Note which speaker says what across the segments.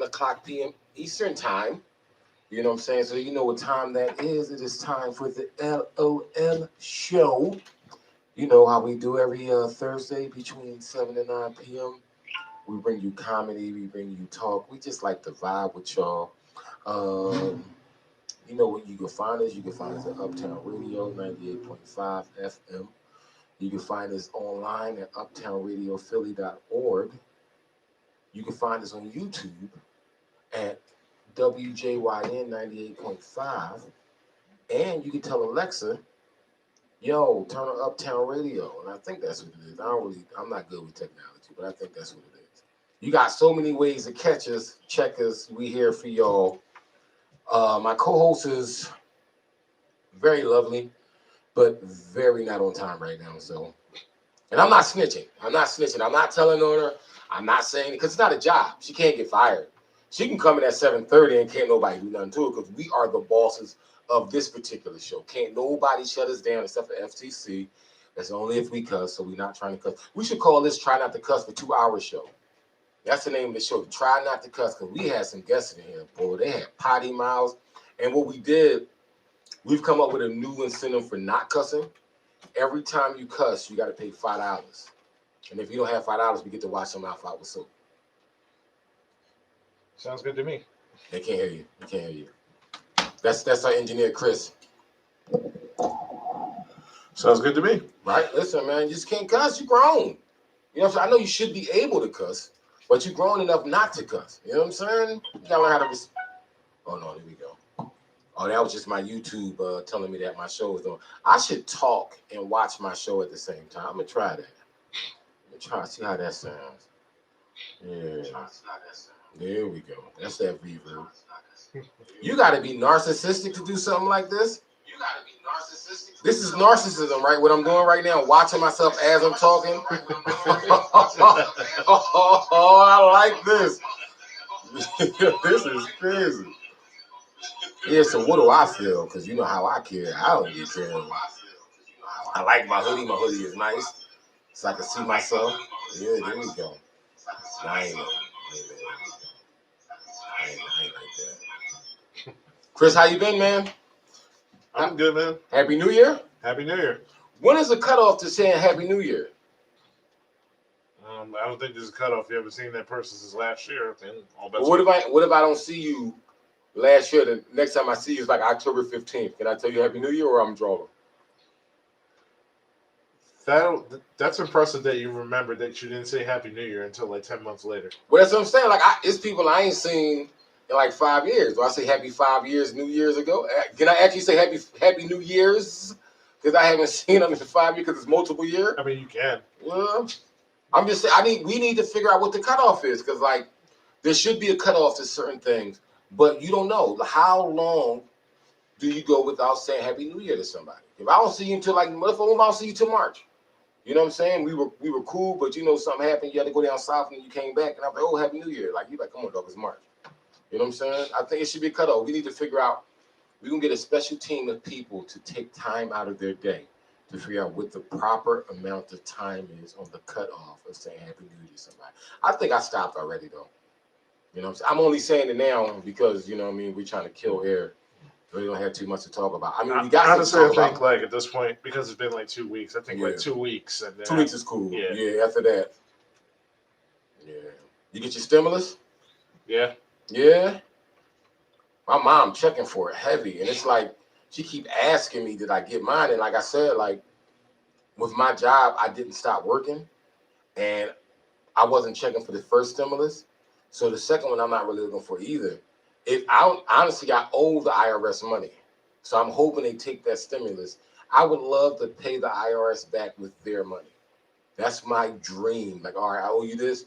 Speaker 1: o'clock p.m. Eastern time. You know what I'm saying? So you know what time that is. It is time for the LOL show. You know how we do every Thursday between 7 and 9 p.m. We bring you comedy, we bring you talk. We just like to vibe with y'all. Um, you know what you can find us? You can find us at Uptown Radio 98.5 FM. You can find us online at uptownradiophilly.org. You can find us on YouTube at WJYN 98.5. And you can tell Alexa, yo, turn on Uptown Radio. And I think that's what it is. I'm not good with technology, but I think that's what it is. You got so many ways to catch us, check us. We here for y'all. My co-host is very lovely, but very not on time right now. So, and I'm not snitching. I'm not telling on her. I'm not saying, because it's not a job. She can't get fired. She can come in at 7:30 and can't nobody do nothing to it because we are the bosses of this particular show. Can't nobody shut us down except for FTC. That's only if we cuss, so we're not trying to cuss. We should call this Try Not to Cuss for 2 Hour Show. That's the name of the show, Try Not to Cuss, because we had some guests in here, boy. They had potty mouths. And what we did, we've come up with a new incentive for not cussing. Every time you cuss, you got to pay $5. And if you don't have $5, we get to wash your mouth out with soap.
Speaker 2: Sounds good to me.
Speaker 1: They can't hear you. They can't hear you. That's our engineer, Chris.
Speaker 2: Sounds good to me.
Speaker 1: Right? Listen, man, you just can't cuss. You're grown. You know what I'm saying? I know you should be able to cuss, but you're grown enough not to cuss. You know what I'm saying? You gotta learn how to Oh, no, there we go. Oh, that was just my YouTube telling me that my show is on. I should talk and watch my show at the same time. I'm gonna try that. I'm gonna try to see how that sounds. Yeah. There we go. That's that reverb. You gotta be narcissistic to do something like this. This is narcissism, right? What I'm doing right now, watching myself as I'm talking. Oh, I like this. This is crazy. Yeah, so what do I feel? Because you know how I care. I don't be caring. I like my hoodie. My hoodie is nice. So I can see myself. Yeah, there we go. I ain't like that. Chris, how you been, man?
Speaker 2: I'm good, man.
Speaker 1: Happy New Year?
Speaker 2: Happy New Year.
Speaker 1: When is the cutoff to saying Happy New Year?
Speaker 2: I don't think there's a cutoff. If you haven't seen that person since last year, then all bets.
Speaker 1: But what if I don't see you last year? The next time I see you is like October 15th. Can I tell you Happy New Year or I'm drawing?
Speaker 2: That's impressive that you remember that you didn't say Happy New Year until like 10 months later.
Speaker 1: Well, that's what I'm saying. Like, it's people I ain't seen in like 5 years. Do I say Happy 5 years, New Years ago? Can I actually say Happy New Years? Because I haven't seen them in 5 years because it's multiple years.
Speaker 2: I mean, you can.
Speaker 1: Well, I'm just saying we need to figure out what the cutoff is because like there should be a cutoff to certain things, but you don't know how long do you go without saying Happy New Year to somebody. If I don't see you until like, what if I don't see you till March? You know what I'm saying? We were cool, but you know something happened. You had to go down south and you came back, and I'm like, oh, Happy New Year. Like you like, come on, dog, it's March. You know what I'm saying? I think it should be a cutoff. We need to figure out. We're gonna get a special team of people to take time out of their day to figure out what the proper amount of time is on the cutoff of saying Happy New Year to somebody. I think I stopped already though. You know what I'm saying? I'm only saying it now because, you know what I mean, we're trying to kill air. We don't have too much to talk about. I mean, we got
Speaker 2: honestly,
Speaker 1: to talk
Speaker 2: I think
Speaker 1: about.
Speaker 2: like at this point, because it's been like 2 weeks, I think like 2 weeks. And then
Speaker 1: 2 weeks is cool.
Speaker 2: Yeah.
Speaker 1: Yeah, after that. Yeah. You get your stimulus?
Speaker 2: Yeah.
Speaker 1: Yeah. My mom checking for it heavy. And it's like, she keep asking me, did I get mine? And like I said, like, with my job, I didn't stop working. And I wasn't checking for the first stimulus. So the second one, I'm not really looking for either. Honestly, I owe the IRS money. So I'm hoping they take that stimulus. I would love to pay the IRS back with their money. That's my dream. Like, all right, I owe you this.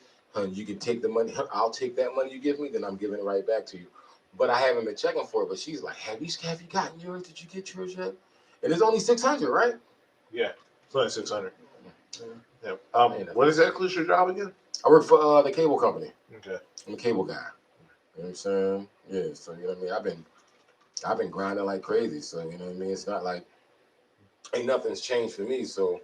Speaker 1: You can take the money. I'll take that money you give me, then I'm giving it right back to you. But I haven't been checking for it. But she's like, have you gotten yours? Did you get yours yet? And it's only $600, right?
Speaker 2: Yeah, it's only 600. Yeah. What exactly is your job again?
Speaker 1: I work for the cable company.
Speaker 2: Okay.
Speaker 1: I'm a cable guy. You know what I'm saying? Yeah. So you know what I mean. I've been grinding like crazy. So you know what I mean. It's not like ain't nothing's changed for me. So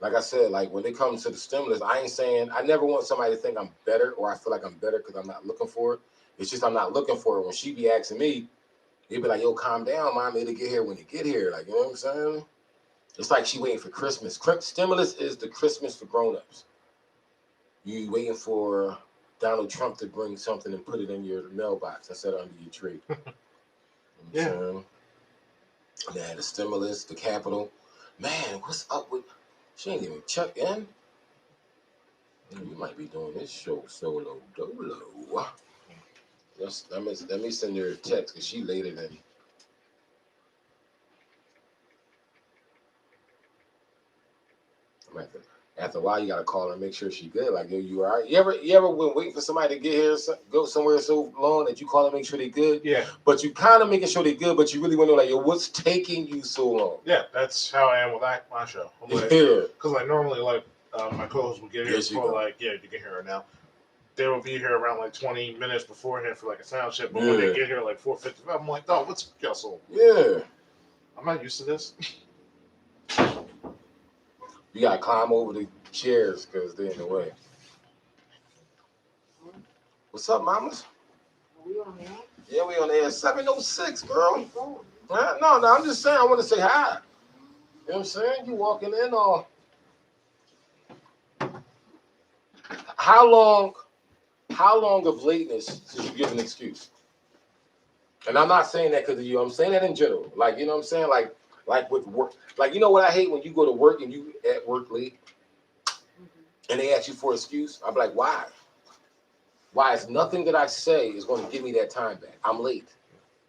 Speaker 1: like I said, like when it comes to the stimulus, I ain't saying I never want somebody to think I'm better or I feel like I'm better because I'm not looking for it. It's just I'm not looking for it. When she be asking me, they be like, "Yo, calm down, mom. It'll get here when you get here." Like, you know what I'm saying? It's like she waiting for Christmas. Stimulus is the Christmas for grown-ups. You waiting for Donald Trump to bring something and put it in your mailbox instead of under your tree. You know what I'm saying? They had the stimulus, the Capitol. Man, what's up with? She ain't even check in. You might be doing this show solo dolo. Let me send her a text because she later than. After a while, you gotta call her and make sure she's good. Like, yo, you all right? You ever been waiting for somebody to get here, go somewhere so long that you call and make sure they good?
Speaker 2: Yeah.
Speaker 1: But you kind of making sure they good, but you really want to know, like, yo, what's taking you so long?
Speaker 2: Yeah, that's how I am with my show. I'm like,
Speaker 1: Yeah.
Speaker 2: Because like normally, like my co-host will get here before, like, yeah, you can hear her now. They will be here around like 20 minutes beforehand for like a sound check. But when they get here like 4:55, I'm like, oh, what's y'all so?
Speaker 1: Yeah.
Speaker 2: I'm not used to this.
Speaker 1: You gotta climb over the chairs because they're in the way. What's up, mamas?
Speaker 3: Are we on air?
Speaker 1: Yeah, we on air 706, girl. No, I'm just saying I want to say hi. You know what I'm saying? You walking in or how long of lateness should you give an excuse? And I'm not saying that because of you. I'm saying that in general. Like, you know what I'm saying? Like with work. Like, you know what I hate when you go to work and you at work late and they ask you for an excuse? I'm like, why? Why is nothing that I say is going to give me that time back? I'm late.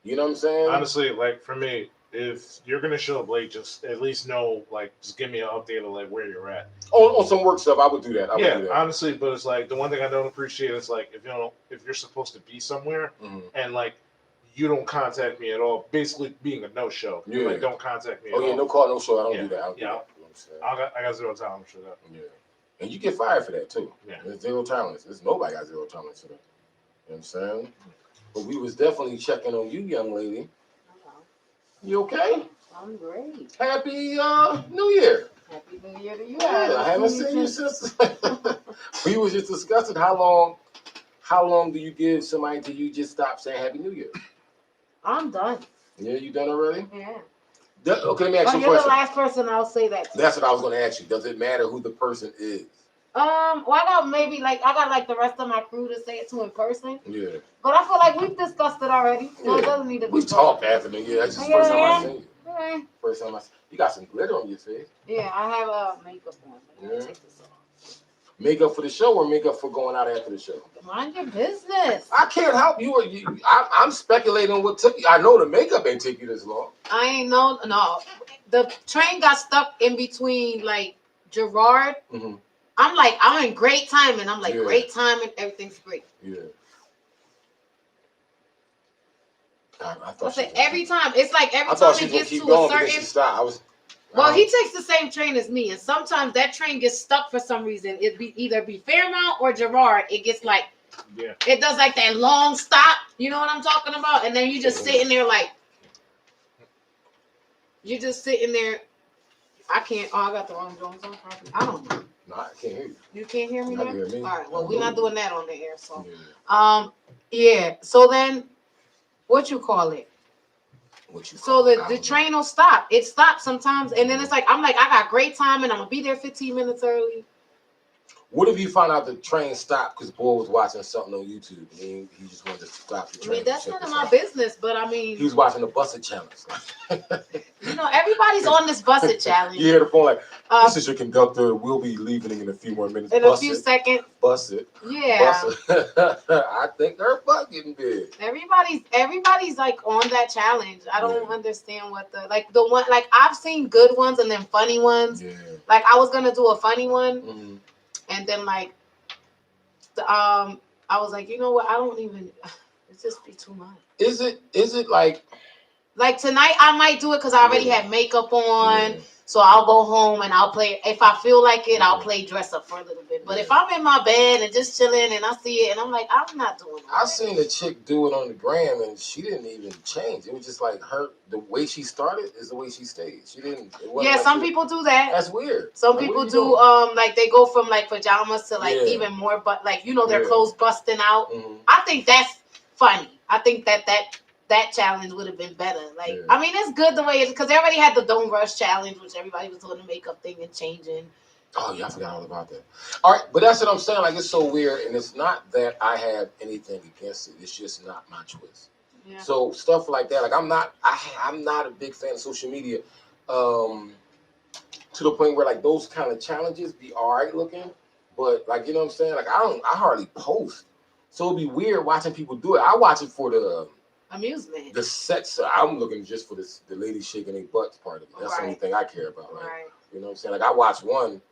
Speaker 1: You know what I'm saying?
Speaker 2: Honestly, like for me, if you're gonna show up late, just at least know, like, just give me an update of like where you're at.
Speaker 1: On some work stuff, I would do that. I would do that.
Speaker 2: Honestly, but it's like the one thing I don't appreciate is like if you're supposed to be somewhere and like you don't contact me at all, basically being a no-show.
Speaker 1: Yeah.
Speaker 2: Like, don't contact me.
Speaker 1: Oh yeah, no call, no show. I don't do that.
Speaker 2: I got zero tolerance for that.
Speaker 1: Yeah, and you get fired for that too.
Speaker 2: Yeah,
Speaker 1: there's zero tolerance. There's nobody got zero tolerance for that. You know what I'm saying? But we was definitely checking on you, young lady.
Speaker 3: Hello.
Speaker 1: You okay?
Speaker 3: I'm great.
Speaker 1: Happy New Year.
Speaker 3: Happy New Year to you.
Speaker 1: Yeah, I haven't seen you since. We was just discussing how long do you give somebody till you just stop saying Happy New Year?
Speaker 3: I'm done.
Speaker 1: Yeah, you done already?
Speaker 3: Yeah.
Speaker 1: Okay, let me ask you a
Speaker 3: you're
Speaker 1: question.
Speaker 3: the last person I'll say that to.
Speaker 1: That's what I was going to ask you. Does it matter who the person is?
Speaker 3: Well, I got the rest of my crew to say it to in person.
Speaker 1: Yeah.
Speaker 3: But I feel like we've discussed it already, so it doesn't need to be.
Speaker 1: We talked after the year. That's just the first time I seen you.
Speaker 3: Yeah.
Speaker 1: First time you got some glitter on your face.
Speaker 3: Yeah, I have makeup on.
Speaker 1: Yeah.
Speaker 3: Take this off.
Speaker 1: Makeup for the show or makeup for going out after the show?
Speaker 3: Mind your business.
Speaker 1: I can't help you. I'm speculating what took you. I know the makeup ain't take you this long.
Speaker 3: I ain't no. The train got stuck in between like Girard.
Speaker 1: Mm-hmm.
Speaker 3: I'm in great timing. I'm like, great timing. Everything's great.
Speaker 1: Yeah. I thought
Speaker 3: every time. It's like every time it gets to a certain.
Speaker 1: Stop.
Speaker 3: Well, he takes the same train as me, and sometimes that train gets stuck for some reason. It either be Fairmount or Girard. It gets like, it does like that long stop. You know what I'm talking about? And then you just sitting there like, you're just sitting there. I can't. Oh, I got the wrong Jones on. I don't know.
Speaker 1: No, I can't hear you.
Speaker 3: You can't hear me now?
Speaker 1: Hear me.
Speaker 3: All right. Well, we're not doing that on the air. So,
Speaker 1: yeah.
Speaker 3: So then, what you call it? So the train will stop. It stops sometimes, and then it's like I got great time, and I'm gonna be there 15 minutes early.
Speaker 1: What if you found out the train stopped because boy was watching something on YouTube and he just wanted to stop the train?
Speaker 3: I mean, that's none of my business, but I mean,
Speaker 1: he was watching the Busted challenge.
Speaker 3: Everybody's on this Busted challenge.
Speaker 1: You hear the phone like, "This is your conductor. We'll be leaving in a few more minutes.
Speaker 3: In a few seconds.
Speaker 1: Busted.
Speaker 3: Yeah.
Speaker 1: Busted. I think her butt getting big.
Speaker 3: Everybody's like on that challenge. I don't understand what the one I've seen good ones and then funny ones.
Speaker 1: Yeah.
Speaker 3: Like I was gonna do a funny one.
Speaker 1: Mm-hmm.
Speaker 3: And then I was like, you know what? I don't even. It's just be too much.
Speaker 1: Is it like
Speaker 3: tonight? I might do it because I already have makeup on,
Speaker 1: Yeah.
Speaker 3: so I'll go home and I'll play. If I feel like it, I'll play dress up for a little bit. But if I'm in my bed and just chilling and I see it and I'm like, I'm not doing that.
Speaker 1: I seen a chick do it on the gram and she didn't even change. It was just like the way she started is the way she stayed. She didn't.
Speaker 3: Some people do that.
Speaker 1: That's weird.
Speaker 3: Some people do they go from pajamas to even more, but their clothes busting out.
Speaker 1: Mm-hmm.
Speaker 3: I think that's funny. I think that challenge would have been better. Like, yeah. I mean, it's good the way it's because they already had the Don't Rush challenge, which everybody was doing the makeup thing and changing.
Speaker 1: Oh yeah, I forgot all about that. All right, but that's what I'm saying. Like, it's so weird, and it's not that I have anything against it. It's just not my choice. Yeah. So stuff like that, like I'm not a big fan of social media, to the point where like those kind of challenges be alright looking, but like you know what I'm saying. Like I hardly post, so it'd be weird watching people do it. I watch it for the
Speaker 3: amusement,
Speaker 1: the sex. I'm looking just for the ladies shaking their butts part of it. That's the only thing I care about. Like, you know what I'm saying. Like I watched one.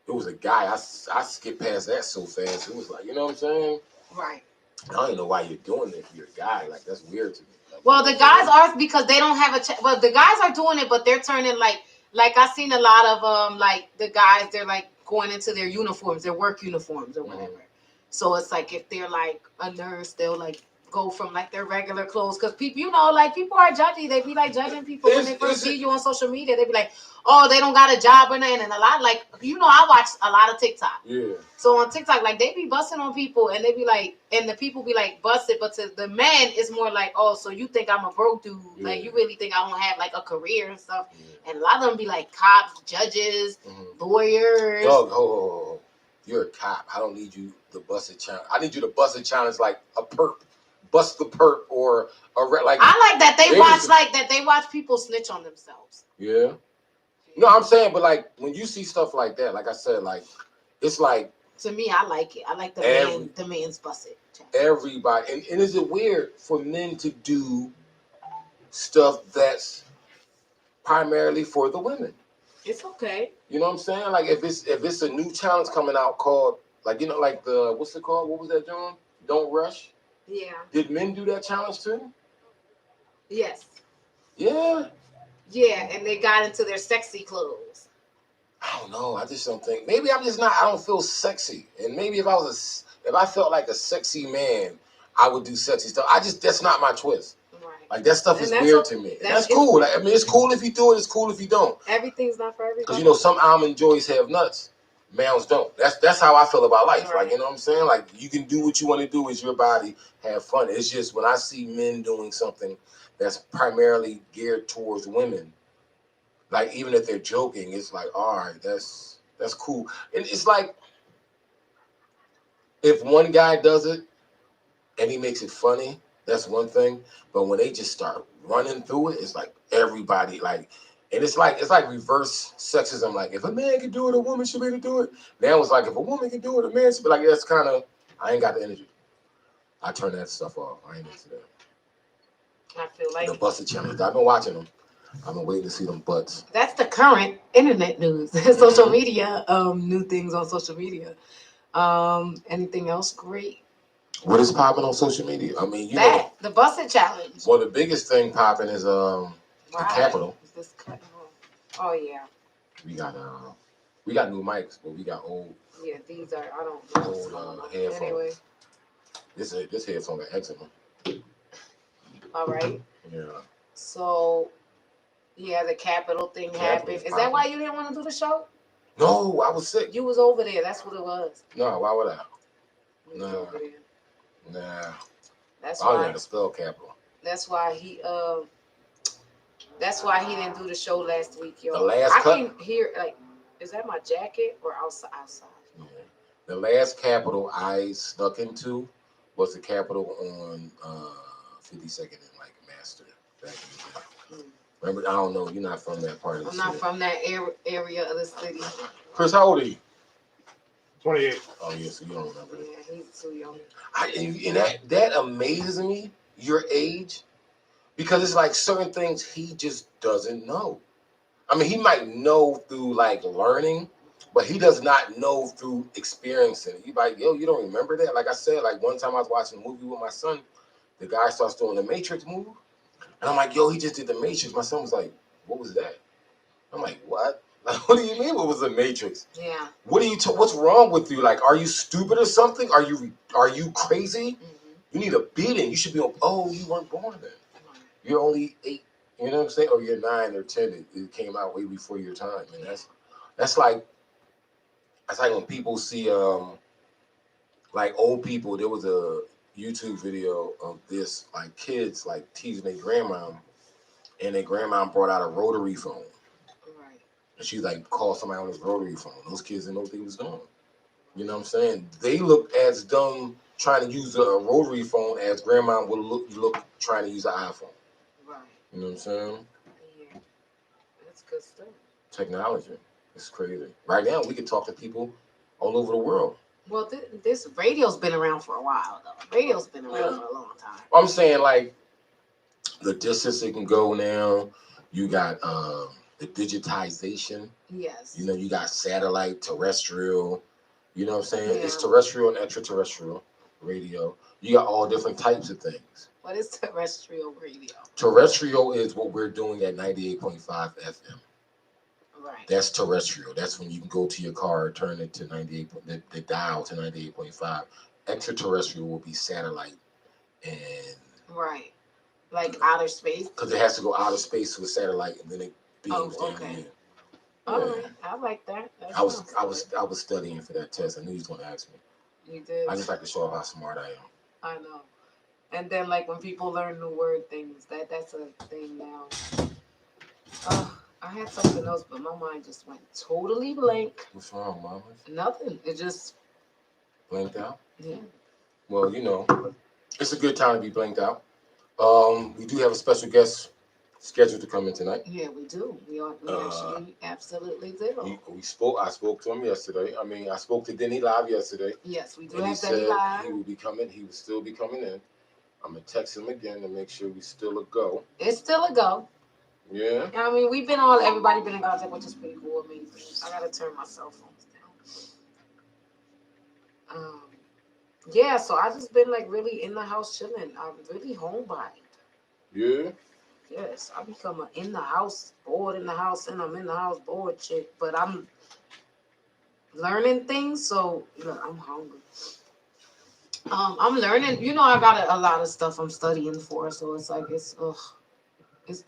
Speaker 1: It was a guy. I skipped past that so fast. It was like, you know what I'm saying?
Speaker 3: Right.
Speaker 1: I don't even know why you're doing it if you're a guy. Like, that's weird to me. Like,
Speaker 3: well, the guys are because they don't have well, the guys are doing it, but they're turning like I seen a lot of like the guys, they're like going into their uniforms, their work uniforms or whatever. Mm-hmm. So it's like if they're like a nurse, they'll like go from like their regular clothes because people, you know, like people are judgy. They be like judging people when they first see you on social media. They be like, oh, they don't got a job or nothing. And a lot, like, you know, I watch a lot of TikTok.
Speaker 1: Yeah.
Speaker 3: So on TikTok, like, they be busting on people and they be like, and the people be like busted, but to the man, it's more like, oh, so you think I'm a broke dude? Yeah. Like, you really think I don't have like a career and stuff? Yeah. And a lot of them be like cops, judges, lawyers.
Speaker 1: Dog, ho. You're a cop. I don't need you to bust a challenge. I need you to bust a challenge like a perp. Bust the perp or a like.
Speaker 3: I like that they watch people snitch on themselves.
Speaker 1: Yeah. No, I'm saying, but like when you see stuff like that, like I said, like it's like
Speaker 3: to me, I like it. I like the man's busted.
Speaker 1: Everybody, and is it weird for men to do stuff that's primarily for the women?
Speaker 3: It's okay.
Speaker 1: You know what I'm saying? Like if it's a new challenge coming out called like you know like the what's it called? What was that, John? Don't Rush.
Speaker 3: Yeah.
Speaker 1: Did men do that challenge too?
Speaker 3: Yes.
Speaker 1: Yeah.
Speaker 3: Yeah, and they got into their sexy clothes.
Speaker 1: I don't know. I just don't think. Maybe I'm just not. I don't feel sexy. And maybe if I felt like a sexy man, I would do sexy stuff. That's not my twist. Right. Like that stuff is weird to me. That's cool. Like, I mean, it's cool if you do it. It's cool if you don't.
Speaker 3: Everything's not for everybody.
Speaker 1: Because you know, some almond joys have nuts. Males don't. That's how I feel about life. Right. Like, you know what I'm saying? Like, you can do what you want to do. It's your body. Have fun. It's just when I see men doing something that's primarily geared towards women, like even if they're joking, it's like, all right, that's cool. And it's like if one guy does it and he makes it funny, that's one thing. But when they just start running through it, it's like everybody like. And it's like reverse sexism. Like if a man can do it, a woman should be able to do it. Now it's like if a woman can do it, a man should be like. That's kind of. I ain't got the energy. I turn that stuff off. I ain't into that.
Speaker 3: I feel like
Speaker 1: the busted challenge. I've been watching them. I've been waiting to see them butts.
Speaker 3: That's the current internet news. Social media, new things on social media. Anything else great?
Speaker 1: What is popping on social media? I mean, you
Speaker 3: know the busted challenge.
Speaker 1: Well, the biggest thing popping is the Capitol.
Speaker 3: Oh yeah.
Speaker 1: We got new mics, but we got old.
Speaker 3: Yeah, these are I don't know.
Speaker 1: Old headphones. Anyway. This headphone got eczema.
Speaker 3: All right.
Speaker 1: Yeah.
Speaker 3: So, yeah, the Capitol thing happened. Is that why you didn't want to do the show?
Speaker 1: No, I was sick.
Speaker 3: You was over there. That's what it was.
Speaker 1: No, why would I?
Speaker 3: No.
Speaker 1: Nah.
Speaker 3: That's
Speaker 1: why. I
Speaker 3: why.
Speaker 1: had to spell Capitol.
Speaker 3: That's why he didn't do the show last week, yo.
Speaker 1: The last
Speaker 3: I can hear like, is that my jacket or outside?
Speaker 1: Yeah. The last Capitol I snuck into was the Capitol on 52nd and like Master back in the day. Remember, I don't know. You're not from that part of the city.
Speaker 3: I'm not from that area of the city.
Speaker 1: Chris, how old are you?
Speaker 2: 28.
Speaker 1: Oh yeah, so you don't remember that.
Speaker 3: Yeah, he's too young.
Speaker 1: And that amazes me, your age, because it's like certain things he just doesn't know. I mean, he might know through like learning, but he does not know through experiencing it. You like, yo, you don't remember that? Like I said, like one time I was watching a movie with my son, the guy starts doing the Matrix move. And I'm like, yo, he just did the Matrix. My son was like, what was that? I'm like, what? Like, what do you mean? What was the Matrix?
Speaker 3: Yeah.
Speaker 1: What's wrong with you? Like, are you stupid or something? Are you crazy? Mm-hmm. You need a beating. You should be. Oh, you weren't born then. You're only 8. You know what I'm saying? Or you're 9 or 10. It came out way before your time. And that's like when people see like old people. There was a YouTube video of this, like kids like teasing their grandma, and their grandma brought out a rotary phone.
Speaker 3: Right.
Speaker 1: And she like called somebody on this rotary phone. Those kids didn't know what they was doing. You know what I'm saying? They looked as dumb trying to use a rotary phone as grandma would look trying to use an iPhone.
Speaker 3: Right.
Speaker 1: You know what I'm saying?
Speaker 3: Yeah. That's good stuff.
Speaker 1: Technology. It's crazy. Right now, we can talk to people all over the world.
Speaker 3: Well, this radio's been around for a while, though. Radio's been around for a long time.
Speaker 1: I'm saying, like, the distance it can go now. You got the digitization.
Speaker 3: Yes.
Speaker 1: You know, you got satellite, terrestrial. You know what I'm saying?
Speaker 3: Yeah.
Speaker 1: It's terrestrial and extraterrestrial radio. You got all different types of things.
Speaker 3: What is terrestrial radio?
Speaker 1: Terrestrial is what we're doing at 98.5 FM.
Speaker 3: Right.
Speaker 1: That's terrestrial. That's when you can go to your car, turn it to 98, the dial to 98.5. Extraterrestrial will be satellite and
Speaker 3: right, like outer space.
Speaker 1: Because it has to go out of space with satellite, and then it beams down
Speaker 3: okay.
Speaker 1: in.
Speaker 3: All right, I like that.
Speaker 1: I was studying for that test. I knew he was going to ask me.
Speaker 3: You did.
Speaker 1: I just like to show off how smart I am.
Speaker 3: I know. And then, like, when people learn new word things, that's a thing now. I had something else, but my mind just went totally blank.
Speaker 1: What's wrong, Mama?
Speaker 3: Nothing. It just
Speaker 1: blanked out.
Speaker 3: Yeah.
Speaker 1: Well, you know, it's a good time to be blanked out. We do have a special guest scheduled to come in tonight.
Speaker 3: Yeah, we do. We actually absolutely do.
Speaker 1: I spoke to him yesterday. I mean, I spoke to Denny live yesterday.
Speaker 3: Yes, we do have Denny live.
Speaker 1: He will be coming. He will still be coming in. I'm gonna text him again to make sure we still a go.
Speaker 3: It's still a go.
Speaker 1: Yeah.
Speaker 3: I mean, everybody been in contact, which is pretty cool, amazing. I gotta turn my cell phones down. Yeah, so I just been like really in the house chilling. I'm really homebodied.
Speaker 1: Yeah.
Speaker 3: Yes, I become an in the house, bored in the house, and I'm in the house bored chick. But I'm learning things, so look, I'm hungry. I'm learning. You know, I got a lot of stuff I'm studying for, so it's like it's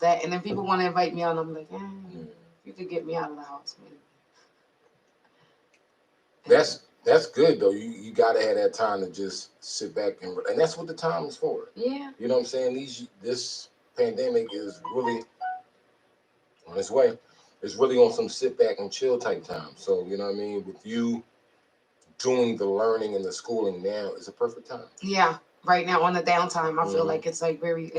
Speaker 3: that. And then people want to invite me out, and I'm like, you could get me out of the house, man.
Speaker 1: That's good though. You gotta have that time to just sit back and that's what the time is for.
Speaker 3: Yeah.
Speaker 1: You know what I'm saying? This pandemic is really on its way. It's really on some sit back and chill type time. So you know what I mean? With you doing the learning and the schooling now is a perfect time.
Speaker 3: Yeah. Right now on the downtime, I feel like it's like very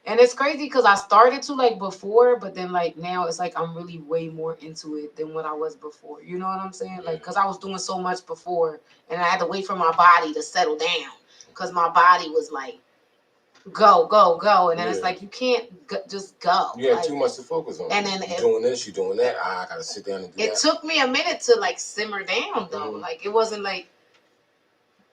Speaker 3: and it's crazy because I started to like before, but then like now it's like I'm really way more into it than what I was before. You know what I'm saying? Yeah. Like, because I was doing so much before and I had to wait for my body to settle down because my body was like, go. And then it's like, you can't just go.
Speaker 1: You have too much to focus on.
Speaker 3: And then
Speaker 1: you're doing this, you're doing that. I got to sit down and do that. It
Speaker 3: took me a minute to like simmer down though. Like, it wasn't like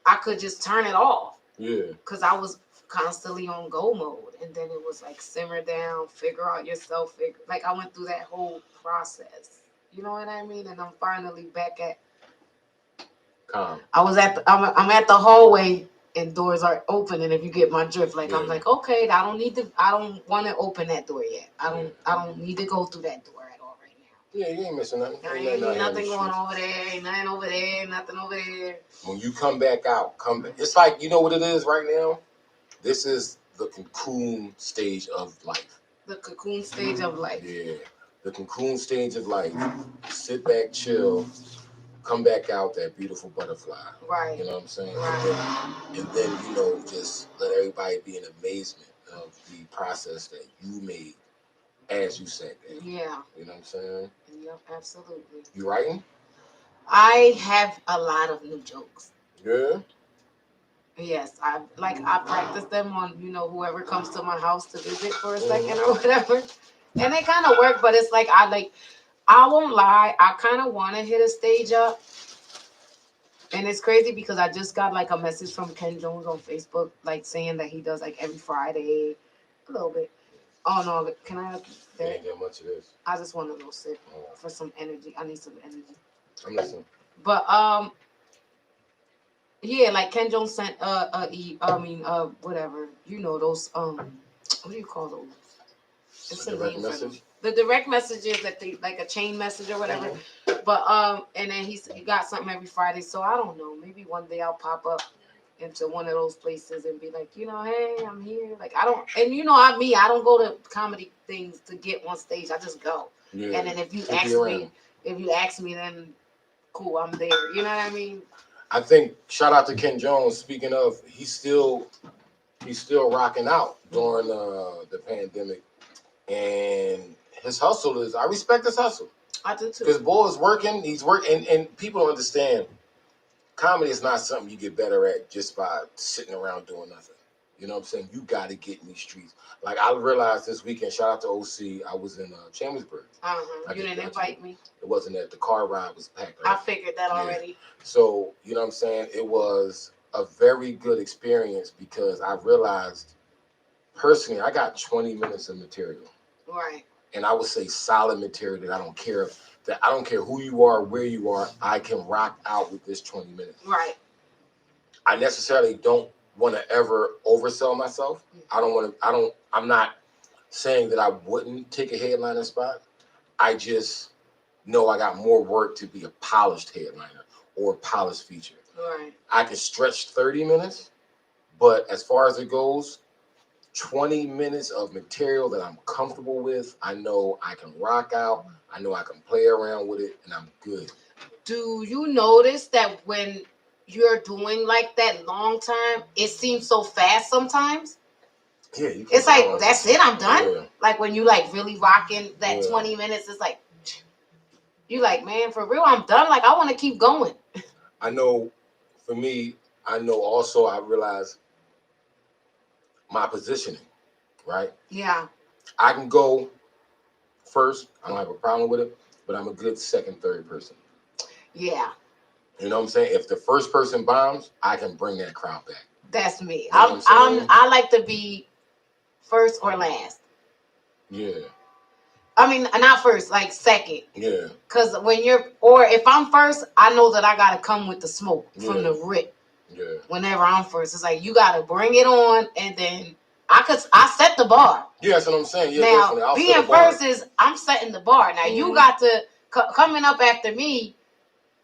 Speaker 3: I could just turn it off.
Speaker 1: Yeah.
Speaker 3: Because I was constantly on go mode, and then it was like simmer down, figure out yourself, like I went through that whole process. You know what I mean? And I'm finally back at
Speaker 1: calm.
Speaker 3: I'm at the hallway and doors are open, and if you get my drift, like I'm like, okay, I don't want to open that door yet. I don't need to go through that door at all right now.
Speaker 1: Yeah, you ain't missing nothing.
Speaker 3: Ain't nothing going over there, ain't nothing over there, nothing over there.
Speaker 1: When you come back out, it's like, you know what it is right now? This is the cocoon stage of life.
Speaker 3: The cocoon stage of life.
Speaker 1: Yeah. The cocoon stage of life. Sit back, chill, come back out that beautiful butterfly.
Speaker 3: Right.
Speaker 1: You know what I'm saying?
Speaker 3: Right.
Speaker 1: And then, you know, just let everybody be in amazement of the process that you made as you sat there.
Speaker 3: Yeah.
Speaker 1: You know what I'm saying?
Speaker 3: Yep, absolutely.
Speaker 1: You writing?
Speaker 3: I have a lot of new jokes.
Speaker 1: Yeah.
Speaker 3: Yes, I practice them on, you know, whoever comes to my house to visit for a second or whatever. And they kind of work, but it's like I won't lie, I kind of want to hit a stage up. And it's crazy because I just got like a message from Ken Jones on Facebook, like saying that he does like every Friday, a little bit. Oh no, can I have that?
Speaker 1: Ain't that much of this.
Speaker 3: I just want a little sip for some energy. I need some energy.
Speaker 1: I'm listening.
Speaker 3: But yeah, like Ken Jones sent whatever, you know, those what do you call those? It's a direct message. The direct message is that they like a chain message or whatever. But and then he got something every Friday, so I don't know, maybe one day I'll pop up into one of those places and be like, hey, I'm here. Like I don't, and I don't go to comedy things to get on stage. I just go. Yeah. And then if you ask me, then cool, I'm there. You know what I mean?
Speaker 1: I think shout out to Ken Jones. Speaking of, he's still rocking out during the pandemic, and his hustle is. I respect his hustle.
Speaker 3: I do too.
Speaker 1: Because boy is working. He's working, and people don't understand. Comedy is not something you get better at just by sitting around doing nothing. You know what I'm saying? You got to get in these streets. Like I realized this weekend. Shout out to OC. I was in Chambersburg.
Speaker 3: You didn't invite me.
Speaker 1: It wasn't that the car ride was packed.
Speaker 3: Right? I figured that already.
Speaker 1: So you know what I'm saying? It was a very good experience because I realized personally I got 20 minutes of material.
Speaker 3: Right.
Speaker 1: And I would say solid material that I don't care who you are, where you are, I can rock out with this 20 minutes.
Speaker 3: Right.
Speaker 1: I necessarily don't want to ever oversell myself. I'm not saying that I wouldn't take a headliner spot. I just know I got more work to be a polished headliner or a polished feature.
Speaker 3: Right.
Speaker 1: I can stretch 30 minutes, but as far as it goes, 20 minutes of material that I'm comfortable with, I know I can rock out, I know I can play around with it, and I'm good.
Speaker 3: Do you notice that when you're doing like that long time, it seems so fast sometimes?
Speaker 1: Yeah.
Speaker 3: It's like, that's it, I'm done? Yeah. Like when you like really rocking that 20 minutes, it's like, you like, man, for real, I'm done. Like, I want to keep going.
Speaker 1: I know, for me, I realize my positioning, right?
Speaker 3: Yeah.
Speaker 1: I can go first. I don't have a problem with it, but I'm a good second, third person.
Speaker 3: Yeah.
Speaker 1: You know what I'm saying? If the first person bombs, I can bring that crowd back.
Speaker 3: That's me. You know I like to be first or last.
Speaker 1: Yeah.
Speaker 3: I mean, not first, like second.
Speaker 1: Yeah.
Speaker 3: Because if I'm first, I know that I got to come with the smoke from the rip.
Speaker 1: Yeah.
Speaker 3: Whenever I'm first, it's like you got to bring it on, and then I set the bar.
Speaker 1: Yeah, that's what I'm saying. Yeah,
Speaker 3: now,
Speaker 1: definitely.
Speaker 3: being first is I'm setting the bar. Now, you got to, coming up after me,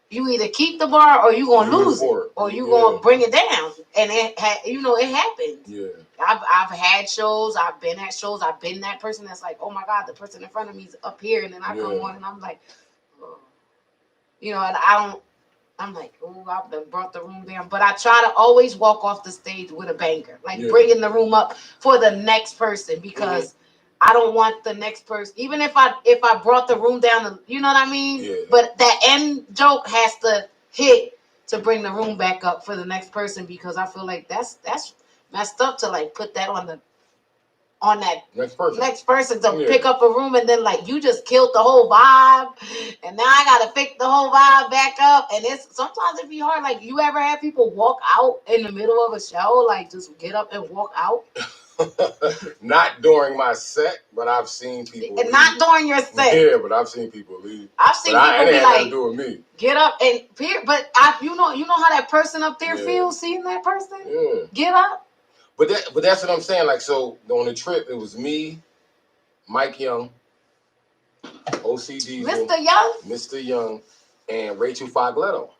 Speaker 3: you either keep the bar or you going to lose it. Or you going to bring it down. And it happens.
Speaker 1: Yeah.
Speaker 3: I've had shows. I've been at shows. I've been that person that's like, oh, my God, the person in front of me is up here. And then I come on and I'm like, oh. And I'm like, oh, I've done brought the room down. But I try to always walk off the stage with a banger. Like bringing the room up for the next person because I don't want the next person, even if I brought the room down, you know what I mean?
Speaker 1: Yeah.
Speaker 3: But that end joke has to hit to bring the room back up for the next person because I feel like that's messed up to like put that on that next person to pick up a room and then like you just killed the whole vibe and now I gotta pick the whole vibe back up and sometimes it be hard. Like you ever have people walk out in the middle of a show, like just get up and walk out?
Speaker 1: Not during my set, but I've seen people leave.
Speaker 3: Not during your set.
Speaker 1: Yeah, but I've seen people leave.
Speaker 3: I've seen people be like,
Speaker 1: do with me.
Speaker 3: Get up and but you know how that person up there feels seeing that person?
Speaker 1: Yeah.
Speaker 3: Get up.
Speaker 1: But that's what I'm saying. Like, so on the trip, it was me, Mike Young, OC Diesel, Mr. Young, and Rachel Fogletto.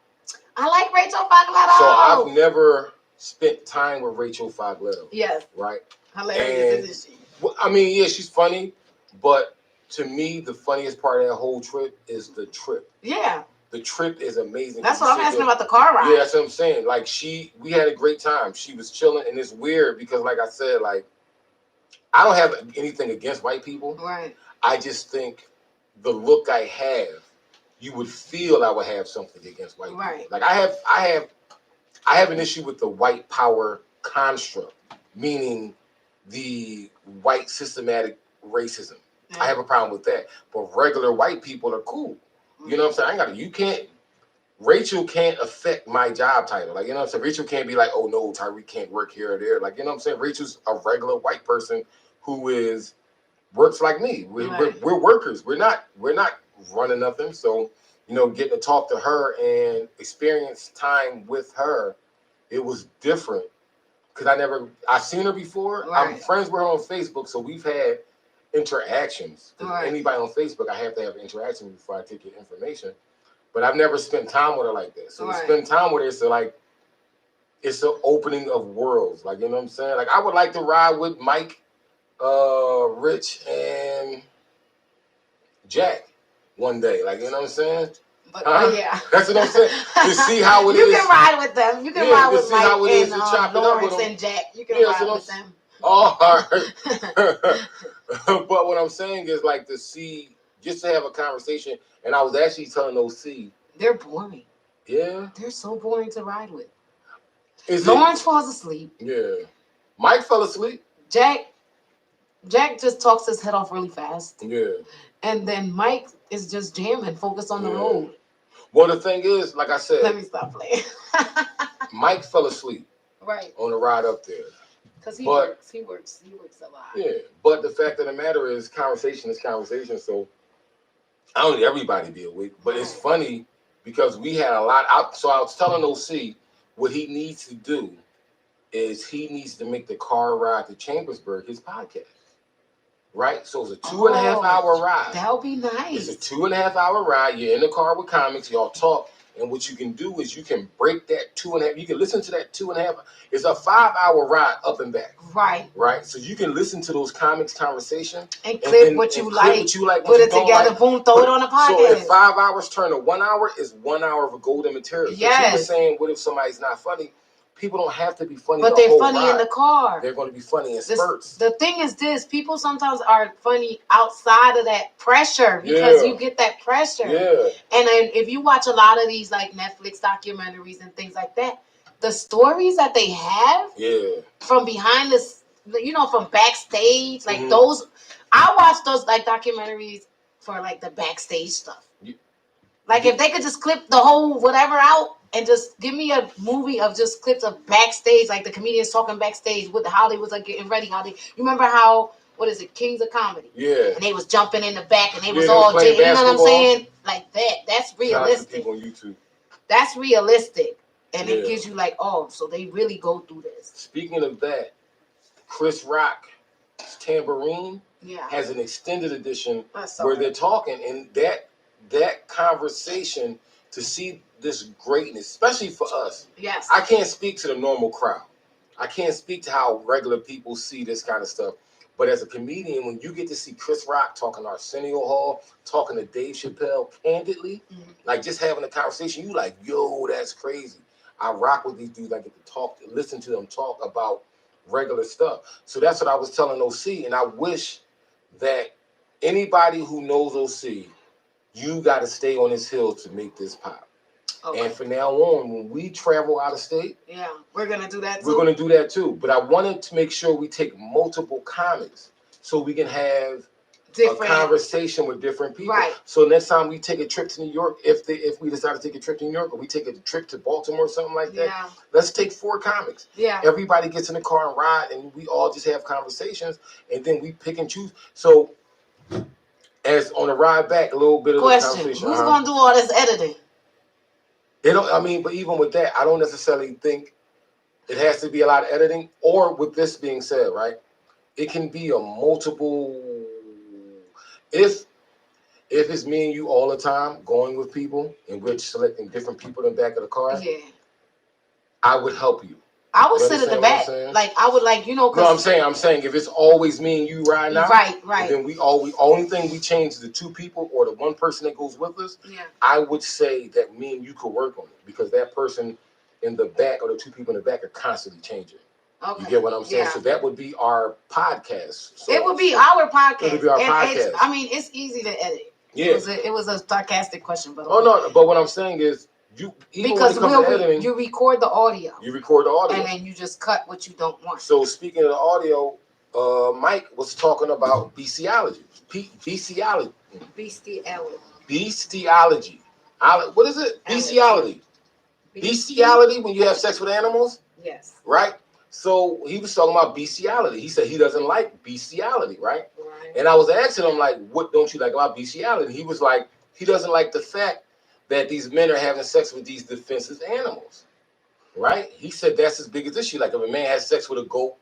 Speaker 3: I like Rachel Fogletto.
Speaker 1: So I've never spent time with Rachel Fogletto.
Speaker 3: Yes.
Speaker 1: Right?
Speaker 3: Hilarious, isn't she?
Speaker 1: Well, I mean, yeah, she's funny, but to me, the funniest part of that whole trip is the trip.
Speaker 3: Yeah.
Speaker 1: The trip is amazing.
Speaker 3: That's what I'm asking about the car ride.
Speaker 1: Yeah, that's what I'm saying. Like we had a great time. She was chilling, and it's weird because, like I said, like I don't have anything against white people.
Speaker 3: Right.
Speaker 1: I just think the look I have, you would feel I would have something against white people. Like I have an issue with the white power construct, meaning the white systematic racism. Yeah. I have a problem with that. But regular white people are cool. You know what I'm saying? Rachel can't affect my job title. Like, you know what I'm saying? Rachel can't be like, oh no, Tyreek can't work here or there. Like, you know what I'm saying? Rachel's a regular white person who works like me. We're workers. We're not running nothing. So, getting to talk to her and experience time with her, it was different. Because I've seen her before. Right. I'm friends with her on Facebook, so we've had interactions. Right. Anybody on Facebook, I have to have interaction before I take your information. But I've never spent time with her like this. So to spend time with her, so like it's an opening of worlds. Like, you know what I'm saying? Like, I would like to ride with Mike, Rich, and Jack one day. Like, you know what I'm saying?
Speaker 3: But
Speaker 1: yeah, that's what I'm saying. To see how it
Speaker 3: you
Speaker 1: is.
Speaker 3: You can ride with them. You can ride with Mike and Lawrence and Jack. You can ride with them.
Speaker 1: Oh, all right. But what I'm saying is, like, to see, just to have a conversation. And I was actually telling OC,
Speaker 3: they're boring.
Speaker 1: Yeah,
Speaker 3: they're so boring to ride with.
Speaker 1: Is
Speaker 3: Lawrence falls asleep.
Speaker 1: Yeah, Mike fell asleep.
Speaker 3: Jack just talks his head off really fast.
Speaker 1: Yeah,
Speaker 3: and then Mike is just jamming, focused on the road.
Speaker 1: Well, the thing is, like I said,
Speaker 3: let me stop playing.
Speaker 1: Mike fell asleep.
Speaker 3: Right.
Speaker 1: On the ride up there.
Speaker 3: Because he works a lot.
Speaker 1: Yeah, but the fact of the matter is, conversation is conversation. So I don't need everybody to be awake, but it's funny because we had a lot. So I was telling OC what he needs to do is he needs to make the car ride to Chambersburg his podcast. Right? So it's a 2.5 hour ride.
Speaker 3: That would be nice.
Speaker 1: It's a 2.5 hour ride. You're in the car with comics, y'all talk. And what you can do is you can break that 2.5. You can listen to that 2.5. It's a 5 hour ride up and back.
Speaker 3: Right.
Speaker 1: Right. So you can listen to those comics conversation
Speaker 3: and clip what you like. Put it together. Boom. Throw it on the podcast.
Speaker 1: So if 5 hours turn to 1 hour, it's 1 hour of golden material.
Speaker 3: Yes.
Speaker 1: So you were saying, what if somebody's not funny? People don't have to be funny.
Speaker 3: But they're funny in the car.
Speaker 1: They're going to be funny in spurts.
Speaker 3: The thing is this: people sometimes are funny outside of that pressure because you get that pressure.
Speaker 1: Yeah.
Speaker 3: And then if you watch a lot of these like Netflix documentaries and things like that, the stories that they have from behind this, from backstage, like those, I watch those like documentaries for like the backstage stuff. Like if they could just clip the whole whatever out and just give me a movie of just clips of backstage, like the comedians talking backstage with how they was like getting ready, you remember how, what is it, Kings of Comedy?
Speaker 1: Yeah.
Speaker 3: And they was jumping in the back and they was all, you know what I'm saying? Like that. That's realistic.
Speaker 1: On YouTube.
Speaker 3: That's realistic. And it gives you like, oh, so they really go through this.
Speaker 1: Speaking of that, Chris Rock's Tambourine has an extended edition where they're talking, and that conversation, to see this greatness, especially for us.
Speaker 3: Yes.
Speaker 1: I can't speak to the normal crowd. I can't speak to how regular people see this kind of stuff. But as a comedian, when you get to see Chris Rock talking to Arsenio Hall, talking to Dave Chappelle candidly, like just having a conversation, you like, yo, that's crazy. I rock with these dudes. I get to talk, listen to them talk about regular stuff. So that's what I was telling OC. And I wish that anybody who knows OC, you got to stay on his hill to make this pop. Okay. And from now on, when we travel out of state,
Speaker 3: we're going to do that too.
Speaker 1: We're going to do that too. But I wanted to make sure we take multiple comics so we can have a conversation with different people.
Speaker 3: Right.
Speaker 1: So next time we take a trip to New York, if we decide to take a trip to New York, or we take a trip to Baltimore or something like that, let's take 4 comics.
Speaker 3: Yeah.
Speaker 1: Everybody gets in the car and ride, and we all just have conversations, and then we pick and choose. So as on the ride back, a little bit of the conversation.
Speaker 3: Who's going to do all this editing?
Speaker 1: But even with that, I don't necessarily think it has to be a lot of editing. Or with this being said, right, it can be a multiple. If it's me and you all the time going with people and we're selecting different people in the back of the car, I would help you.
Speaker 3: I would sit at the back, like I would
Speaker 1: No, I'm saying if it's always me and you riding out,
Speaker 3: right.
Speaker 1: Then only thing we change is the 2 people or the 1 person that goes with us.
Speaker 3: Yeah.
Speaker 1: I would say that me and you could work on it because that person in the back or the 2 people in the back are constantly changing.
Speaker 3: Okay.
Speaker 1: You get what I'm saying? Yeah. So that would be our podcast.
Speaker 3: It would be our podcast.
Speaker 1: It would be our podcast.
Speaker 3: It's easy to edit.
Speaker 1: Yeah.
Speaker 3: It was a sarcastic question, but
Speaker 1: no. But what I'm saying is. You
Speaker 3: record the audio.
Speaker 1: You record the audio.
Speaker 3: And then you just cut what you don't want.
Speaker 1: So speaking of the audio, Mike was talking about bestiology. Bestiology. Bestiology. What is it? Bestiality. Bestiality when you have sex with animals?
Speaker 3: Yes.
Speaker 1: Right? So he was talking about bestiality. He said he doesn't like bestiality, right? And I was asking him, like, what don't you like about bestiality? He was like, he doesn't like the fact that these men are having sex with these defenseless animals, right? He said that's his biggest issue. Like if a man has sex with a goat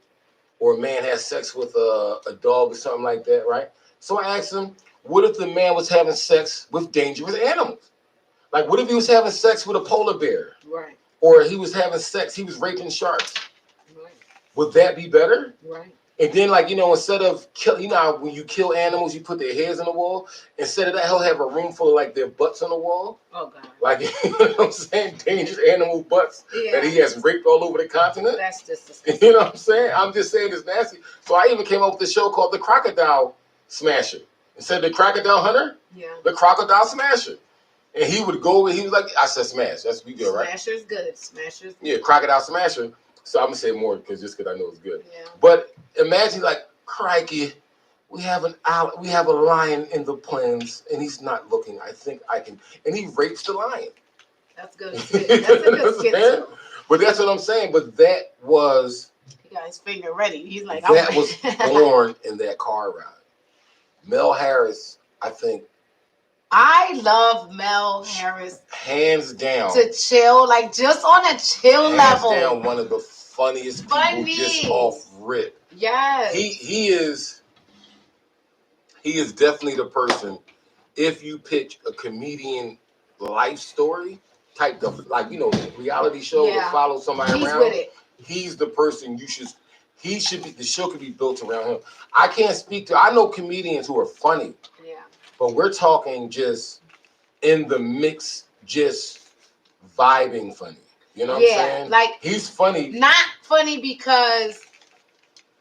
Speaker 1: or a man has sex with a dog or something like that, right? So I asked him, what if the man was having sex with dangerous animals? Like what if he was having sex with a polar bear?
Speaker 3: Right.
Speaker 1: or he was having sex, he was raping sharks. Right. Would that be better? Right. And then, like, you know, instead of kill, you know, how when you kill animals, you put their heads on the wall. Instead of that, he'll have a room full of like their butts on the wall. Oh God! Like, you know what I'm saying, dangerous animal butts that he has raped all over the continent. That's just disgusting. You know what I'm saying? I'm just saying it's nasty. So I even came up with a show called The Crocodile Smasher. Instead of the Crocodile Hunter, the Crocodile Smasher. And he would go and he was like, I said smash. That's be good, right? Smasher's good. Smasher's good. Yeah, Crocodile Smasher. So I'm gonna say more because I know it's good. Yeah. But imagine, like, crikey, we have a lion in the plains and he's not looking. I think I can, and he rapes the lion. That's good. That's a good skit too. But that's what I'm saying. But that was, he got his finger ready. He's like, that was born in that car ride. Mel Harris, I think. I love Mel Harris. Hands down. To chill, like just on a chill level. Hands down, one of the funniest people just off rip. Yes. He is definitely the person. If you pitch a comedian life story type of, like, you know, reality show to follow somebody around, with it. He's the person you should. He should be. The show could be built around him. I can't speak to. I know comedians who are funny. Yeah. But we're talking just in the mix, just vibing funny. You know what I'm saying? Like, he's funny. Not funny because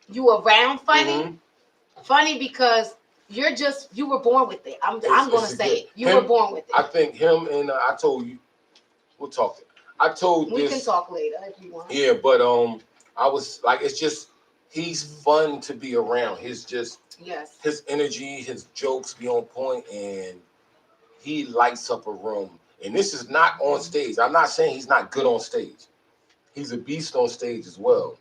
Speaker 1: you around funny. Mm-hmm. Funny because you were born with it. I'm gonna say it. You were born with it. I think him and I told you, we'll talk. I told we can talk later if you want. Yeah, but I was like, it's just he's fun to be around. His energy, his jokes be on point, and he lights up a room. And this is not on stage. I'm not saying he's not good on stage. He's a beast on stage as well.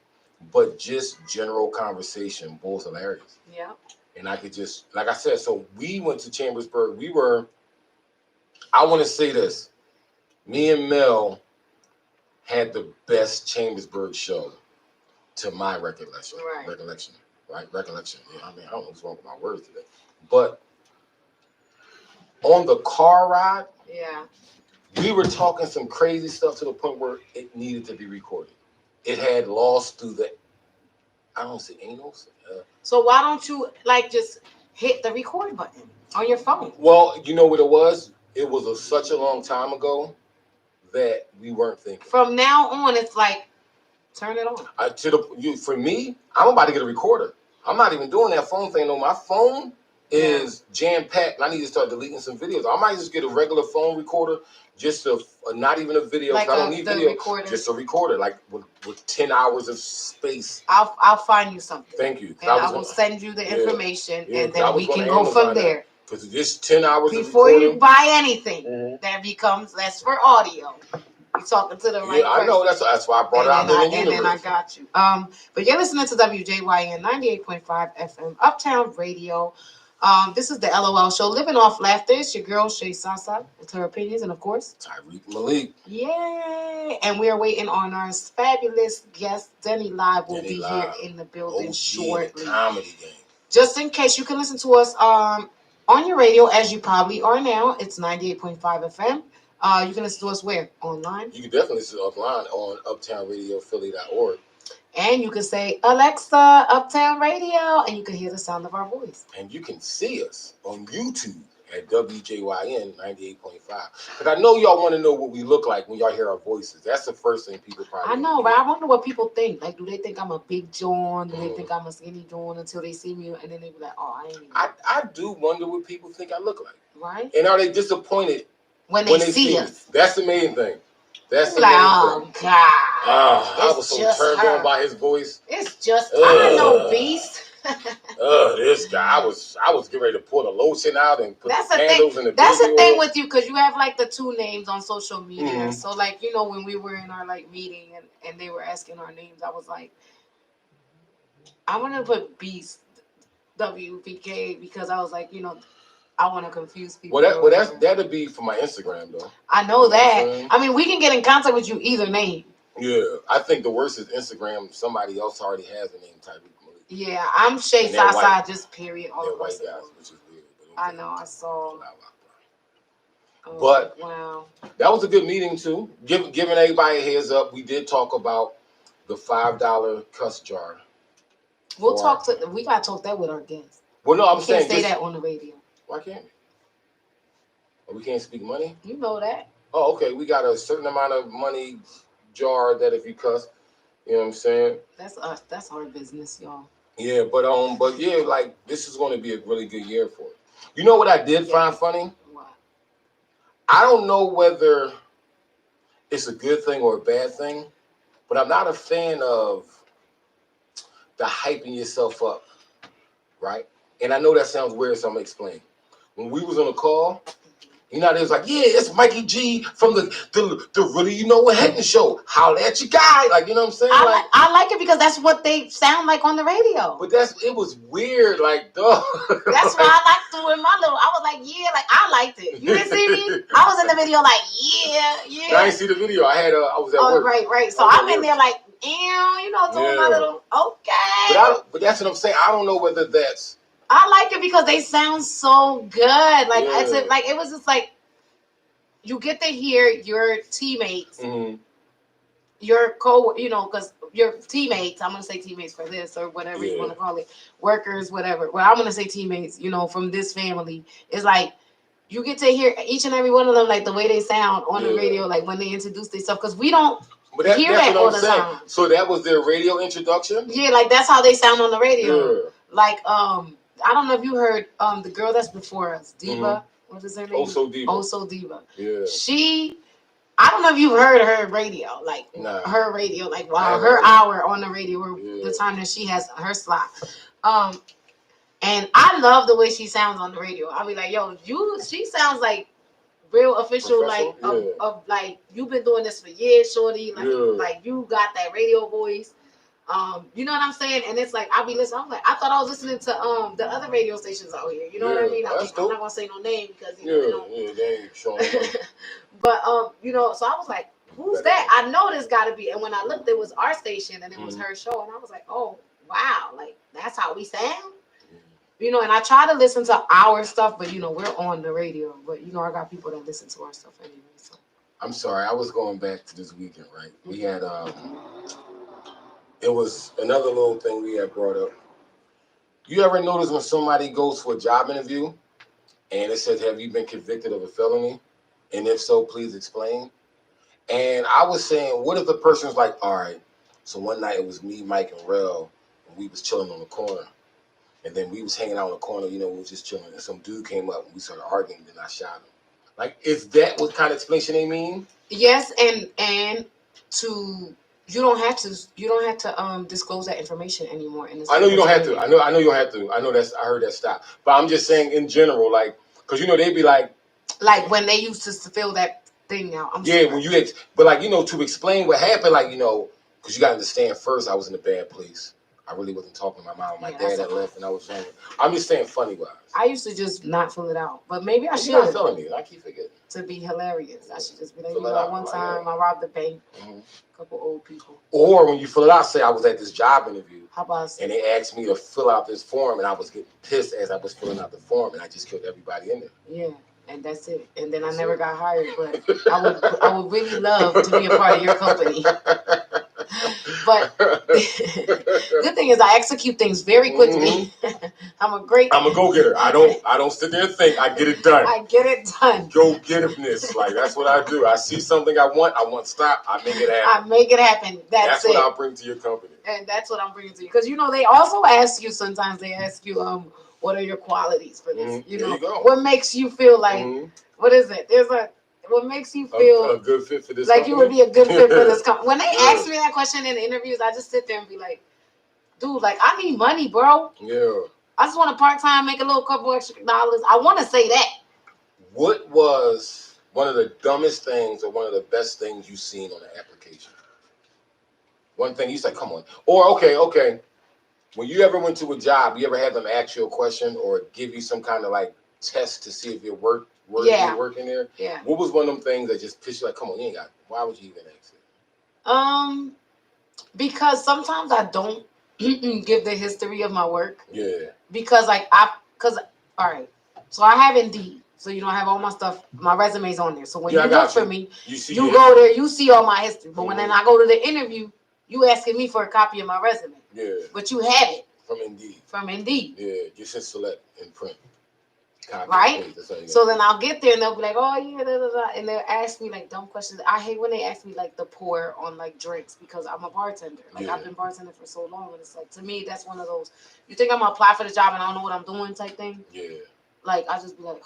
Speaker 1: But just general conversation, both hilarious. Yeah. And I could just, like I said, so we went to Chambersburg. I want to say this. Me and Mel had the best Chambersburg show, to my recollection. Right. Recollection. Yeah, I mean, I don't know what's wrong with my words today. But on the car ride, we were talking some crazy stuff to the point where it needed to be recorded. It had lost through the, I don't see anals. So why don't you just hit the record button on your phone? Well, you know what it was? It was such a long time ago that we weren't thinking. From now on, it's like, turn it on. For me, I'm about to get a recorder. I'm not even doing that phone thing no more. My phone is jam-packed. I need to start deleting some videos. I might just get a regular phone recorder, just not even a video. Like I don't need video. Recorder. Just a recorder, like with 10 hours of space. I'll find you something. Thank you. And I will send you the information, and then we can go from there. Because just 10 hours before you buy anything, that becomes less for audio. You're talking to the right person. I know. That's why I brought it out there in the universe. And then I got you. But you're listening to WJYN 98.5 FM Uptown Radio. This is the LOL show, Living Off Laughter. It's your girl, Shay Sasa, with her opinions, and of course, Tyreek Malik. Yay! And we are waiting on our fabulous guest, Denny Live, will be here in the building shortly. Comedy game. Just in case, you can listen to us on your radio, as you probably are now. It's 98.5 FM. You can listen to us where? Online? You can definitely listen online on uptownradiophilly.org. And you can say, Alexa, Uptown Radio, and you can hear the sound of our voice. And you can see us on YouTube at WJYN 98.5. Because I know y'all want to know what we look like when y'all hear our voices. That's the first thing people probably know, but I wonder what people think. Like, do they think I'm a big John? Do they think I'm a skinny John until they see me? And then they be like, oh, I ain't even. I do wonder what people think I look like. Right? And are they disappointed when they see us? That's the main thing. That's the main thing. Oh, God. I was so turned on by his voice. It's just, I know, beast. This guy. I was getting ready to pour the lotion out and put the candles in the. That's the thing with you, because you have like the two names on social media. Mm-hmm. So like, you know, when we were in our like meeting and they were asking our names, I was like, I want to put Beast WPK because I was like, you know, I want to confuse people. Well, that'd be for my Instagram though. I know that. I mean, we can get in contact with you either name. Yeah, I think the worst is Instagram. Somebody else already has a name, Tyreek Malik. Yeah, I'm Shay Sasa, just period. All the white guys, which is weird. I know. I saw.
Speaker 3: Oh,
Speaker 1: but
Speaker 3: wow,
Speaker 1: that was a good meeting too. Giving everybody a heads up, we did talk about the $5 cuss jar.
Speaker 3: We gotta talk that with our guests.
Speaker 1: Well, no, I'm
Speaker 3: we
Speaker 1: saying
Speaker 3: can't say that on the radio.
Speaker 1: Why can't we? Oh, we can't speak money.
Speaker 3: You know that.
Speaker 1: Oh, okay. We got a certain amount of money jar that if you cuss, you know what I'm saying.
Speaker 3: That's us. That's our business, y'all.
Speaker 1: Yeah, but yeah, like this is going to be a really good year for it. You know what I did find funny?
Speaker 3: What?
Speaker 1: I don't know whether it's a good thing or a bad thing, but I'm not a fan of the hyping yourself up, right? And I know that sounds weird, so I'm gonna explain. When we was on the call, you know, they was like, yeah, it's Mikey G from the Really You Know What Hitting Show. Holla at your guy. Like, you know what I'm saying?
Speaker 3: I like it because that's what they sound like on the radio.
Speaker 1: But it was weird, like, dog.
Speaker 3: That's why I liked doing my little, I was like, yeah, like, I liked it. You didn't see me? I was in the video like, yeah.
Speaker 1: I didn't see the video. I was at work.
Speaker 3: Right. So I'm in there like, you know, doing my little, okay.
Speaker 1: But that's what I'm saying. I don't know whether that's.
Speaker 3: I like it because they sound so good. Like, it was just like, you get to hear your teammates, your because your teammates, I'm going to say teammates for this or whatever you want to call it, workers, whatever. Well, I'm going to say teammates, from this family. It's like, you get to hear each and every one of them, like the way they sound on the radio, like when they introduce themselves, because we don't hear that all the time.
Speaker 1: So that was their radio introduction?
Speaker 3: Yeah, like that's how they sound on the radio. Yeah. Like, I don't know if you heard the girl that's before us, Diva. What is her name? Also Diva. Yeah. I don't know if you heard her radio, like her radio, like her hour on the radio, or the time that she has her slot. And I love the way she sounds on the radio. I'll be like, yo, she sounds like real official, like of like you've been doing this for years, shorty. Like you got that radio voice. You know what I'm saying? And it's like I'll be listening. I'm like, I thought I was listening to the other radio stations out here. You know what I mean? I'm not gonna say no name because they ain't showing. But so I was like, who's that? I know this gotta be. And when I looked, it was our station and it was her show, and I was like, oh wow, like that's how we sound. And I try to listen to our stuff, but we're on the radio. But I got people that listen to our stuff anyway. So
Speaker 1: I'm sorry, I was going back to this weekend, right? We had it was another little thing we had brought up. You ever notice when somebody goes for a job interview and it says, have you been convicted of a felony? And if so, please explain. And I was saying, what if the person's like, all right, so one night it was me, Mike, and Rel, and we was chilling on the corner. And then we was hanging out in the corner, we was just chilling. And some dude came up and we started arguing, and I shot him. Like, is that what kind of explanation they mean?
Speaker 3: Yes, and you don't have to disclose that information anymore.
Speaker 1: I know you don't have to. I know you don't have to. I heard that stop. But I'm just saying in general, like, because they'd be like
Speaker 3: when they used to fill that thing out.
Speaker 1: When but like to explain what happened, like because you got to understand. First, I was in a bad place. I really wasn't talking to my mom. My dad had left, and I was younger. I'm just saying, funny wise.
Speaker 3: I used to just not fill it out, but maybe I should.
Speaker 1: You're not filling it. I keep forgetting.
Speaker 3: To be hilarious, I should just be like, one time I robbed the bank. A couple old people.
Speaker 1: Or when you fill it out, say I was at this job interview.
Speaker 3: How about
Speaker 1: and they asked me to fill out this form, and I was getting pissed as I was filling out the form, and I just killed everybody in there.
Speaker 3: Yeah. And that's it. And then I never got hired, but I would really love to be a part of your company. But good thing is I execute things very quickly. I'm a
Speaker 1: go-getter. I don't sit there and think. I get it done.
Speaker 3: I get it done.
Speaker 1: Go-gettiveness. Like that's what I do. I see something I want stop. I make it happen.
Speaker 3: That's
Speaker 1: what I'll bring to your company.
Speaker 3: And that's what I'm bringing to you. Because they also ask you sometimes. They ask you what are your qualities for this? What makes you feel like what is it? What makes you feel
Speaker 1: a good fit for this
Speaker 3: like
Speaker 1: company?
Speaker 3: You would be a good fit for this company. When they ask me that question in the interviews, I just sit there and be like, dude, like I need money, bro.
Speaker 1: Yeah.
Speaker 3: I just want to part-time, make a little couple extra dollars. I want to say that.
Speaker 1: What was one of the dumbest things or one of the best things you've seen on the application? One thing you said, come on. Or okay. When you ever went to a job, you ever had them ask you a question or give you some kind of like test to see if you're working there?
Speaker 3: Yeah.
Speaker 1: What was one of them things that just pissed you like, come on, you ain't got it. Why would you even ask it?
Speaker 3: Because sometimes I don't give the history of my work.
Speaker 1: Yeah.
Speaker 3: Because all right. So I have Indeed. So you don't have all my stuff, my resume's on there. So when
Speaker 1: Yeah,
Speaker 3: you look for me,
Speaker 1: you
Speaker 3: go there, you see all my history. But when then I go to the interview, you asking me for a copy of my resume.
Speaker 1: Yeah.
Speaker 3: But you have it.
Speaker 1: From Indeed. Yeah, just hit select and print. Copy
Speaker 3: right? So then I'll get there and they'll be like, oh yeah, da, da, da. And they'll ask me like dumb questions. I hate when they ask me like the pour on like drinks because I'm a bartender. Like I've been bartending for so long, and it's like to me that's one of those. You think I'm gonna apply for the job and I don't know what I'm doing type thing? Yeah. Like I just be like,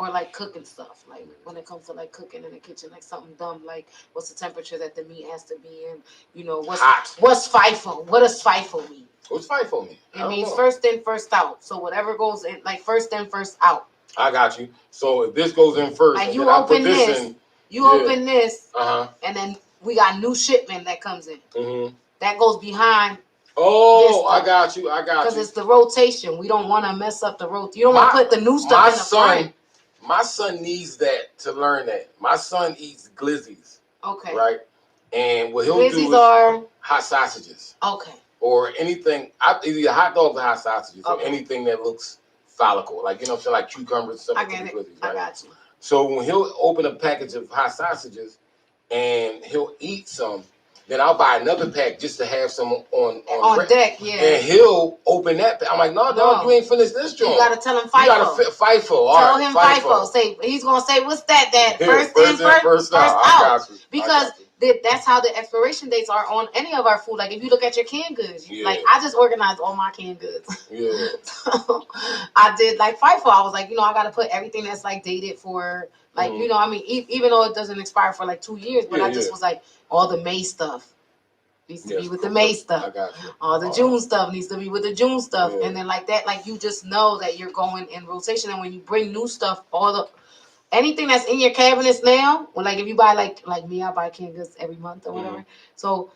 Speaker 3: or like cooking stuff. Like when it comes to like cooking in the kitchen, like something dumb, like what's the temperature that the meat has to be in? You know, what's FIFO? What does FIFO mean?
Speaker 1: What's FIFO mean?
Speaker 3: It means first in, first out. So whatever goes in, like first in, first out.
Speaker 1: I got you. So if this goes in first,
Speaker 3: like you open this, open this, and then we got new shipment that comes in. Mm-hmm. That goes behind.
Speaker 1: Oh, I got you.
Speaker 3: Because it's the rotation. We don't want to mess up the rotation. You don't want to put the new stuff in the front.
Speaker 1: My son needs that to learn that. My son eats glizzies. Okay. Right? And what he'll do is hot sausages. Okay. Or anything, either hot dogs or hot sausages, or anything that looks follicle. Like, you know what I'm saying? Like cucumbers, stuff like glizzies. Right? I got you. So when he'll open a package of hot sausages and he'll eat some, then I'll buy another pack just to have some on deck, yeah. And he'll open that pack. I'm like, no, dog, you ain't finished this joint.
Speaker 3: You gotta tell him FIFO. You gotta
Speaker 1: FIFO.
Speaker 3: Tell him FIFO. Say he's gonna say, what's that? That first in, first out. Because that's how the expiration dates are on any of our food. Like if you look at your canned goods, like I just organized all my canned goods. Yeah. So I did like FIFO. I was like, I gotta put everything that's like dated for like, I mean, even though it doesn't expire for like 2 years, but I just was like, all the May stuff needs to be with the May stuff. I got you. All the June stuff needs to be with the June stuff. Yeah. And then like that, like you just know that you're going in rotation. And when you bring new stuff, anything that's in your cabinets now, or like if you buy like me, I buy canned goods every month or whatever. So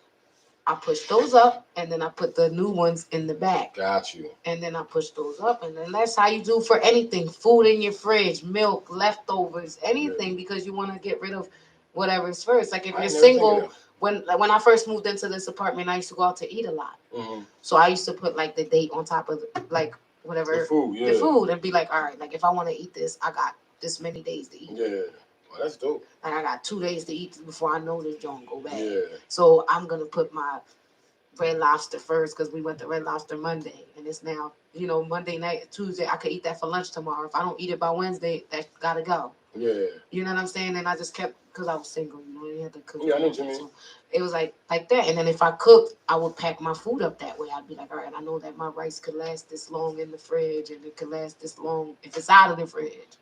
Speaker 3: I push those up and then I put the new ones in the back.
Speaker 1: Got you.
Speaker 3: And then I push those up, and then that's how you do for anything. Food in your fridge, milk, leftovers, anything, because you want to get rid of whatever's first. Like if you're single, when I first moved into this apartment, I used to go out to eat a lot. Mm-hmm. So I used to put like the date on top of like whatever the food, and be like, all right, like if I want to eat this, I got this many days to eat. Yeah,
Speaker 1: well, that's dope.
Speaker 3: Like I got 2 days to eat before I know this joint go bad. Yeah. So I'm gonna put my Red Lobster first because we went to Red Lobster Monday, and it's now Monday night, Tuesday. I could eat that for lunch tomorrow. If I don't eat it by Wednesday, that gotta go. Yeah. You know what I'm saying? And I just kept, because I was single, you had to cook.
Speaker 1: Yeah, I know what you mean.
Speaker 3: So it was like that. And then if I cooked, I would pack my food up that way. I'd be like, all right, I know that my rice could last this long in the fridge, and it could last this long if it's out of the fridge.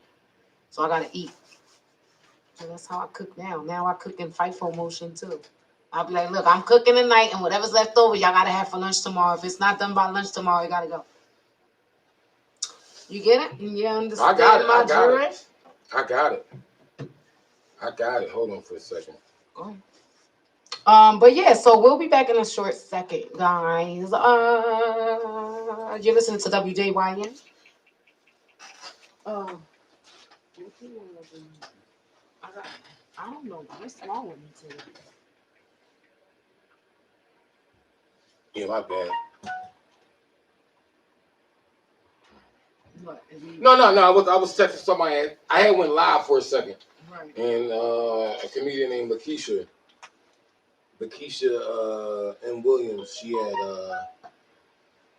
Speaker 3: So I gotta eat. So that's how I cook now. Now I cook in FIFO motion too. I'll be like, look, I'm cooking tonight, and whatever's left over, y'all gotta have for lunch tomorrow. If it's not done by lunch tomorrow, you gotta go. You get it? You understand?
Speaker 1: I got it. I got it. Hold on for a second.
Speaker 3: Go ahead. But yeah, so we'll be back in a short second, guys. You're listening to WJYN. I don't know. What's wrong with me today?
Speaker 1: Yeah, my bad.
Speaker 3: What?
Speaker 1: No. I was texting somebody. I had went live for a second. Right. And a comedian named Lakeisha M. Williams, she had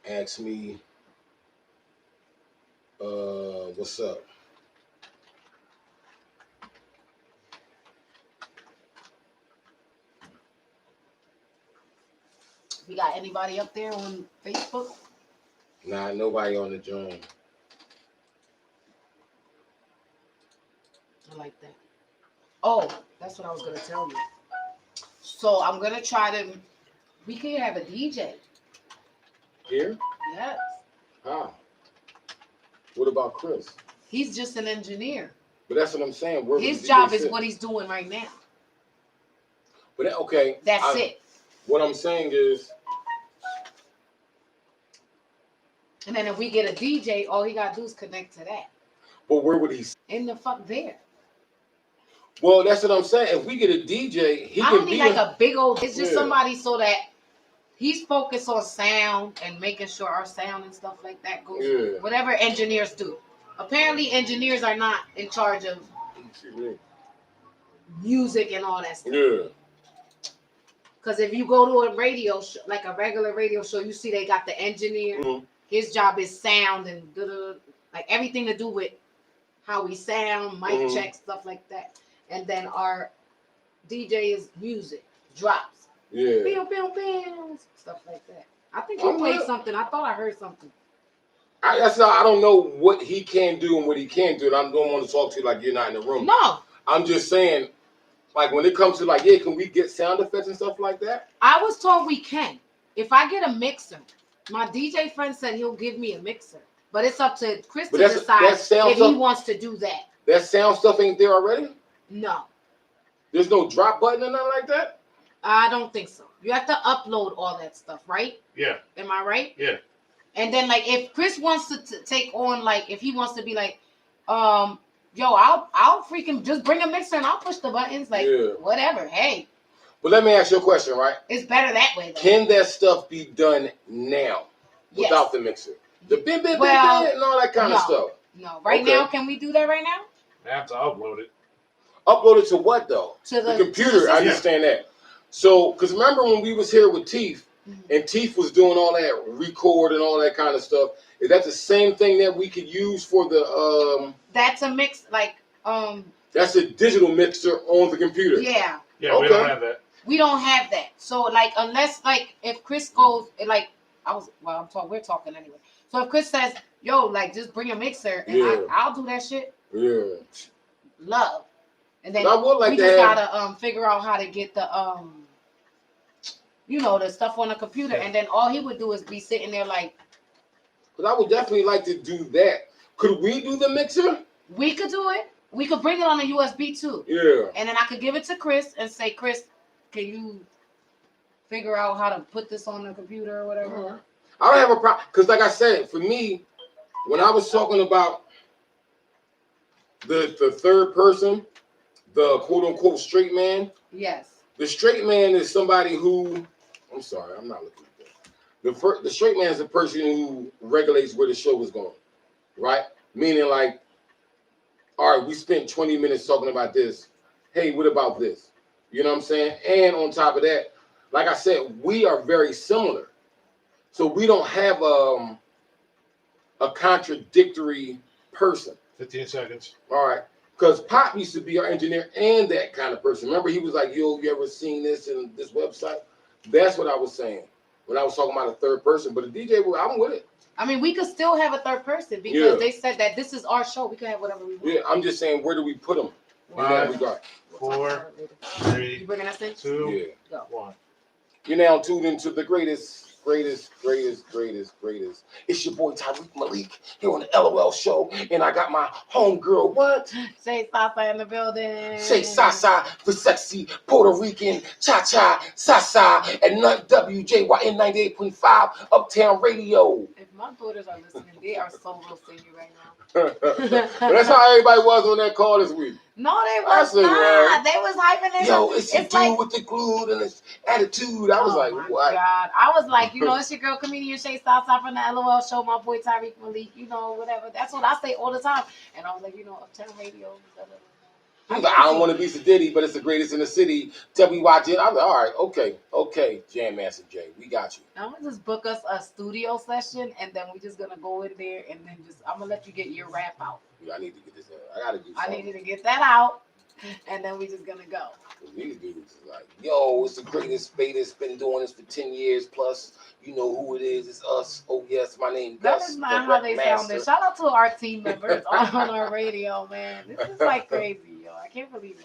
Speaker 1: asked me, what's up?
Speaker 3: We got anybody up there on Facebook?
Speaker 1: Nah, nobody on the joint.
Speaker 3: I like that. Oh, that's what I was going to tell you. So I'm going to try to... We can have a DJ.
Speaker 1: Here?
Speaker 3: Yes.
Speaker 1: How? What about Chris?
Speaker 3: He's just an engineer.
Speaker 1: But that's what I'm saying.
Speaker 3: His job is what he's doing right now.
Speaker 1: But okay.
Speaker 3: That's it.
Speaker 1: What I'm saying is...
Speaker 3: And then if we get a DJ, all he got to do is connect to that.
Speaker 1: But where would he...
Speaker 3: In the fuck there.
Speaker 1: Well, that's what I'm saying. If we get a DJ, he can be
Speaker 3: like a big old... It's just somebody so that he's focused on sound and making sure our sound and stuff like that goes. Yeah. Whatever engineers do. Apparently, engineers are not in charge of music and all that stuff.
Speaker 1: Yeah.
Speaker 3: Because if you go to a radio show, like a regular radio show, you see they got the engineer.
Speaker 1: Mm-hmm.
Speaker 3: His job is sound and like everything to do with how we sound, mic check, stuff like that. And then our DJ is music, drops.
Speaker 1: Yeah.
Speaker 3: Pew, pew, pew, stuff like that. I think he played something. I thought I heard something.
Speaker 1: I don't know what he can do and what he can't do. And I don't want to talk to you like you're not in the room.
Speaker 3: No.
Speaker 1: I'm just saying, like, when it comes to, like, yeah, can we get sound effects and stuff like that?
Speaker 3: I was told we can. If I get a mixer, my DJ friend said he'll give me a mixer. But it's up to Chris to decide if he wants to do that.
Speaker 1: That sound stuff ain't there already?
Speaker 3: No.
Speaker 1: There's no drop button or nothing like that?
Speaker 3: I don't think so. You have to upload all that stuff, right?
Speaker 2: Yeah.
Speaker 3: Am I right?
Speaker 2: Yeah.
Speaker 3: And then, like, if Chris wants to take on, like, if he wants to be like, yo, I'll freaking just bring a mixer and I'll push the buttons, like, whatever. Hey.
Speaker 1: But let me ask you a question, right?
Speaker 3: It's better that way, though.
Speaker 1: Can that stuff be done now without the mixer? The bim, bim, bim, and all that kind of stuff.
Speaker 3: No. Right now, can we do that right now?
Speaker 2: I have to upload it.
Speaker 1: Upload it to what, though?
Speaker 3: To the
Speaker 1: computer. I understand that. So, because remember when we was here with Teeth, and Teeth was doing all that record and all that kind of stuff, is that the same thing that we could use for the
Speaker 3: That's a mix, like
Speaker 1: that's a digital mixer on the computer.
Speaker 3: Yeah.
Speaker 2: Yeah, we don't have that.
Speaker 3: We don't have that. So, like, unless, like, if Chris goes, like, we're talking anyway. So if Chris says, yo, like, just bring a mixer, and I'll do that shit.
Speaker 1: Yeah.
Speaker 3: Love. And then
Speaker 1: we
Speaker 3: just gotta figure out how to get the the stuff on the computer, and then all he would do is be sitting there like.
Speaker 1: Because I would definitely like to do that. Could we do the mixer?
Speaker 3: We could do it. We could bring it on a USB too.
Speaker 1: Yeah.
Speaker 3: And then I could give it to Chris and say, Chris, can you figure out how to put this on the computer or whatever?
Speaker 1: I don't have a problem. Because like I said, for me, when I was talking about the third person, the quote-unquote straight man.
Speaker 3: Yes.
Speaker 1: The straight man is somebody who, I'm sorry, I'm not looking at that. The straight man is the person who regulates where the show is going, right? Meaning like, all right, we spent 20 minutes talking about this. Hey, what about this? You know what I'm saying? And on top of that, like I said, we are very similar. So we don't have a contradictory person.
Speaker 2: 15 seconds.
Speaker 1: All right. Because Pop used to be our engineer and that kind of person. Remember, he was like, yo, you ever seen this in this website? That's what I was saying when I was talking about a third person. But the DJ, I'm with it.
Speaker 3: I mean, we could still have a third person because they said that this is our show. We can have whatever we want.
Speaker 1: Yeah, I'm just saying, where do we put them?
Speaker 2: 5, 4, 3,
Speaker 3: you bringing us in?
Speaker 2: 2, 1.
Speaker 1: You're now tuned into the greatest. It's your boy Tariq Malik here on the LOL show, and I got my homegirl. What?
Speaker 3: Shay Sasa in the building.
Speaker 1: Shay Sasa for sexy Puerto Rican cha Sasa at WJYN 98.5 Uptown Radio.
Speaker 3: If my daughters are listening, they are so roasting you right now.
Speaker 1: That's how everybody was on that call this week.
Speaker 3: No, they was not. They was hyping it.
Speaker 1: Yo, it's your dude with the glue and his attitude. I was like, what?
Speaker 3: God. I was like, it's your girl comedian Shay Sasa from the LOL show, my boy Tariq Malik, whatever. That's what I say all the time. And I was like, Uptown Radio.
Speaker 1: I don't want to be Sadiddy, but it's the greatest in the city. WYJ. I'm like, all right, okay, Jam Master J, we got you.
Speaker 3: I'm gonna just book us a studio session, and then we just gonna go in there, and then I'm gonna let you get your rap out.
Speaker 1: Yeah, I need to get this. I gotta do something.
Speaker 3: I needed to get that out, and then we just gonna go.
Speaker 1: These dudes is like, yo, it's the greatest Faders been doing this for 10 years plus. You know who it is? It's us. Oh yes, my name.
Speaker 3: That is not how they sounded. Shout out to our team members on our radio, man. This is like crazy, yo. I can't believe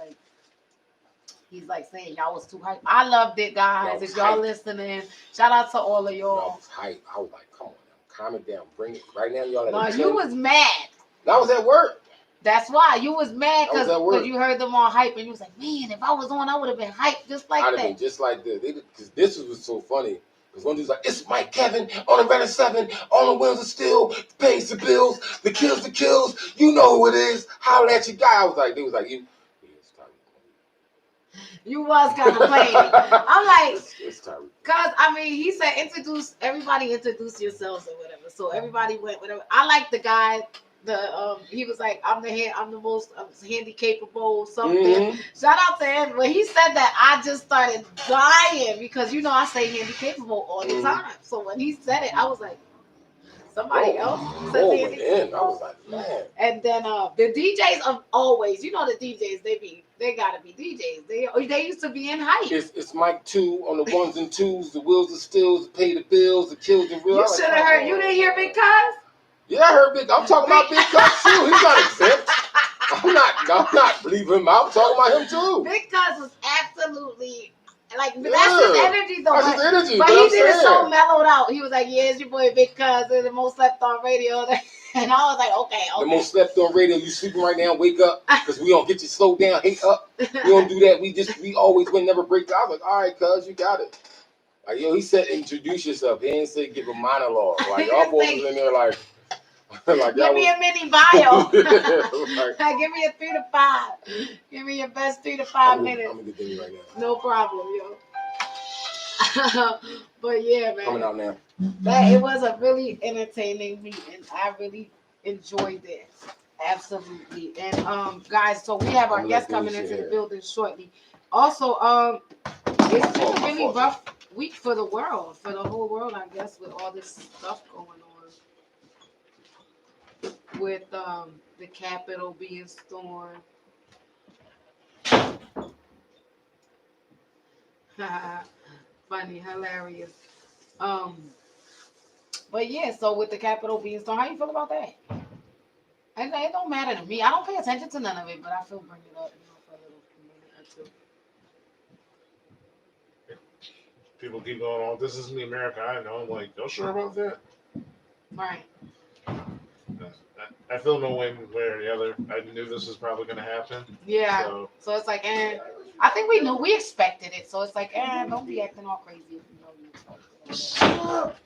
Speaker 3: he's like saying y'all was too hype. I loved it, guys. If y'all listening, shout out to all of y'all.
Speaker 1: Y'all was hype. I was like, come on now, calm it down, bring it right now. Y'all.
Speaker 3: No, you was mad.
Speaker 1: That was at work.
Speaker 3: That's why you was mad because you heard them on hype and you was like, man, if I was on, I would have been hyped just like that. I'd have been
Speaker 1: just like this. Because this was so funny. Because one dude's like, it's Mike Kevin on the Red 7, on the wheels of steel, pays the bills, the kills. You know who it is. Holler at your guy. I was like, they was like, you.
Speaker 3: You was kind of playing. I'm like, because he said, introduce yourselves or whatever. So everybody went whatever. I like the guy he was like, I'm the most handy capable something. Shout out to him. When he said that, I just started dying because I say handy capable all the time. So when he said it, I was like, somebody else said handy capable.
Speaker 1: I was like, man.
Speaker 3: And then the DJs of always, the DJs, they gotta be DJs. They used to be in hype.
Speaker 1: It's Mike 2 on the ones and twos, the wheels and stills, the pay the bills, the kills and real.
Speaker 3: You should have heard. You didn't hear Big Cuz?
Speaker 1: Yeah, I heard Big. I'm talking about Big Cuz too. He's not exempt. I'm not leaving him out. I'm talking about him too.
Speaker 3: Big Cuz was absolutely that's his energy though.
Speaker 1: That's his energy.
Speaker 3: But he did it so mellowed out. He was like, "Yeah, it's your boy Big Cuz, the most slept on radio." And I was like, "Okay."
Speaker 1: The most slept on radio. You sleeping right now? Wake up, because we don't get you slow down. Hate up. We don't do that. We always win, never break. I was like, "All right, Cuz, you got it." Like, he said, "Introduce yourself." He didn't say give a monologue. Like y'all boys was in there like
Speaker 3: give me a mini bio. Give me a 3 to 5. Give me your best 3 to 5 minutes.
Speaker 1: I'm gonna get them right now.
Speaker 3: No problem, yo. But yeah, man.
Speaker 1: Coming out now.
Speaker 3: It was a really entertaining meeting. I really enjoyed it. Absolutely. And guys, so we have our guests coming into the building shortly. Also, it's been a really rough week for the whole world, I guess, with all this stuff going on. With the Capitol being stormed. Funny, hilarious. But yeah, so with the Capitol being stormed, how you feel about that? And it don't matter to me. I don't pay attention to none of it, but I feel bring it up, for a little minute or two.
Speaker 2: People keep going on. This isn't the America I know. I'm like, y'all sure about that?
Speaker 3: Right.
Speaker 2: I feel no way or the other. I knew this was probably going to happen.
Speaker 3: Yeah. So it's like, I think we expected it. So it's like, don't be acting all crazy if you know you expected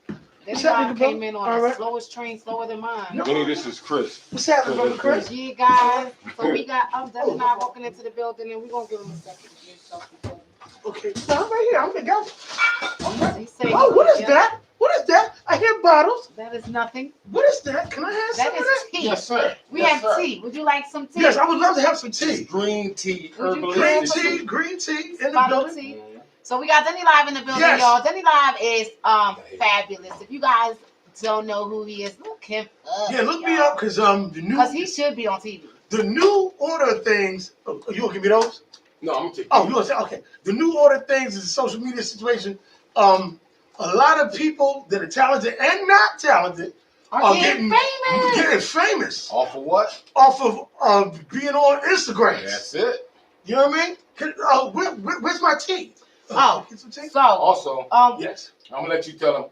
Speaker 3: it. This guy came in on the slowest train, slower than mine.
Speaker 1: Vinny, this is Chris.
Speaker 4: What's happening, brother Chris?
Speaker 3: Yeah, guys. So we got Devin and I walking into the building, and we're gonna give him a second to get himself.
Speaker 4: Okay, so I'm right here. I'm gonna go.
Speaker 3: Okay.
Speaker 4: Oh, what is that? What is that? I hear bottles.
Speaker 3: That is nothing.
Speaker 4: What is that? Can I have some of that?
Speaker 3: Tea.
Speaker 1: Yes, sir.
Speaker 3: We have tea. Would you like some tea?
Speaker 4: Yes, I would love to have some tea.
Speaker 1: It's green tea,
Speaker 4: Green tea in the building.
Speaker 3: Tea. So we got Denny Live in the building, y'all. Denny Live is fabulous. If you guys don't know who he is, look him up.
Speaker 4: Yeah, look me up because
Speaker 3: he should be on TV.
Speaker 4: The new order things. You gonna give me those?
Speaker 1: No, I'm gonna take.
Speaker 4: Oh, you gonna say okay? The new order things is a social media situation. A lot of people that are talented and not talented are getting famous.
Speaker 1: Off of what?
Speaker 4: Off of being on Instagram.
Speaker 1: That's it.
Speaker 4: You know what I mean? Where's my tea?
Speaker 3: Get some tea? So
Speaker 1: also,
Speaker 4: yes,
Speaker 1: I'm gonna let you tell them.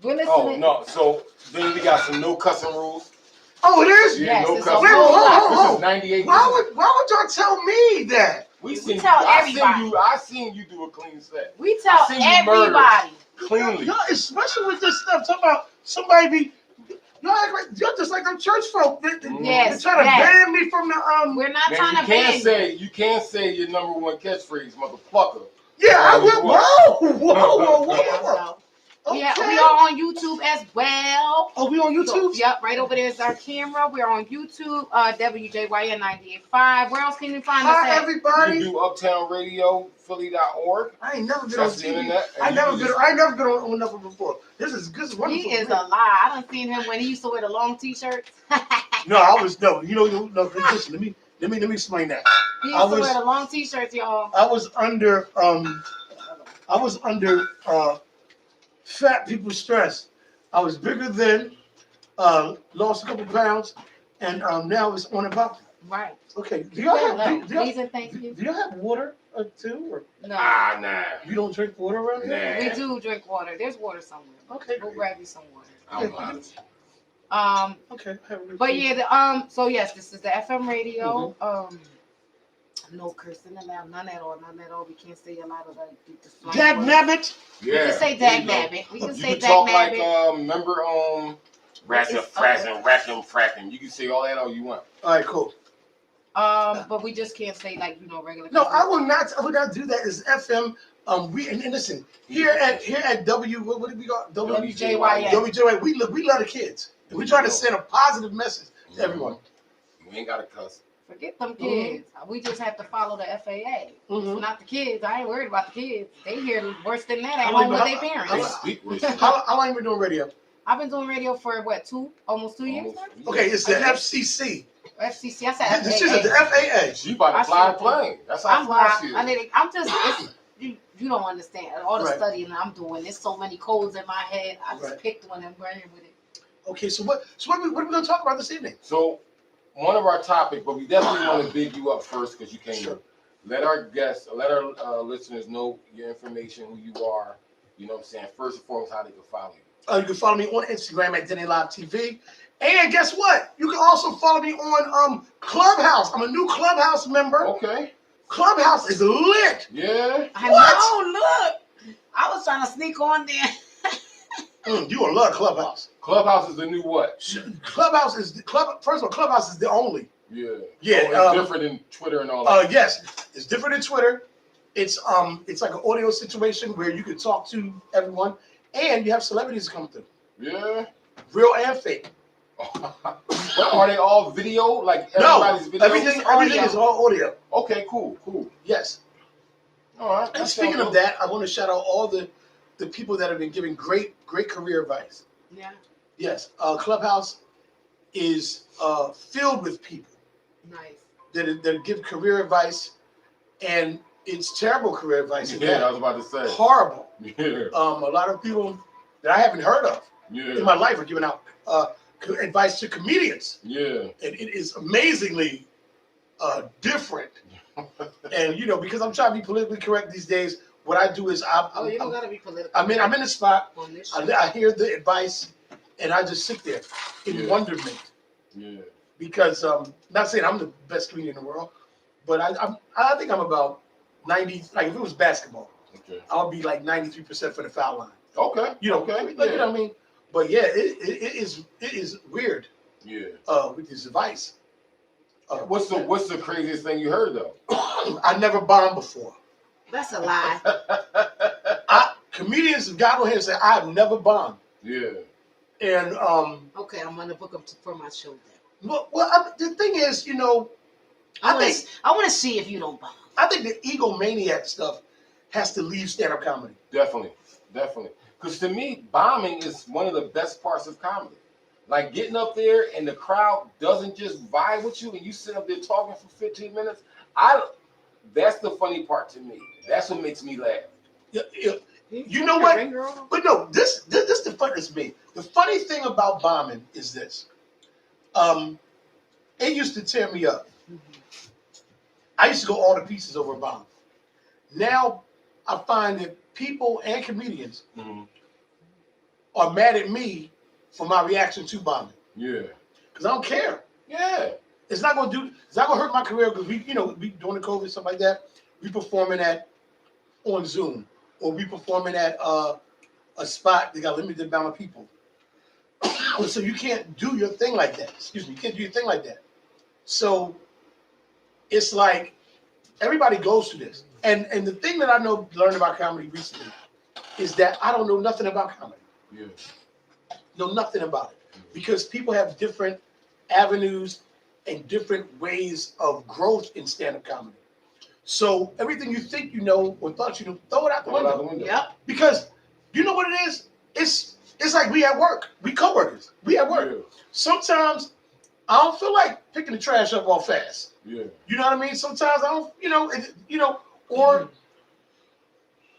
Speaker 3: We're listening.
Speaker 1: Oh no! So then we got some no cussing rules.
Speaker 4: Oh, it is.
Speaker 1: Yeah,
Speaker 3: yes,
Speaker 1: no
Speaker 3: it's
Speaker 1: cussing.
Speaker 4: Wait,
Speaker 1: This is 98.
Speaker 4: Why would y'all tell me that?
Speaker 3: We tell everybody.
Speaker 1: I seen you do a clean set.
Speaker 3: We tell everybody.
Speaker 1: Cleanly.
Speaker 4: Y'all, especially with this stuff, talking about somebody be. Y'all act like you're just like them church folk. They try to ban me from the
Speaker 3: We're not trying to ban
Speaker 1: you. You can't say your number one catchphrase, motherfucker.
Speaker 4: Yeah, I will. Whoa. Okay.
Speaker 3: Yeah, we are on YouTube as well.
Speaker 4: Oh, we on YouTube?
Speaker 3: So, yep, right over there is our camera. We're on YouTube, WJYN 98.5. Where else can you find us at?
Speaker 4: Everybody.
Speaker 1: You do Uptown Radio, Philly.org.
Speaker 4: I ain't never been on TV.
Speaker 1: Internet,
Speaker 4: I never been on nothing before. This is wonderful.
Speaker 3: He is a lie. I done seen him when he used to wear the long t-shirts.
Speaker 4: No. Listen, let me explain that.
Speaker 3: He used to wear the long t-shirts, y'all.
Speaker 4: I was under fat people stress. I was bigger then, lost a couple pounds, and now it's on about.
Speaker 3: Right.
Speaker 4: Okay. Do y'all have water too? Or?
Speaker 3: No.
Speaker 1: Nah.
Speaker 4: You don't drink water around here?
Speaker 1: Nah.
Speaker 3: We do drink water. There's water somewhere.
Speaker 4: Okay.
Speaker 3: We'll grab you some water.
Speaker 4: Okay.
Speaker 3: But yeah, so yes, this is the FM radio. No cursing allowed, none at all. We can't say a lot of the
Speaker 4: Dag nabbit.
Speaker 3: Yeah. We can say dag nabbit. We can say dag
Speaker 1: talk
Speaker 3: nabbit.
Speaker 1: Like remember fracking. You can say all that all you want.
Speaker 4: All right, cool.
Speaker 3: But we just can't say regular.
Speaker 4: No, I will not do that. It's FM. We and listen here at W. What did we got?
Speaker 3: WJYN.
Speaker 4: WJYN. We love the kids. We try to send a positive message Everyone.
Speaker 1: You ain't got to cuss.
Speaker 3: Forget them kids. We just have to follow the FAA. It's not the kids. I ain't worried about the kids. They hear worse than that at home with their parents.
Speaker 4: How long you been doing radio?
Speaker 3: I've been doing radio for what, almost 2 years now?
Speaker 4: Okay, it's the FCC.
Speaker 3: FCC. I said
Speaker 4: This is the FAA.
Speaker 1: She about to fly a plane. That's how fly she is.
Speaker 3: I'm just, you don't understand. All the studying I'm doing, there's so many codes in my head. I just picked one and ran with it.
Speaker 4: Okay, so what are we going to talk about this evening?
Speaker 1: So, one of our topics, but we definitely want to big you up first because you came here. Let our guests, let our listeners know your information, who you are. You know what I'm saying? First and foremost, how they can follow you.
Speaker 4: You can follow me on Instagram at Denny Live TV. And guess what? You can also follow me on Clubhouse. I'm a new Clubhouse member.
Speaker 1: Okay.
Speaker 4: Clubhouse is lit.
Speaker 1: Yeah.
Speaker 3: I know, look. I was trying to sneak on there.
Speaker 4: You will love Clubhouse.
Speaker 1: Clubhouse is the new what?
Speaker 4: Clubhouse is first of all, Clubhouse is the only.
Speaker 1: Yeah.
Speaker 4: Yeah.
Speaker 1: It's different than Twitter and all that.
Speaker 4: Yes, it's different than Twitter. It's like an audio situation where you can talk to everyone, and you have celebrities come through.
Speaker 1: Yeah.
Speaker 4: Real and fake.
Speaker 1: But are they all video? Like everybody's video?
Speaker 4: Everything is all audio.
Speaker 1: Okay, cool.
Speaker 4: Yes.
Speaker 1: All right.
Speaker 4: And speaking of that, I want to shout out all the people that have been giving great career advice.
Speaker 3: Yeah.
Speaker 4: Yes. Clubhouse is filled with people.
Speaker 3: Nice.
Speaker 4: That give career advice, and it's terrible career advice.
Speaker 1: Yeah, I was about to say.
Speaker 4: Horrible.
Speaker 1: Yeah.
Speaker 4: A lot of people that I haven't heard of in my life are giving out advice to comedians.
Speaker 1: Yeah.
Speaker 4: And it is amazingly different. And because I'm trying to be politically correct these days, what I do is
Speaker 3: you don't gotta be political.
Speaker 4: I'm in the spot. I hear the advice, and I just sit there in wonderment.
Speaker 1: Yeah.
Speaker 4: Because not saying I'm the best comedian in the world, but I think I'm about 90. Like if it was basketball, I'll be like 93% for the foul line.
Speaker 1: Okay.
Speaker 4: You know what I mean? But yeah, it is weird.
Speaker 1: Yeah.
Speaker 4: With this advice.
Speaker 1: What's the craziest thing you heard though?
Speaker 4: I never bombed before.
Speaker 3: That's a lie.
Speaker 4: Comedians have got on here and said I have never bombed.
Speaker 1: Yeah.
Speaker 4: And
Speaker 3: okay, I'm gonna book them for my show then.
Speaker 4: Well, the thing is, I
Speaker 3: want to see if you don't bomb.
Speaker 4: I think the egomaniac stuff has to leave stand-up comedy.
Speaker 1: Definitely. Because to me, bombing is one of the best parts of comedy. Like getting up there and the crowd doesn't just vibe with you and you sit up there talking for 15 minutes. That's the funny part to me. That's what makes me laugh.
Speaker 4: Yeah. You know what? But no, this the funniest me. The funny thing about bombing is this. It used to tear me up. I used to go all to pieces over a bomb. Now I find that people and comedians are mad at me for my reaction to bombing.
Speaker 1: Yeah.
Speaker 4: Because I don't care.
Speaker 1: Yeah.
Speaker 4: It's not gonna hurt my career because we during the COVID stuff like that, we performing on Zoom or we performing at a spot that got limited amount of people. So you can't do your thing like that. Excuse me, you can't do your thing like that. So it's like everybody goes through this. And the thing that I learned about comedy recently is that I don't know nothing about comedy.
Speaker 1: Yeah.
Speaker 4: Know nothing about it. Because people have different avenues and different ways of growth in stand-up comedy. So everything you think you know or thought you knew, throw it out the window.
Speaker 3: Yep.
Speaker 4: Because you know what it is? It's like we at work. We co-workers. We at work. Yeah. Sometimes I don't feel like picking the trash up all fast.
Speaker 1: Yeah.
Speaker 4: You know what I mean? Sometimes I don't, or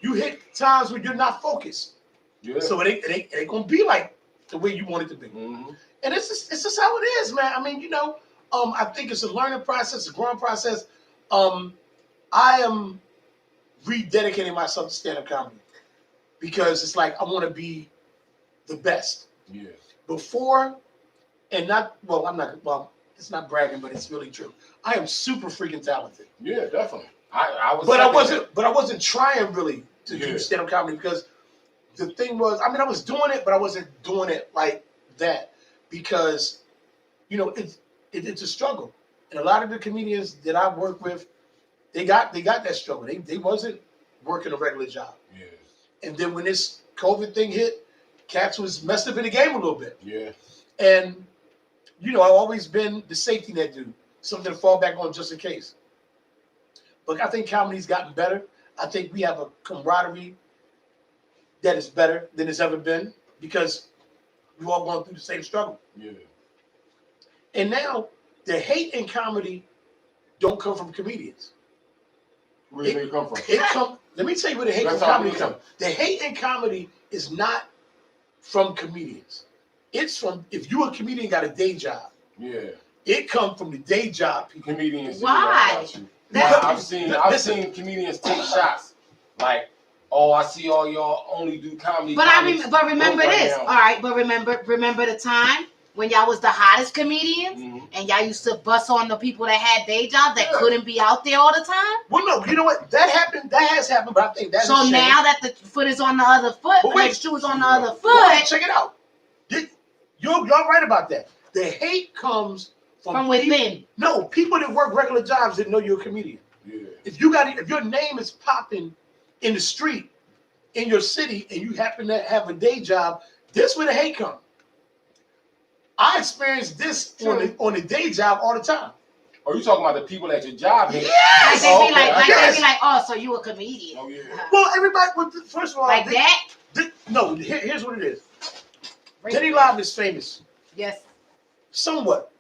Speaker 4: you hit times where you're not focused.
Speaker 1: Yeah.
Speaker 4: So it ain't gonna be like the way you want it to be.
Speaker 1: Mm-hmm.
Speaker 4: And it's just how it is, man. I mean, I think it's a learning process, a growing process. I am rededicating myself to stand-up comedy because it's like I want to be the best.
Speaker 1: Yeah.
Speaker 4: Before, and it's not bragging, but it's really true. I am super freaking talented.
Speaker 1: Yeah, definitely. I wasn't trying really to do
Speaker 4: stand-up comedy because the thing was, I was doing it, but I wasn't doing it like that because, it's a struggle. And a lot of the comedians that I work with, they got that struggle. They wasn't working a regular job.
Speaker 1: Yeah.
Speaker 4: And then when this COVID thing hit, cats was messed up in the game a little bit.
Speaker 1: Yeah.
Speaker 4: And, I've always been the safety net dude, something to fall back on just in case. But I think comedy's gotten better. I think we have a camaraderie that is better than it's ever been because we've all gone through the same struggle.
Speaker 1: Yeah.
Speaker 4: And now the hate in comedy don't come from comedians.
Speaker 1: Where do they come from?
Speaker 4: Let me tell you where the hate in comedy comes. The hate in comedy is not from comedians. It's from, if you a comedian got a day job.
Speaker 1: Yeah.
Speaker 4: It comes from the day job people.
Speaker 1: Comedians.
Speaker 3: Why?
Speaker 1: I've seen comedians take shots. Like, oh, I see all y'all only do comedy.
Speaker 3: But remember this. All right, but remember the time when y'all was the hottest comedians and y'all used to bust on the people that had day jobs that couldn't be out there all the time?
Speaker 4: Well, no, you know what? That happened. That has happened, but I think that's
Speaker 3: so now that the foot is on the other foot, the shoe is on the other foot.
Speaker 4: Check it out. You're right about that. The hate comes from
Speaker 3: within.
Speaker 4: No, people that work regular jobs didn't know you're a comedian.
Speaker 1: Yeah.
Speaker 4: If your name is popping in the street in your city and you happen to have a day job, this where the hate comes. I experience this on the day job all the time.
Speaker 1: Are you talking about the people at your job?
Speaker 3: Yes. Like they be like, oh, so you a comedian?
Speaker 1: Oh yeah.
Speaker 4: Well, everybody. First of all,
Speaker 3: like that.
Speaker 4: No, here's what it is. Diddy Live is famous.
Speaker 3: Yes.
Speaker 4: Somewhat.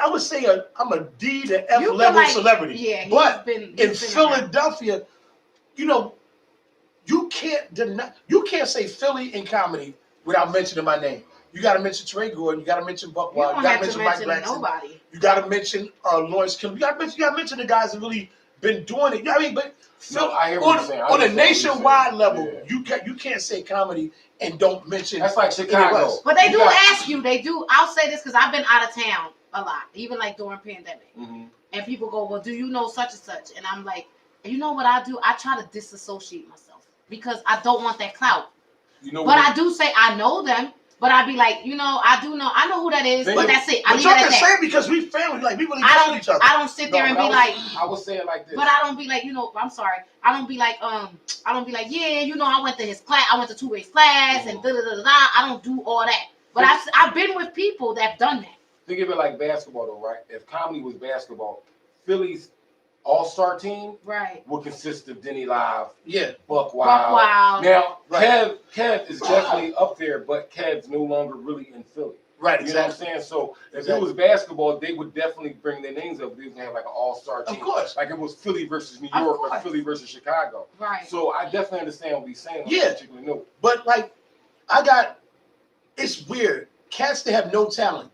Speaker 4: I would say I'm a D to F level celebrity.
Speaker 3: Yeah.
Speaker 4: But in Philadelphia, you can't say Philly in comedy without mentioning my name. You got to mention Trey Gordon. You got to mention Buck Wild. You got to mention Mike Blackson.
Speaker 3: Nobody.
Speaker 4: You got to mention Lawrence Kilmer. You got to mention the guys that really been doing it. You know what I mean? But on a nationwide level, you can't say comedy and don't mention.
Speaker 1: That's like Chicago.
Speaker 3: But they do ask you. They do. I'll say this because I've been out of town a lot, even like during pandemic. And people go, well, do you know such and such? And I'm like, you know what I do? I try to disassociate myself because I don't want that clout. But I do say I know them. But I'd be like, I know who that is, but that's it. I leave it at that.
Speaker 4: Say because we family, like we really know each other.
Speaker 3: I don't sit there and be like.
Speaker 1: I would say it like this.
Speaker 3: But I don't be like, I'm sorry. I don't be like, yeah, I went to his class. I went to two-way class and da da da da. I don't do all that. But I've been with people that've done that.
Speaker 1: Think of it like basketball, though, right? If comedy was basketball, Philly's all-star team would consist of Denny Live, Buck Wild. Now, Kev is definitely up there, but Kev's no longer really in Philly.
Speaker 4: Right,
Speaker 1: You know what I'm saying? So if it was basketball, they would definitely bring their names up. They was gonna have like an all-star team.
Speaker 4: Of course.
Speaker 1: Like it was Philly versus New York or Philly versus Chicago.
Speaker 3: Right.
Speaker 1: So I definitely understand what he's saying on
Speaker 4: that
Speaker 1: particular note.
Speaker 4: But like, it's weird. Cats that have no talent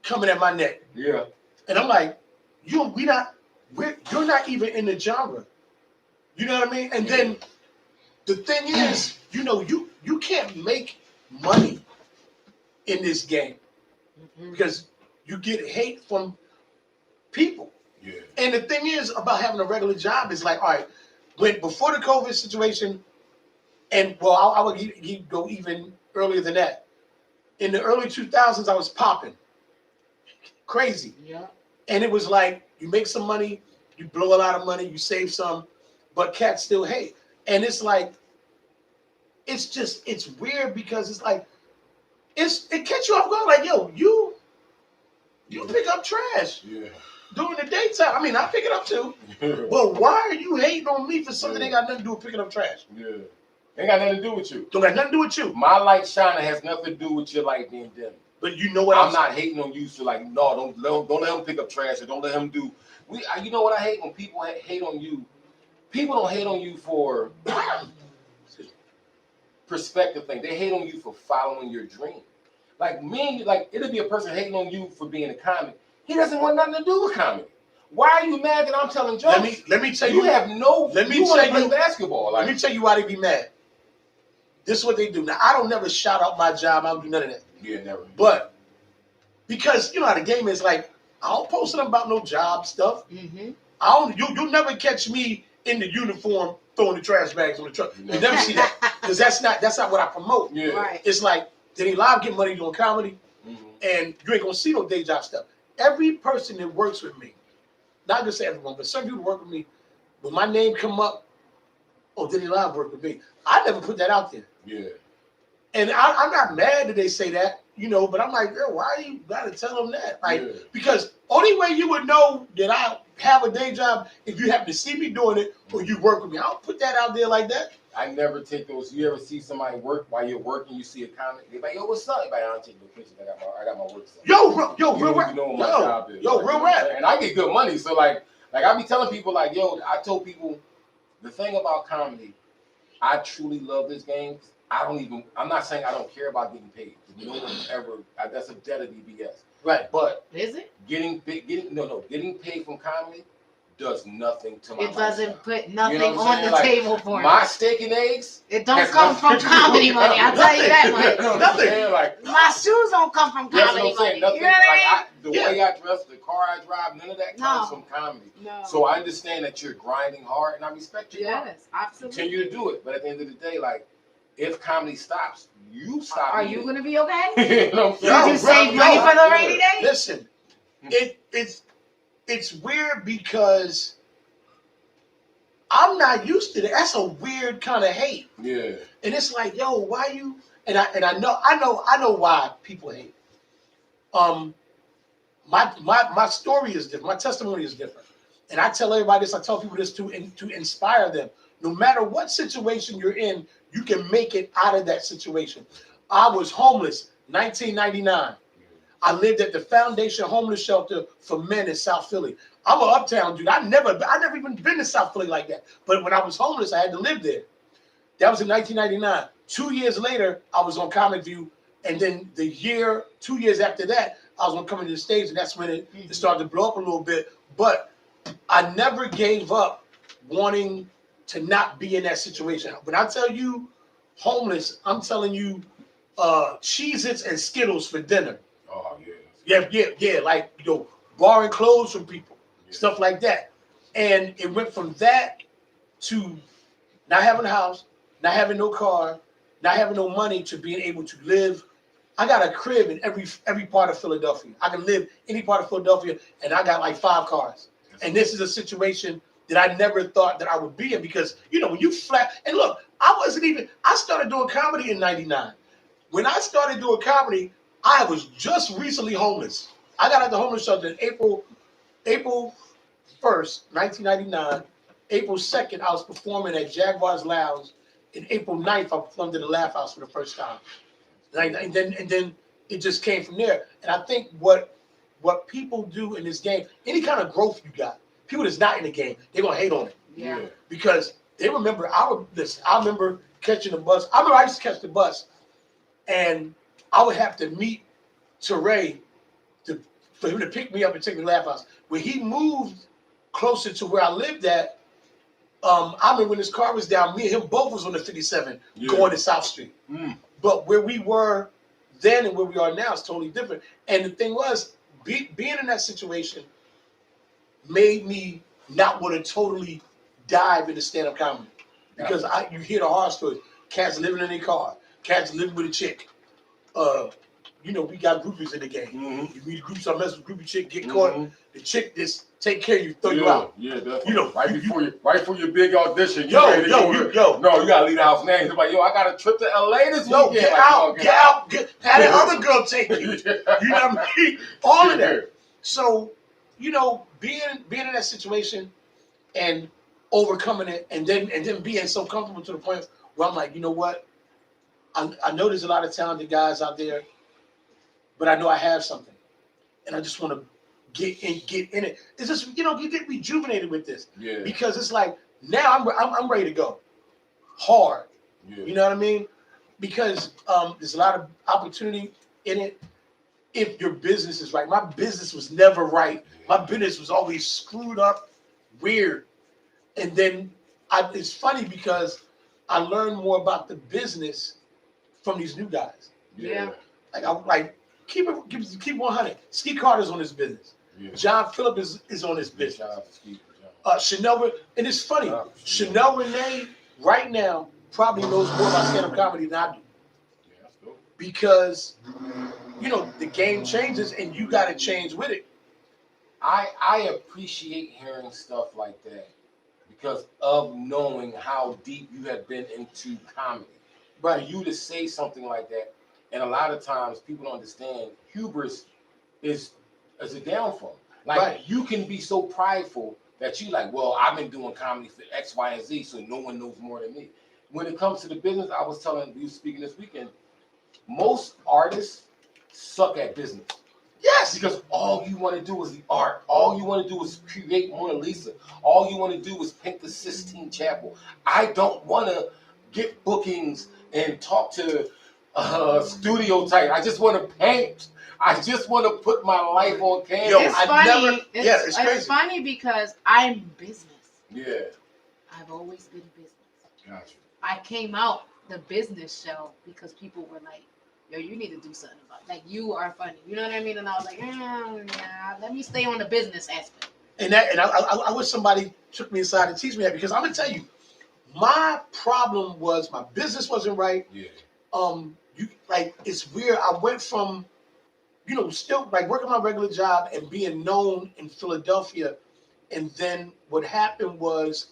Speaker 4: coming at my neck.
Speaker 1: Yeah.
Speaker 4: And I'm like, you're not even in the genre. You know what I mean? And then the thing is, you can't make money in this game because you get hate from people.
Speaker 1: Yeah.
Speaker 4: And the thing is about having a regular job is like, all right, before the COVID situation, and well, I would go even earlier than that. In the early 2000s, I was popping. Crazy.
Speaker 3: Yeah.
Speaker 4: And it was like, you make some money, you blow a lot of money, you save some, but cats still hate. And it's like, it's weird because it's like, it catch you off guard. Like, yo, you pick up trash during the daytime. I mean, I pick it up too. But why are you hating on me for something that ain't got nothing to do with picking up trash?
Speaker 1: Yeah. Ain't got nothing to do with you.
Speaker 4: Don't got nothing to do with you.
Speaker 1: My light shining has nothing to do with your light being dim.
Speaker 4: But you know what
Speaker 1: I'm not hating on you, so like, no, don't let him pick up trash or don't let him do. You know what I hate when people hate on you? People don't hate on you for perspective thing. They hate on you for following your dream. Like me, like it'll be a person hating on you for being a comic. He doesn't want nothing to do with comedy. Why are you mad that I'm telling jokes?
Speaker 4: Let me tell you.
Speaker 1: You have no.
Speaker 4: Let me tell you
Speaker 1: basketball.
Speaker 4: Let me tell you why they be mad. This is what they do. Now I don't never shout out my job. I don't do none of that.
Speaker 1: Yeah, never.
Speaker 4: But because you know how the game is, like I don't post nothing about no job stuff. You'll never catch me in the uniform throwing the trash bags on the truck. You never see that because that's not what I promote.
Speaker 1: Yeah.
Speaker 3: Right.
Speaker 4: It's like Denny Live get money doing comedy, and you ain't gonna see no day job stuff. Every person that works with me, not gonna say everyone, but some people work with me. When my name come up, oh, Denny Live work with me. I never put that out there.
Speaker 1: Yeah.
Speaker 4: And I'm not mad that they say that. you know, but I'm like, yo, why you gotta tell them that? Like,
Speaker 1: Yeah.
Speaker 4: because only way you would know that I have a day job if you happen to see me doing it or you work with me. I don't put that out there like that.
Speaker 1: I never take those. You ever see somebody work while you're working? You see a comment. They like, yo, what's up? Like, I don't take no pictures. I got my work stuff.
Speaker 4: Real rap.
Speaker 1: You know what my job is.
Speaker 4: Yo,
Speaker 1: like,
Speaker 4: real
Speaker 1: you know what I'm
Speaker 4: rap.
Speaker 1: saying? And I get good money. So like I be telling people like, yo, I told people the thing about comedy. I truly love this game. I'm not saying I don't care about getting paid. No one ever. That's a dead of BS.
Speaker 4: Right.
Speaker 1: But
Speaker 3: Is it?
Speaker 1: getting paid from comedy does nothing to my
Speaker 3: It doesn't
Speaker 1: lifestyle.
Speaker 3: put nothing
Speaker 1: You know what I'm
Speaker 3: on
Speaker 1: saying?
Speaker 3: the
Speaker 1: Like,
Speaker 3: table for me.
Speaker 1: My steak and eggs.
Speaker 3: It don't
Speaker 1: has
Speaker 3: come from
Speaker 1: nothing to do
Speaker 3: comedy
Speaker 1: with
Speaker 3: money. I'll tell you that
Speaker 1: You know
Speaker 3: much.
Speaker 1: what I'm
Speaker 4: Nothing.
Speaker 1: saying? Like,
Speaker 3: My shoes don't come from
Speaker 1: that's what
Speaker 3: comedy
Speaker 1: I'm saying.
Speaker 3: money.
Speaker 1: Nothing.
Speaker 3: You know what I mean?
Speaker 1: The way I dress, the car I drive, none of that comes
Speaker 3: No.
Speaker 1: from comedy.
Speaker 3: No.
Speaker 1: So I understand that you're grinding hard, and I respect you.
Speaker 3: Yes, absolutely.
Speaker 1: Continue to do it, but at the end of the day, like, if comedy stops, you stop.
Speaker 3: Are you gonna be okay?
Speaker 1: You know what I'm
Speaker 3: Did you
Speaker 1: saying?
Speaker 3: save money for the rainy day?
Speaker 4: Listen, it's weird because I'm not used to that. That's a weird kind of hate.
Speaker 1: Yeah.
Speaker 4: And it's like, yo, why you? And I know why people hate. My story is different. My testimony is different. And I tell everybody this. I tell people this to inspire them. No matter what situation you're in, you can make it out of that situation. I was homeless, 1999. I lived at the Foundation Homeless Shelter for Men in South Philly. I'm an uptown dude. I never even been to South Philly like that. But when I was homeless, I had to live there. That was in 1999. 2 years later, I was on Comic View, and then 2 years after that, I was on Coming to the Stage, and that's when it started to blow up a little bit. But I never gave up wanting to not be in that situation. When I tell you homeless, I'm telling you Cheez-Its and Skittles for dinner.
Speaker 1: Oh yeah.
Speaker 4: Yeah. Like, you know, borrowing clothes from people, stuff like that. And it went from that to not having a house, not having no car, not having no money, to being able to live. I got a crib in every part of Philadelphia. I can live any part of Philadelphia, and I got like 5 cars. And this is a situation that I never thought that I would be in, because, you know, when you flat, and look, I started doing comedy in 99. When I started doing comedy, I was just recently homeless. I got out the homeless shelter in April 1st, 1999. April 2nd, I was performing at Jaguars Lounge. In April 9th, I performed at the Laugh House for the first time. And then it just came from there. And I think what people do in this game, any kind of growth you got, people that's not in the game, they're gonna hate on it.
Speaker 3: Yeah.
Speaker 4: Because they remember I remember catching the bus. I remember I used to catch the bus, and I would have to meet Teray for him to pick me up and take me to the Laugh House. When he moved closer to where I lived at, I remember when his car was down, me and him both was on the 57 going to South Street. But where we were then and where we are now is totally different. And the thing was, being in that situation made me not want to totally dive into stand-up comedy. Because you hear the horror stories. Cats living in their car. Cats living with a chick. You know, we got groupies in the game. You meet groups, I mess with groupie chick, get caught. The chick just take care of you, throw you out.
Speaker 1: Yeah, definitely.
Speaker 4: You know,
Speaker 1: right before your big audition.
Speaker 4: No, you
Speaker 1: gotta leave the house now. He's like, yo, I got a trip to LA this weekend.
Speaker 4: Get out. Have that other girl take you. You know what I mean? All of that. So, you know, being in that situation and overcoming it, and then being so comfortable to the point where I'm like, you know what? I know there's a lot of talented guys out there, but I know I have something, and I just want to get in it. It's just, you know, you get rejuvenated with this, because it's like now I'm ready to go hard. You know what I mean? Because there's a lot of opportunity in it if your business is right. My business was never right. My business was always screwed up, weird, and then it's funny because I learned more about the business from these new guys. Like keep 100. Ski Carter's on his business. John Phillip is on his business. Chanel, and it's funny. Chanel Renee right now probably knows more about stand-up comedy than I do. Because, you know, the game changes and you got to change with it.
Speaker 1: I appreciate hearing stuff like that because of knowing how deep you have been into comedy. For you to say something like that, And a lot of times people don't understand hubris is a downfall. Like
Speaker 4: Right.
Speaker 1: you can be so prideful that you like, well, I've been doing comedy for X, Y, and Z, so no one knows more than me. When it comes to the business, I was telling you speaking this weekend, most artists suck at business.
Speaker 4: Yes.
Speaker 1: Because all you want to do is the art. All you want to do is create Mona Lisa. All you want to do is paint the Sistine Chapel. I don't want to get bookings and talk to studio type. I just want to paint. I just want to put my life on canvas.
Speaker 4: Yo,
Speaker 3: It's
Speaker 4: I
Speaker 3: funny.
Speaker 4: never- yeah, it's crazy.
Speaker 3: It's funny because I'm business.
Speaker 1: Yeah.
Speaker 3: I've always been business.
Speaker 1: Gotcha.
Speaker 3: I came out the business show because people were like, yo, you need to do something about it. Like, you are funny. You know what I mean? And I was like, yeah, let me stay on the business aspect.
Speaker 4: And I wish somebody took me aside and teach me that, because I'm gonna tell you, my problem was my business wasn't right.
Speaker 1: Yeah.
Speaker 4: It's weird. I went from, still like working my regular job and being known in Philadelphia, and then what happened was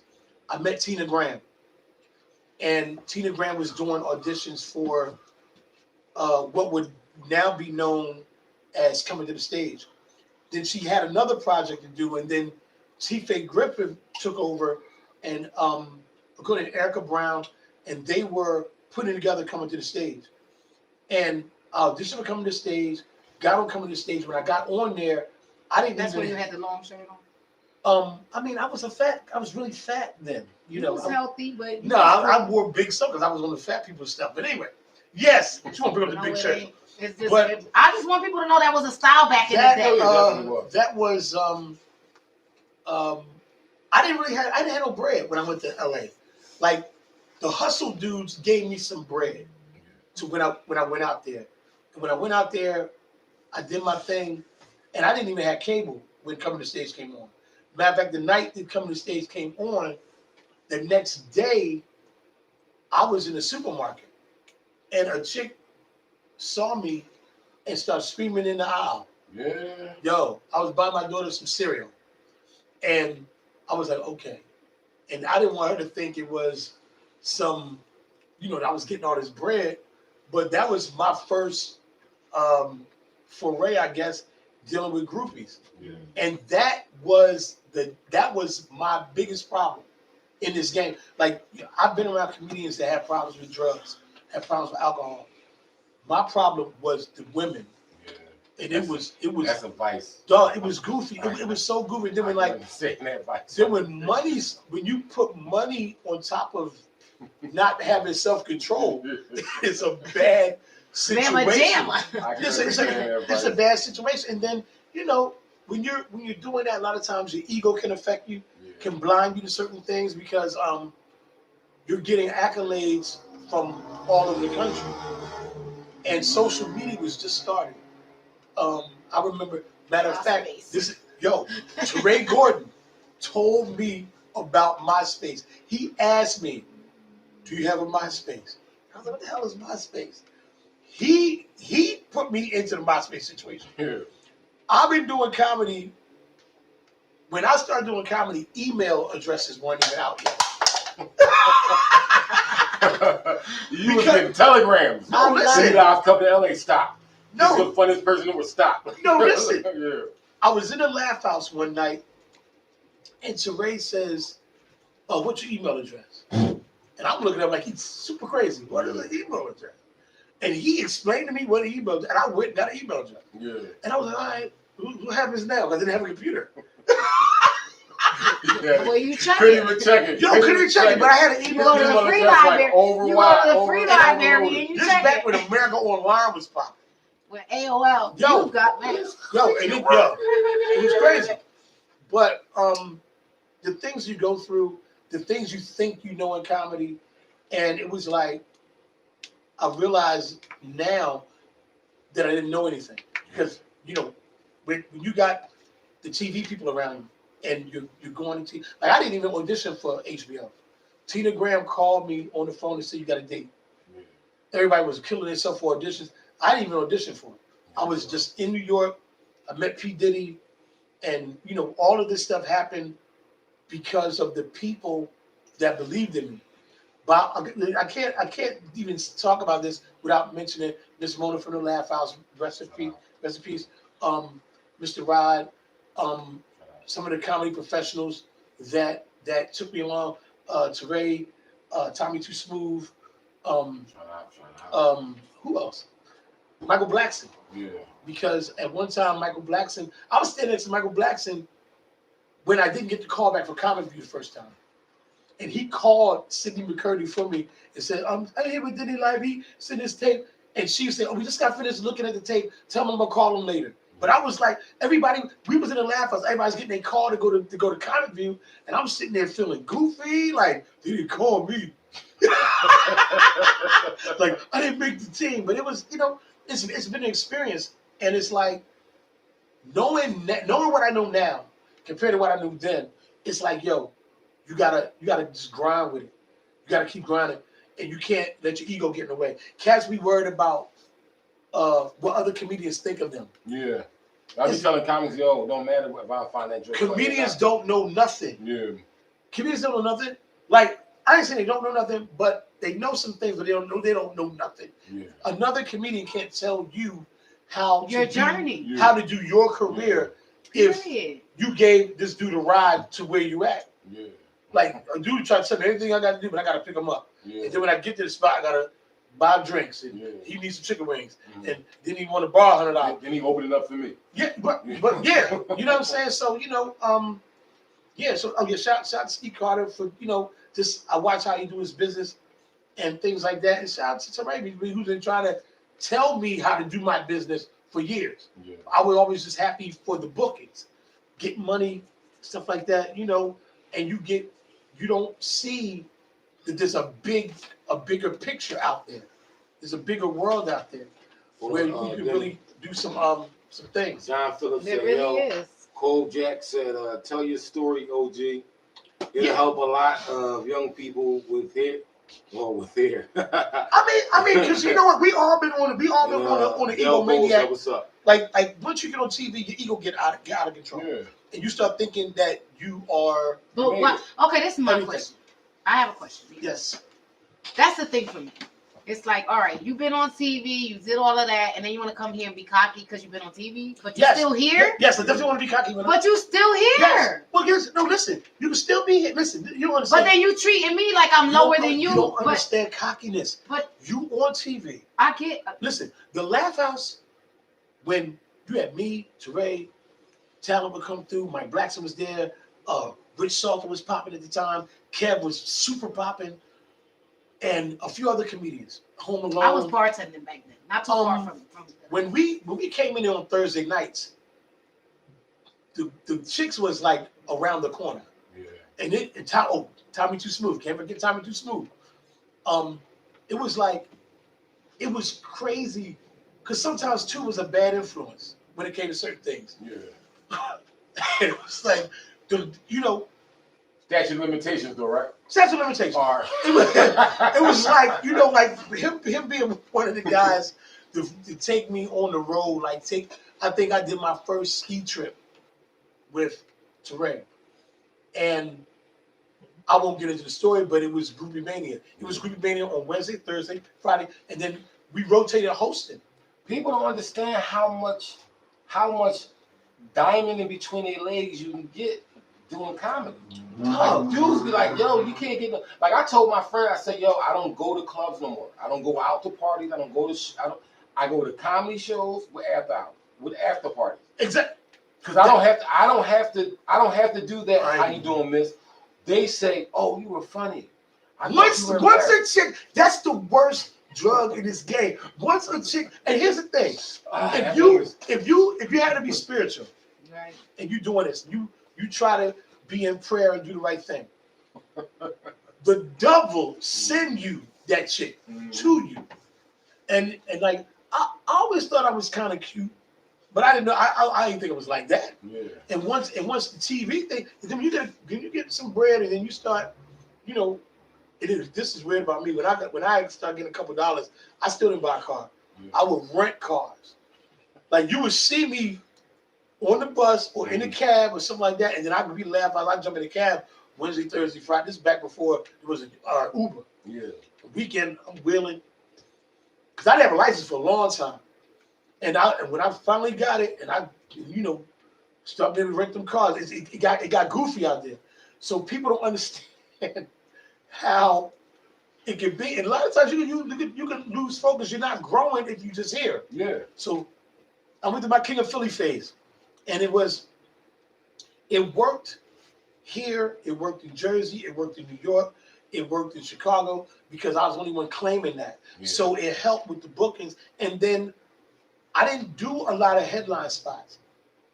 Speaker 4: I met Tina Graham, and Tina Graham was doing auditions for what would now be known as Coming to the Stage. Then she had another project to do, and then T-Fay Griffin took over, and according to Erica Brown, and they were putting together Coming to the Stage. And auditioned for Coming to the Stage, got on Coming to the Stage. When I got on there, I didn't
Speaker 3: That's
Speaker 4: even.
Speaker 3: when you had the long shirt on.
Speaker 4: I was really fat then.
Speaker 3: You was healthy, but
Speaker 4: No, I wore big stuff because I was on the fat people stuff. But anyway, yes, you want to bring up the big shirt.
Speaker 3: It's just,
Speaker 4: But-
Speaker 3: I just want people to know that was a style back in the
Speaker 4: That,
Speaker 3: day.
Speaker 1: definitely was.
Speaker 4: that was I didn't have no bread when I went to LA. Like the hustle dudes gave me some bread to when I went out there. And when I went out there, I did my thing, and I didn't even have cable when Coming to the Stage came on. Matter of fact, the night that Coming to the Stage came on, the next day, I was in the supermarket, and a chick saw me and started screaming in the aisle.
Speaker 1: Yeah.
Speaker 4: Yo, I was buying my daughter some cereal, and I was like, okay. And I didn't want her to think it was some, that I was getting all this bread, but that was my first foray, I guess, dealing with groupies.
Speaker 1: Yeah.
Speaker 4: And that was my biggest problem in this game. Like, I've been around comedians that have problems with drugs, have problems with alcohol. My problem was the women.
Speaker 1: Yeah.
Speaker 4: And it was
Speaker 1: That's a vice.
Speaker 4: dog, it was goofy. It was so goofy. Then when you put money on top of not having self-control, it's a bad situation. It's a bad situation. And then, when you're doing that, a lot of times your ego can affect you, can blind you to certain things, because you're getting accolades from all over the country. And social media was just starting. I remember, matter of fact, Teray Gordon told me about MySpace. He asked me, do you have a MySpace? I was like, what the hell is MySpace? He put me into the MySpace situation.
Speaker 1: Yeah.
Speaker 4: I've been doing comedy. When I started doing comedy, email addresses weren't even out yet.
Speaker 1: You was getting telegrams.
Speaker 4: No, listen.
Speaker 1: I've come to LA, stop.
Speaker 4: No.
Speaker 1: You're the funniest person who would stop.
Speaker 4: No, listen.
Speaker 1: Yeah.
Speaker 4: I was in the Laugh House one night, and Teray says, "Oh, what's your email address?" And I'm looking at him like he's super crazy. What is an email address? And he explained to me what an email, and I went and got an email address.
Speaker 1: Yeah.
Speaker 4: And I was like, all right, what happens now? Because I didn't have a computer.
Speaker 1: Yeah.
Speaker 3: Well, you check
Speaker 1: Couldn't
Speaker 3: it.
Speaker 1: even check it.
Speaker 4: Yo, couldn't even check it, but I had an
Speaker 3: You
Speaker 4: email
Speaker 3: go to
Speaker 4: address.
Speaker 3: the free
Speaker 1: address, like,
Speaker 3: library.
Speaker 1: over
Speaker 3: You go
Speaker 1: wide,
Speaker 3: to the
Speaker 1: over
Speaker 3: free
Speaker 1: and
Speaker 3: library
Speaker 1: overloaded.
Speaker 3: and you
Speaker 4: This
Speaker 3: check
Speaker 4: back
Speaker 3: it.
Speaker 4: when America Online was popping.
Speaker 3: With AOL,
Speaker 4: Yo.
Speaker 3: you got mail.
Speaker 4: It was crazy. But the things you go through, the things you think you know in comedy, and it was like, I realized now that I didn't know anything. Because, when you got the TV people around you and you're going to TV, like I didn't even audition for HBO. Tina Graham called me on the phone and said, you got a date.
Speaker 1: Yeah.
Speaker 4: Everybody was killing themselves for auditions. I didn't even audition for it. I was just in New York. I met P. Diddy. And, all of this stuff happened because of the people that believed in me. But I can't even talk about this without mentioning Miss Mona from the Laugh House. Rest in peace. Mr. Rod, some of the comedy professionals that took me along, Teray, Tommy Too Smooth, who else? Michael Blackson.
Speaker 1: Yeah.
Speaker 4: Because at one time, Michael Blackson, I was standing next to Michael Blackson when I didn't get the call back for Comic View the first time. And he called Sidney McCurdy for me and said, I'm here with Denny Live. He sent his tape. And she said, we just got finished looking at the tape. Tell him I'm going to call him later. But I was like, everybody, we was in the Laugh House. Everybody's getting their call to go to Comic View. And I'm sitting there feeling goofy. Like, did he call me? Like, I didn't make the team. But it was, it's been an experience. And it's like, knowing what I know now compared to what I knew then, it's like, yo, you gotta just grind with it. You gotta keep grinding, and you can't let your ego get in the way. Cats be worried about what other comedians think of them.
Speaker 1: Yeah, I be telling comics, yo, don't matter if I find that joke.
Speaker 4: Comedians don't know nothing.
Speaker 1: Yeah,
Speaker 4: comedians don't know nothing. Like, I ain't saying they don't know nothing, but they know some things, but they don't know nothing.
Speaker 1: Yeah.
Speaker 4: Another comedian can't tell you how
Speaker 3: your journey,
Speaker 4: how to do your career if you gave this dude a ride to where you at.
Speaker 1: Yeah.
Speaker 4: Like, a dude tried to tell me everything I got to do, but I got to pick him up.
Speaker 1: Yeah.
Speaker 4: And then when I get to the spot, I got to buy drinks, and he needs some chicken wings, and then he want to borrow $100.
Speaker 1: Then he opened it up for me.
Speaker 4: Yeah, but yeah, you know what I'm saying? So, yeah, so, shout out to Steve Carter for, just, I watch how he do his business and things like that. And shout out to Teray, who's been trying to tell me how to do my business for years.
Speaker 1: Yeah.
Speaker 4: I was always just happy for the bookings, get money, stuff like that, and you don't see that there's a bigger picture out there. There's a bigger world out there where you can really do some things.
Speaker 1: John Phillips
Speaker 3: It
Speaker 1: said,
Speaker 3: really
Speaker 1: yo,
Speaker 3: is.
Speaker 1: Cole Jack said, tell your story, OG. It'll help a lot of young people with hair. Well, with hair.
Speaker 4: I mean, because you know what, we all been on the egomaniac.
Speaker 1: What's up?
Speaker 4: Like once you get on TV, your ego get out of control, and you start thinking that you are.
Speaker 3: Okay, this is my question. I have a question.
Speaker 4: Yes.
Speaker 3: That's the thing for me. It's like, all right, you've been on TV, you did all of that, and then you want to come here and be cocky because you've been on TV, but you're still here?
Speaker 4: Yes, I definitely want to be cocky.
Speaker 3: But you still here.
Speaker 4: Yes. Well, no, listen, you can still be here. Listen, you don't understand.
Speaker 3: But then you treating me like I'm lower than you.
Speaker 4: You don't understand cockiness.
Speaker 3: But
Speaker 4: you on TV.
Speaker 3: I get.
Speaker 4: Listen, the Laugh House, when you had me, Teray, Talent would come through, Mike Blackson was there, Rich Salter was popping at the time, Kev was super popping, and a few other comedians. Home Alone.
Speaker 3: I was bartending back then, not too far from.
Speaker 4: When we came in there on Thursday nights, the chicks was like around the corner. Yeah. And Tommy Too Smooth. Can't forget Tommy Too Smooth. It was crazy because sometimes too was a bad influence when it came to certain things. Yeah. It was like,
Speaker 1: statute of limitations, though, right?
Speaker 4: Statute of limitations. All right. It was like, like him being one of the guys to take me on the road. I think I did my first ski trip with Teray. And I won't get into the story, but it was Groupie Mania. It was Groupie Mania on Wednesday, Thursday, Friday, and then we rotated hosting.
Speaker 1: People don't understand how much diamond in between their legs you can get doing comedy. Like, dudes be like, yo, you can't get no. Like, I told my friend, I said, yo, I don't go to clubs no more. I don't go out to parties. I don't go to. I go to comedy shows with after parties.
Speaker 4: Exactly.
Speaker 1: Because I don't have to do that. How you doing, miss? They say, oh, you were funny.
Speaker 4: Once a chick, that's the worst drug in this game. Once a chick, and here's the thing: if you had to be spiritual, right, and you doing this, you try to be in prayer and do the right thing. The devil send you that chick to you, and like I always thought I was kind of cute, but I didn't know. I didn't think it was like that. Yeah. And once the TV thing, then you get some bread, and then you start, this is weird about me. When I started getting a couple dollars, I still didn't buy a car. Yeah. I would rent cars. Like, you would see me on the bus or in the cab or something like that, and then I would be laughing. I'd jump in the cab Wednesday, Thursday, Friday. This is back before it was Uber.
Speaker 1: Yeah.
Speaker 4: Weekend, I'm wheeling. Because I didn't have a license for a long time. And when I finally got it, and I, started being able to rent them cars, it got goofy out there. So people don't understand how it can be. And a lot of times you can lose focus. You're not growing if you just here.
Speaker 1: Yeah.
Speaker 4: So I went to my King of Philly phase. And it worked here, it worked in Jersey, it worked in New York, it worked in Chicago, because I was the only one claiming that. Yeah. So it helped with the bookings. And then I didn't do a lot of headline spots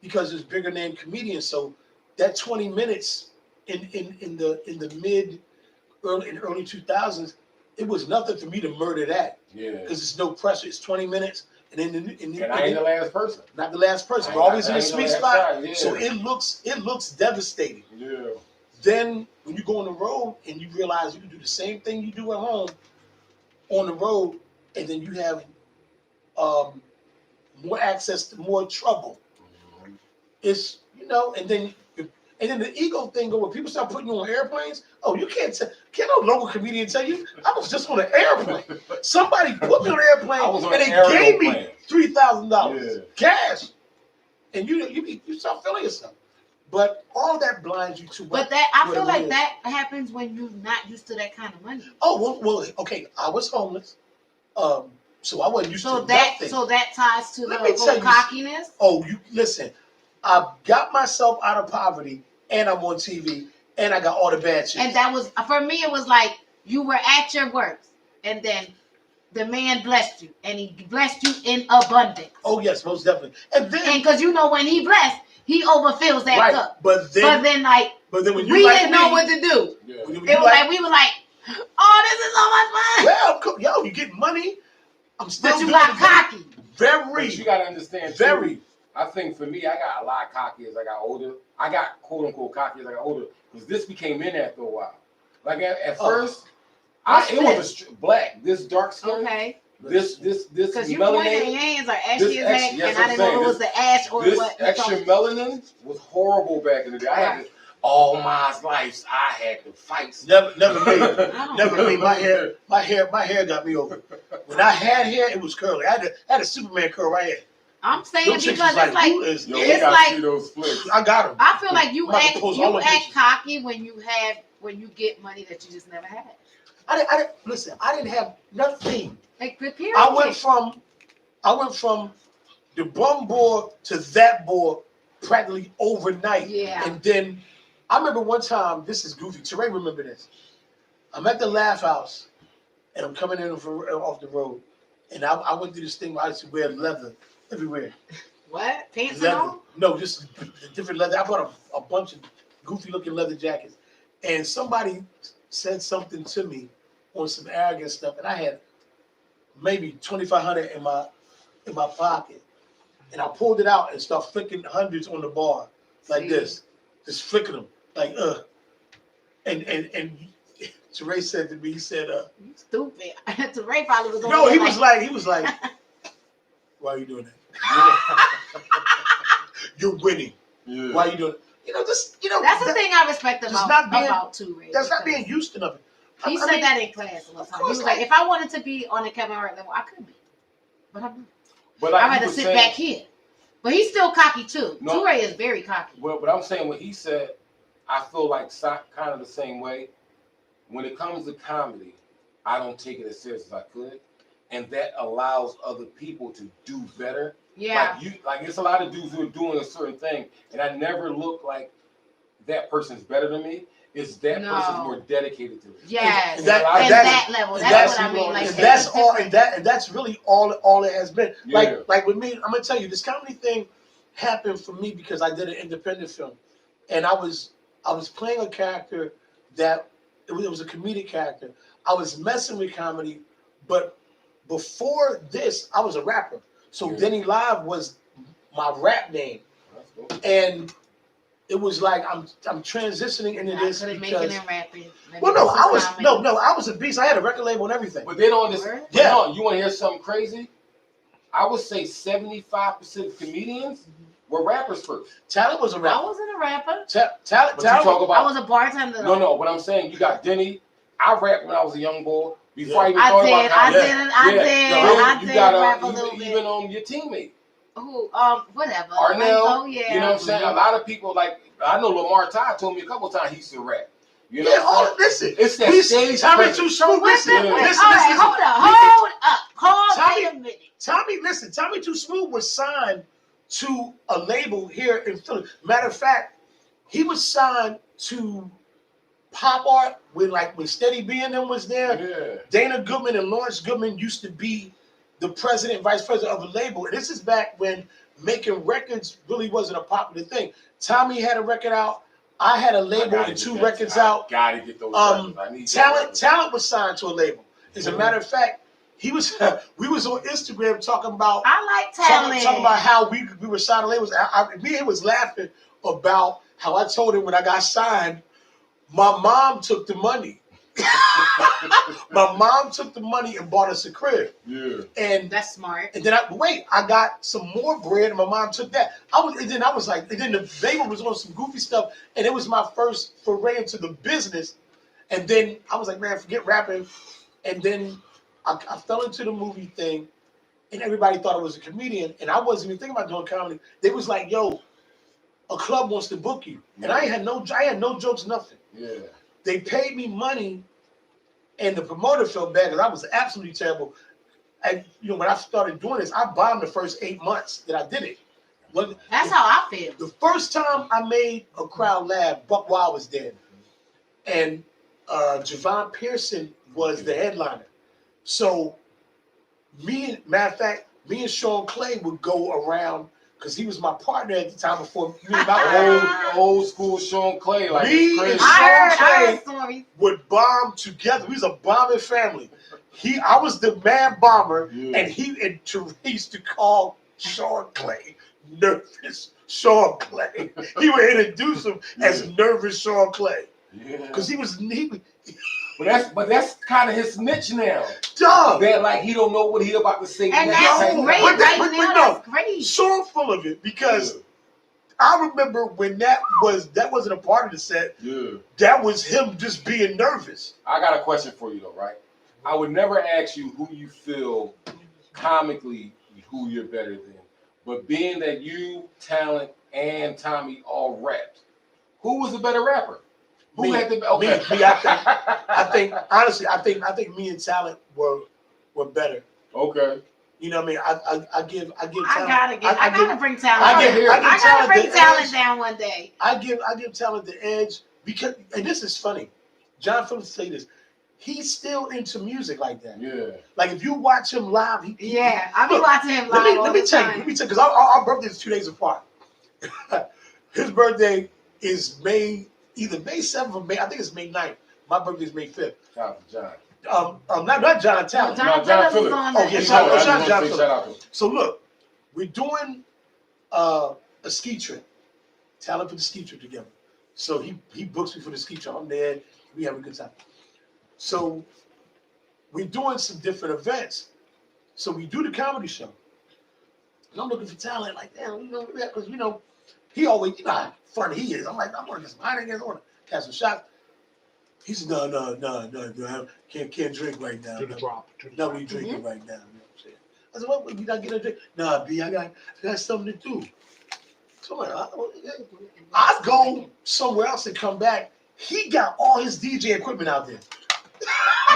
Speaker 4: because it's bigger name comedians. So that 20 minutes in the early 2000s, it was nothing for me to murder that. Yeah. Because it's no pressure. It's 20 minutes. And
Speaker 1: I ain't the last person.
Speaker 4: Not the last person. We're always in a sweet spot. Yeah. So it looks devastating. Yeah. Then when you go on the road and you realize you can do the same thing you do at home on the road, and then you have more access to more trouble. Mm-hmm. It's and then the ego thing go when people start putting you on airplanes. Oh, you can't no local comedian tell you I was just on an airplane. Somebody put me on an airplane and they gave me $3,000 cash, and you start feeling yourself. But all that blinds you to what.
Speaker 3: But I feel like that happens when you're not used to that kind of money.
Speaker 4: Oh well, okay. I was homeless, so I wasn't used to nothing.
Speaker 3: So that ties to the whole cockiness.
Speaker 4: Oh, you listen. I got myself out of poverty, and I'm on TV, and I got all the bad shit.
Speaker 3: And that was, for me, it was like you were at your worst, and then the man blessed you, and he blessed you in abundance.
Speaker 4: Oh yes, most definitely. And because
Speaker 3: when he blessed, he overfills that cup.
Speaker 4: But then when you
Speaker 3: we didn't know what to do. Yeah. It was like we were like, oh, this is so much
Speaker 4: fun. Well, you get money. I'm still.
Speaker 3: But you got cocky.
Speaker 1: But you gotta understand. Very. I think for me, I got a lot cocky as I got older. I got quote unquote cocky as I got older because this became in after a while. Like at first, it was black. This dark skin. Okay. This
Speaker 3: because you pointing your hands are ashy as heck, and I didn't know it was the ash or what.
Speaker 1: This extra melanin was horrible back in the day. I had to, all my life I had to fight.
Speaker 4: Never made my hair got me over. When I had hair, it was curly. I had a Superman curl right here.
Speaker 3: I'm saying because it's like
Speaker 1: those flicks.
Speaker 4: I got them.
Speaker 3: I feel like you act cocky when you get money that you just never had.
Speaker 4: I didn't have nothing.
Speaker 3: Like
Speaker 4: I went from the bum boy to that boy practically overnight. Yeah. And then I remember one time, this is goofy. Teray remember this. I'm at the Laugh House and I'm coming in off the road. And I went through this thing where I used to wear leather everywhere.
Speaker 3: What? Pants on?
Speaker 4: No, just different leather. I bought a bunch of goofy looking leather jackets. And somebody said something to me on some arrogant stuff. And I had maybe $2,500 in my pocket. And I pulled it out and started flicking hundreds on the bar like this. Just flicking them. Like, And Teray said to me, he said,
Speaker 3: you stupid. Teray probably was on
Speaker 4: no, he was like, why are you doing that? You're winning. Yeah. Why are you doing it?
Speaker 3: That's the thing I respect about Teray.
Speaker 4: That's not being Houston of it.
Speaker 3: He said that in class one time. He was like, if I wanted to be on the Kevin Hart level, I could be. But I'm not. But like I'd rather sit back here. But he's still cocky too. No, Teray is very cocky.
Speaker 1: Well, but I'm saying what he said, I feel like kind of the same way. When it comes to comedy, I don't take it as serious as I could. And that allows other people to do better.
Speaker 3: Yeah.
Speaker 1: Like it's a lot of dudes who are doing a certain thing, and I never look like that person's better than me. It's that person's more dedicated to it.
Speaker 3: Yes. That level. That's what I mean. Like
Speaker 4: that's all, and that's really all it has been. Yeah. Like with me, I'm gonna tell you, this comedy thing happened for me because I did an independent film, and I was playing a character that it was a comedic character. I was messing with comedy, but before this, I was a rapper. So Denny Live was my rap name, and it was like I'm transitioning into this because. Well, no, I was a beast. I had a record label and everything.
Speaker 1: But they don't understand. Yeah, no, you want to hear something crazy? I would say 75% of comedians were rappers first.
Speaker 4: Talent was a rapper.
Speaker 3: I wasn't a rapper.
Speaker 4: Talent.
Speaker 3: I was a bartender.
Speaker 1: No. What I'm saying, you got Denny, I rapped when I was a young boy. Before I even
Speaker 3: I
Speaker 1: thought
Speaker 3: did.
Speaker 1: about
Speaker 3: I
Speaker 1: comedy.
Speaker 3: did
Speaker 1: You got
Speaker 3: rap a little
Speaker 1: even
Speaker 3: bit.
Speaker 1: Your teammate.
Speaker 3: Who? Whatever.
Speaker 1: Arnell.
Speaker 3: Yeah.
Speaker 1: You know what I'm saying? A lot of people like I know Lamar Todd told me a couple times he used to rap. You know
Speaker 4: yeah, listen.
Speaker 1: It's that stage.
Speaker 4: Tommy Too Smooth. Listen,
Speaker 3: Hold up. Wait a minute.
Speaker 4: Tommy Too Smooth was signed to a label here in Philly. Matter of fact, he was signed to Pop Art when Steady B and them was there.
Speaker 1: Yeah.
Speaker 4: Dana Goodman and Lawrence Goodman used to be the president, vice president of a label. And this is back when making records really wasn't a popular thing. Tommy had a record out. I had a label and 2 records out.
Speaker 1: Gotta get those records. I need
Speaker 4: Talent was signed to a label. As a matter of fact, we was on Instagram talking about talking about how we were signing labels. Me and him was laughing about how I told him when I got signed, my mom took the money. My mom took the money and bought us a crib.
Speaker 1: Yeah.
Speaker 3: And that's smart.
Speaker 4: And then I got some more bread and my mom took that. And then the label was on some goofy stuff, and it was my first foray into the business. And then I was like, man, forget rapping. And then I fell into the movie thing, and everybody thought I was a comedian, and I wasn't even thinking about doing comedy. They was like, yo, a club wants to book you. And I had no jokes, nothing.
Speaker 1: Yeah.
Speaker 4: They paid me money, and the promoter felt bad because I was absolutely terrible. And when I started doing this, I bombed the first 8 months that I did it.
Speaker 3: That's how I feel.
Speaker 4: The first time I made a crowd laugh, Buck Wild was there, and Javon Pearson was the headliner. So me and Sean Clay would go around because he was my partner at the time before me and my
Speaker 1: old school Sean Clay. Like
Speaker 4: me and Sean Clay would bomb together. We was a bombing family. I was the man bomber, and Therese used to call Sean Clay Nervous Sean Clay. He would introduce him as Nervous Sean Clay. Because he was
Speaker 1: But that's kind of his niche now.
Speaker 4: Dog.
Speaker 1: That he don't know what he about to say.
Speaker 3: And that's great. That's great.
Speaker 4: So full of it because I remember when that wasn't a part of the set. Yeah. That was him just being nervous.
Speaker 1: I got a question for you though, right? I would never ask you who you feel comically who you're better than, but being that you, Talent, and Tommy all rapped, who was a better rapper? Who had the okay?
Speaker 4: Me, I think honestly, I think me and Talent were better.
Speaker 1: Okay.
Speaker 4: You know what I mean? I give Talent.
Speaker 3: I gotta bring Talent.
Speaker 4: I
Speaker 3: gotta bring Talent down one day.
Speaker 4: I give Talent the edge because, and this is funny. John Phillips say this. He's still into music like that. Yeah. Like if you watch him live,
Speaker 3: I be watching him live.
Speaker 4: Let me tell you, because our birthday is 2 days apart. His birthday is either May 7th or May. I think it's May 9th. My birthday is May 5th.
Speaker 1: Shout out to
Speaker 4: not
Speaker 1: John.
Speaker 4: John Talent.
Speaker 3: John Phillips.
Speaker 4: Oh yeah, John Phillips. So look, we're doing a ski trip. Talent put the ski trip together. So he books me for the ski trip. I'm there. We have a good time. So we're doing some different events. So we do the comedy show. And I'm looking for Talent like, damn, because he always, how funny he is. I'm like, I'm working some Heineken, I want to catch some shots. He said, no, can't drink right now.
Speaker 2: Do the drop.
Speaker 4: No, we drinking right now. You know what I'm saying? I said, what, we not get a drink? Nah, B, I got something to do. So I go somewhere else and come back. He got all his DJ equipment out there.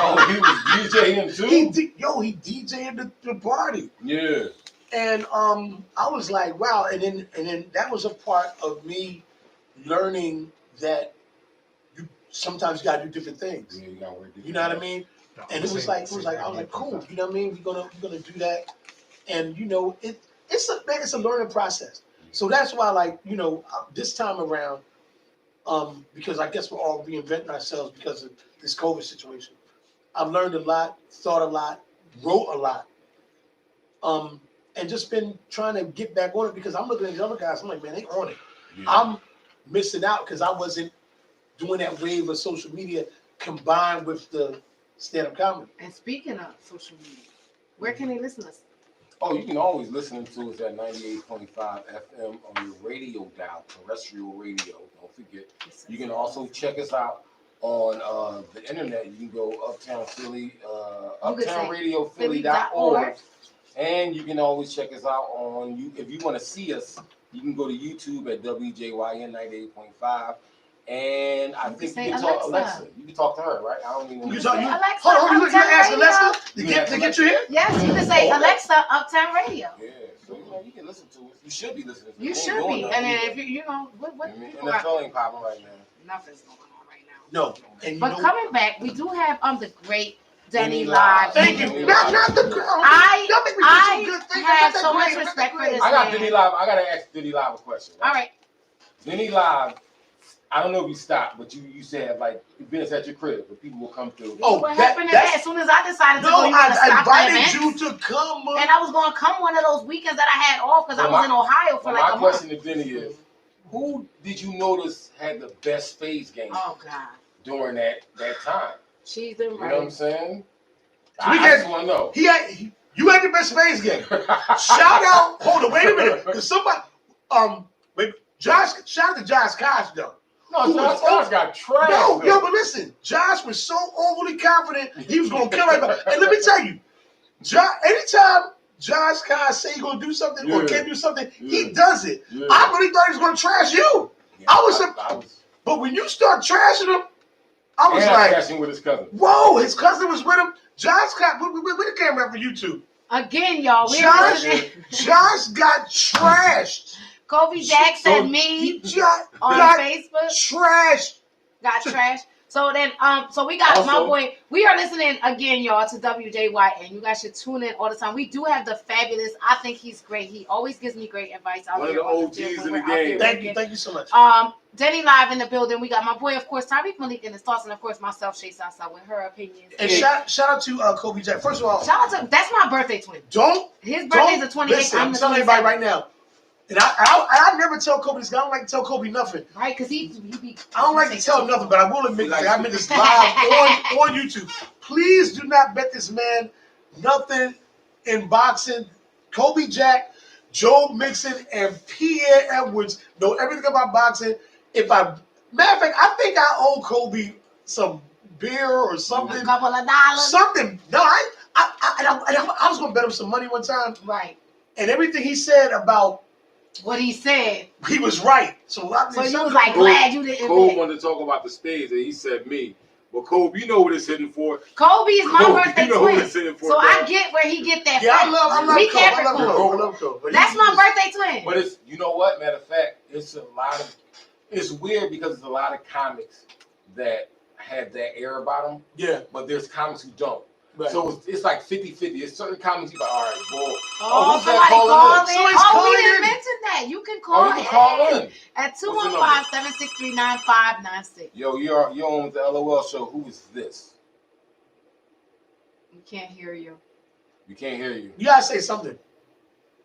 Speaker 1: Oh, he was DJing too?
Speaker 4: He DJing the party.
Speaker 1: Yeah.
Speaker 4: And I was like, wow. And then that was a part of me learning that sometimes you gotta do different things.
Speaker 1: Yeah, you gotta work different.
Speaker 4: You know what I mean? And it was like I was like, cool. You know what I mean? We're gonna do that. And it's a learning process. So that's why, this time around, because I guess we're all reinventing ourselves because of this COVID situation. I've learned a lot, thought a lot, wrote a lot, and just been trying to get back on it because I'm looking at the other guys. I'm like, man, they on it. Yeah. I'm missing out because I wasn't doing that wave of social media combined with the stand-up comedy.
Speaker 3: And speaking of social media, where can they listen to us?
Speaker 1: Oh, you can always listen to us at 98.5 FM on your radio dial, terrestrial radio. Don't forget. You can also check us out on the internet. You can go Uptown Philly,
Speaker 3: could say
Speaker 1: UptownRadioPhilly.org, and you can always check us out on you. If you want to see us, you can go to YouTube at WJYN 98.5. And I think you can talk Alexa. You can talk to her, right? I don't even know.
Speaker 3: Alexa,
Speaker 4: hold on, you gonna ask Alexa to get you here?
Speaker 3: Yes, you can say Alexa, Uptown Radio.
Speaker 1: Yeah, so you can listen to us. You should be listening to us.
Speaker 3: You should be. And then if you know what
Speaker 1: NFL ain't popping right now.
Speaker 3: Nothing's going on right now.
Speaker 4: No. And
Speaker 3: but coming back, we do have the great Denny Live.
Speaker 4: Thank you. Not the girl.
Speaker 3: I have so much respect for this.
Speaker 1: I got Denny Live. I gotta ask Denny Live a question.
Speaker 3: All right.
Speaker 1: Denny Live. I don't know if you stopped, but you said like events at your crib where people will come through.
Speaker 3: Oh, what happened to that? As soon as I decided to go,
Speaker 4: I invited you to come.
Speaker 3: And I was going to come one of those weekends that I had off because I was in Ohio for like a month.
Speaker 1: My question to Denny is, who did you notice had the best spades game?
Speaker 3: Oh God!
Speaker 1: During that time.
Speaker 3: She's been right.
Speaker 1: You know what I'm saying?
Speaker 4: I just want to know. You had the best spades game. Shout out. Hold on, wait a minute. Because somebody, Josh, shout out to Josh Kosh though.
Speaker 1: No, Josh got trashed.
Speaker 4: No, but listen, Josh was so overly confident he was gonna kill everybody. And let me tell you, anytime Josh Kosh say he's gonna do something or can do something, he does it. Yeah. I really thought he was gonna trash you. Yeah, I was, but when you start trashing him, I was like,
Speaker 1: trashing with his cousin.
Speaker 4: Whoa, his cousin was with him. Josh got with the camera for YouTube.
Speaker 3: Again, y'all.
Speaker 4: Josh got trashed.
Speaker 3: Kobe Jackson and me on Facebook. Got trashed. So then, so we got my boy. We are listening again, y'all, to WJYN. You guys should tune in all the time. We do have the fabulous. I think he's great. He always gives me great advice.
Speaker 1: One of the OGs in the game.
Speaker 4: Thank you so much.
Speaker 3: Denny Live in the building. We got my boy, of course, Tariq Malik in his thoughts, and of course myself, Shay Sasa, with her opinions.
Speaker 4: And shout out to Kobe Jackson. First of all,
Speaker 3: shout out to that's my birthday twin.
Speaker 4: His
Speaker 3: birthday's the 28th.
Speaker 4: Listen, I'm telling everybody right now. And I never tell Kobe this. I don't like to tell Kobe nothing.
Speaker 3: Right, because he
Speaker 4: I don't like to tell him nothing, but I will admit that I meant this live on YouTube. Please do not bet this man nothing in boxing. Kobe Jack, Joe Mixon, and Pierre Edwards know everything about boxing. Matter of fact, I think I owe Kobe some beer or something.
Speaker 3: A couple of dollars.
Speaker 4: Something. No, I was going to bet him some money one time.
Speaker 3: Right.
Speaker 4: And everything he said about
Speaker 3: what he said,
Speaker 4: he was right. So
Speaker 3: you was like glad you didn't.
Speaker 1: Kobe wanted to talk about the spades, and he said me. But Kobe, you know what it's hitting for.
Speaker 3: Kobe is my birthday twin.
Speaker 1: So
Speaker 3: I get where he get that.
Speaker 4: Yeah, I love Kobe.
Speaker 3: That's my birthday twin.
Speaker 1: But it's what? Matter of fact, it's weird because there's a lot of comics that have that air about them.
Speaker 4: Yeah.
Speaker 1: But there's comics who don't.
Speaker 4: Right.
Speaker 1: So it's like 50-50. It's certain comics you like, all right, boy.
Speaker 3: Who's that calling in? We didn't mention that. You can call in at 215-763-9596.
Speaker 1: Yo, you're on with the LOL show. Who is this?
Speaker 3: We can't hear you.
Speaker 1: We can't hear you.
Speaker 4: You gotta say something.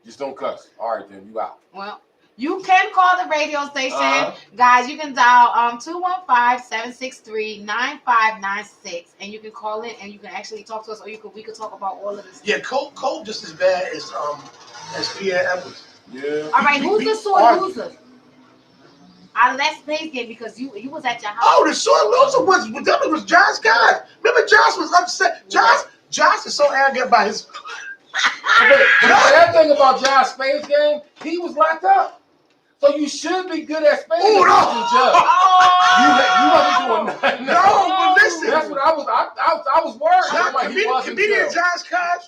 Speaker 1: Just don't cuss. All right, then you out.
Speaker 3: Well, you can call the radio station. Guys, you can dial 215-763-9596 and you can call in and you can actually talk to us or we could talk about all of this.
Speaker 4: Yeah, Cole just as bad as Pierre Edwards.
Speaker 1: Yeah.
Speaker 3: All right, who's the sore loser? Out of that space game because you was at your house.
Speaker 4: Oh, the sore loser was Josh Kosh. Remember Josh was upset. Josh is so arrogant by his
Speaker 1: that thing about Josh Spade's game, he was locked up. So you should be good at spades.
Speaker 4: Oh, no.
Speaker 1: You wasn't doing nothing.
Speaker 4: No, but listen.
Speaker 1: That's what I was worried.
Speaker 4: Comedian Josh Kosh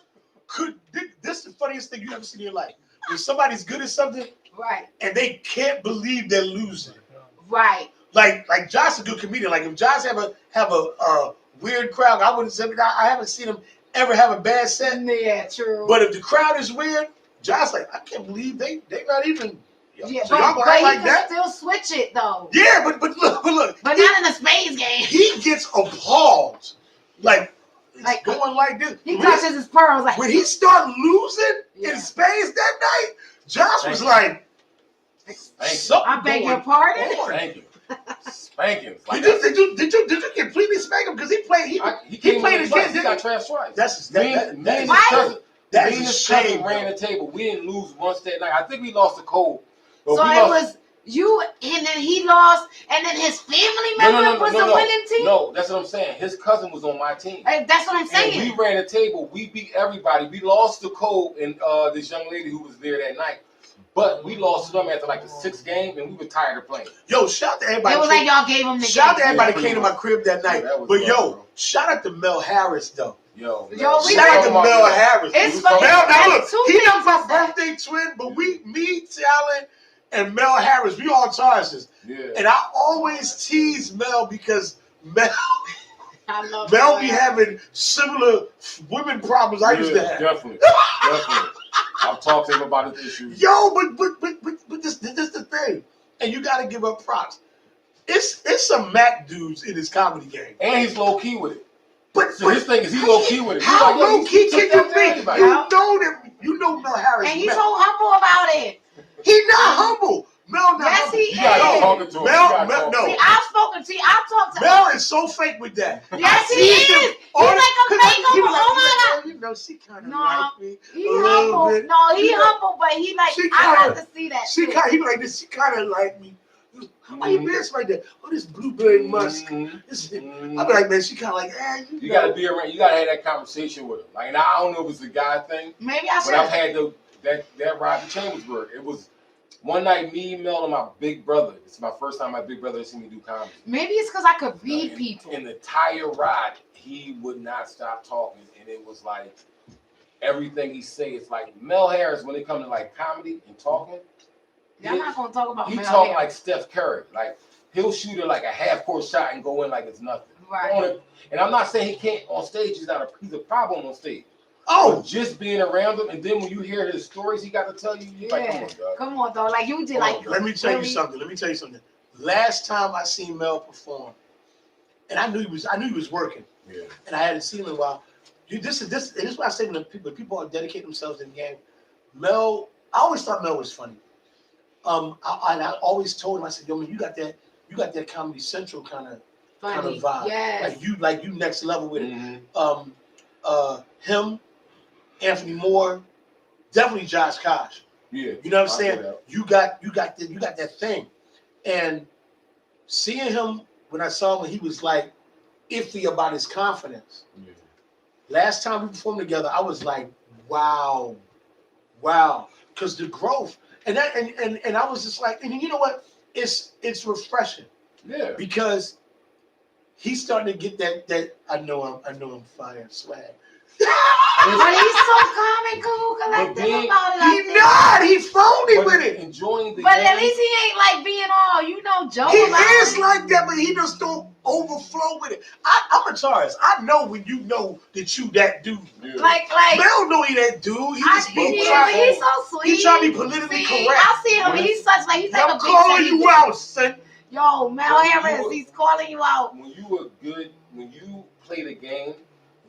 Speaker 4: this is the funniest thing you ever seen in your life. When somebody's good at something,
Speaker 3: right,
Speaker 4: and they can't believe they're losing.
Speaker 3: Right.
Speaker 4: Like Josh is a good comedian. Like if Josh have a weird crowd, I haven't seen him ever have a bad set.
Speaker 3: Yeah, true.
Speaker 4: But if the crowd is weird, Josh like, I can't believe they not even.
Speaker 3: Yeah,
Speaker 4: so
Speaker 3: but
Speaker 4: he
Speaker 3: like can still switch it though.
Speaker 4: Yeah, but look.
Speaker 3: But not in the spades game.
Speaker 4: He gets applause. Like going like this.
Speaker 3: He touches his pearls like
Speaker 4: when he started losing in spades that night, Josh was like,
Speaker 3: I beg your pardon.
Speaker 1: Thank you. Spanking.
Speaker 4: Like did you completely spank him? Because he played against.
Speaker 1: He got trashed twice.
Speaker 4: That's a shame.
Speaker 1: Ran the table. We didn't lose once that night. I think we lost to Cole.
Speaker 3: So it was and then he lost, and then his family member was a winning team.
Speaker 1: No, that's what I'm saying. His cousin was on my team.
Speaker 3: That's what I'm saying.
Speaker 1: And we ran a table. We beat everybody. We lost to Cole and this young lady who was there that night. But we lost to them after like the 6th game, and we were tired of playing.
Speaker 4: Yo, shout out to everybody.
Speaker 3: It was like y'all gave him the
Speaker 4: shout out to
Speaker 3: game.
Speaker 4: everybody that came to my crib that night. But yo, shout out to Mel Harris though.
Speaker 1: Yo,
Speaker 3: we
Speaker 4: shout out to Mel Harris.
Speaker 3: It's funny.
Speaker 4: Now look, he not my birthday twin, but me, Talon, and Mel Harris, we all Taurus. Yeah. And I always tease Mel because Mel be having similar women problems I used to have.
Speaker 1: Definitely. I've talked to him about his issues.
Speaker 4: Yo, but this the thing, and you got to give up props. It's some Mac dudes in his comedy game,
Speaker 1: and he's low key with it.
Speaker 4: But
Speaker 1: his thing is he low key with it.
Speaker 4: How low key can you be? You know Mel Harris,
Speaker 3: and he's so humble about it.
Speaker 4: He's not humble. Mel,
Speaker 3: yes, he is.
Speaker 1: Talking to him.
Speaker 4: No.
Speaker 3: See, I've talked to
Speaker 4: Mel is so fake with that.
Speaker 3: Yes, he is. He's like a fake over. Oh my God.
Speaker 4: You know, she kind of
Speaker 3: like
Speaker 4: me.
Speaker 3: He humble.
Speaker 4: Bit.
Speaker 3: No, he humble, but he like, I got to see that.
Speaker 4: He like this. She kind of like me. Why you miss right there? Oh, this blueberry musk. I be like, man, she kind of like,
Speaker 1: you gotta be around. You gotta have that conversation with him. Like, and I don't know if it's a guy thing.
Speaker 3: Maybe I should.
Speaker 1: But I've had that ride to Chambersburg. It was one night, me, Mel, and my big brother. It's my first time my big brother has seen me do comedy.
Speaker 3: Maybe it's because I could read people.
Speaker 1: In the entire ride, he would not stop talking, and it was like everything he say. It's like Mel Harris when it comes to like comedy and talking.
Speaker 3: Y'all not gonna talk about
Speaker 1: He
Speaker 3: Mel
Speaker 1: talk
Speaker 3: Harris.
Speaker 1: like Steph Curry. Like he'll shoot it like a half-court shot and go in like it's nothing.
Speaker 3: Right.
Speaker 1: And I'm not saying he can't on stage. He's a problem on stage.
Speaker 4: Oh,
Speaker 1: but just being around him, and then when you hear his stories, he got to tell you. You're like,
Speaker 3: come on, dog. Like you did, like.
Speaker 4: Let me tell you something. Last time I seen Mel perform, and I knew he was working. Yeah. And I hadn't seen him in a while. This is what I say when people are dedicating themselves in the game. Mel, I always thought Mel was funny. I always told him, I said, yo, man, you got that Comedy Central kind of vibe.
Speaker 3: Yes.
Speaker 4: Like you next level with it. Him, Anthony Moore, definitely Josh Kosh.
Speaker 1: Yeah.
Speaker 4: You know what I'm saying? You got that thing. And seeing him when I saw him, he was like iffy about his confidence. Yeah. Last time we performed together, I was like, wow. Because the growth. And I was just like, and you know what? It's refreshing.
Speaker 1: Yeah.
Speaker 4: Because he's starting to get that I know I'm fire swag.
Speaker 3: But he's so calm and cool, collected about it.
Speaker 4: He phony with it.
Speaker 1: Enjoying the
Speaker 3: but
Speaker 1: game.
Speaker 3: At least he ain't like being all, Joe.
Speaker 4: He is like that, but he just don't overflow with it. I'm a Taurus. I know when you know that you that dude.
Speaker 3: Yeah. Like
Speaker 4: Mel know he that dude. He just
Speaker 3: he's so sweet.
Speaker 4: He trying to be politically correct.
Speaker 3: I see him. He's such like he's like a big
Speaker 4: calling you out, son.
Speaker 3: Yo, Mel Harris, he's calling you out.
Speaker 1: When you play the game,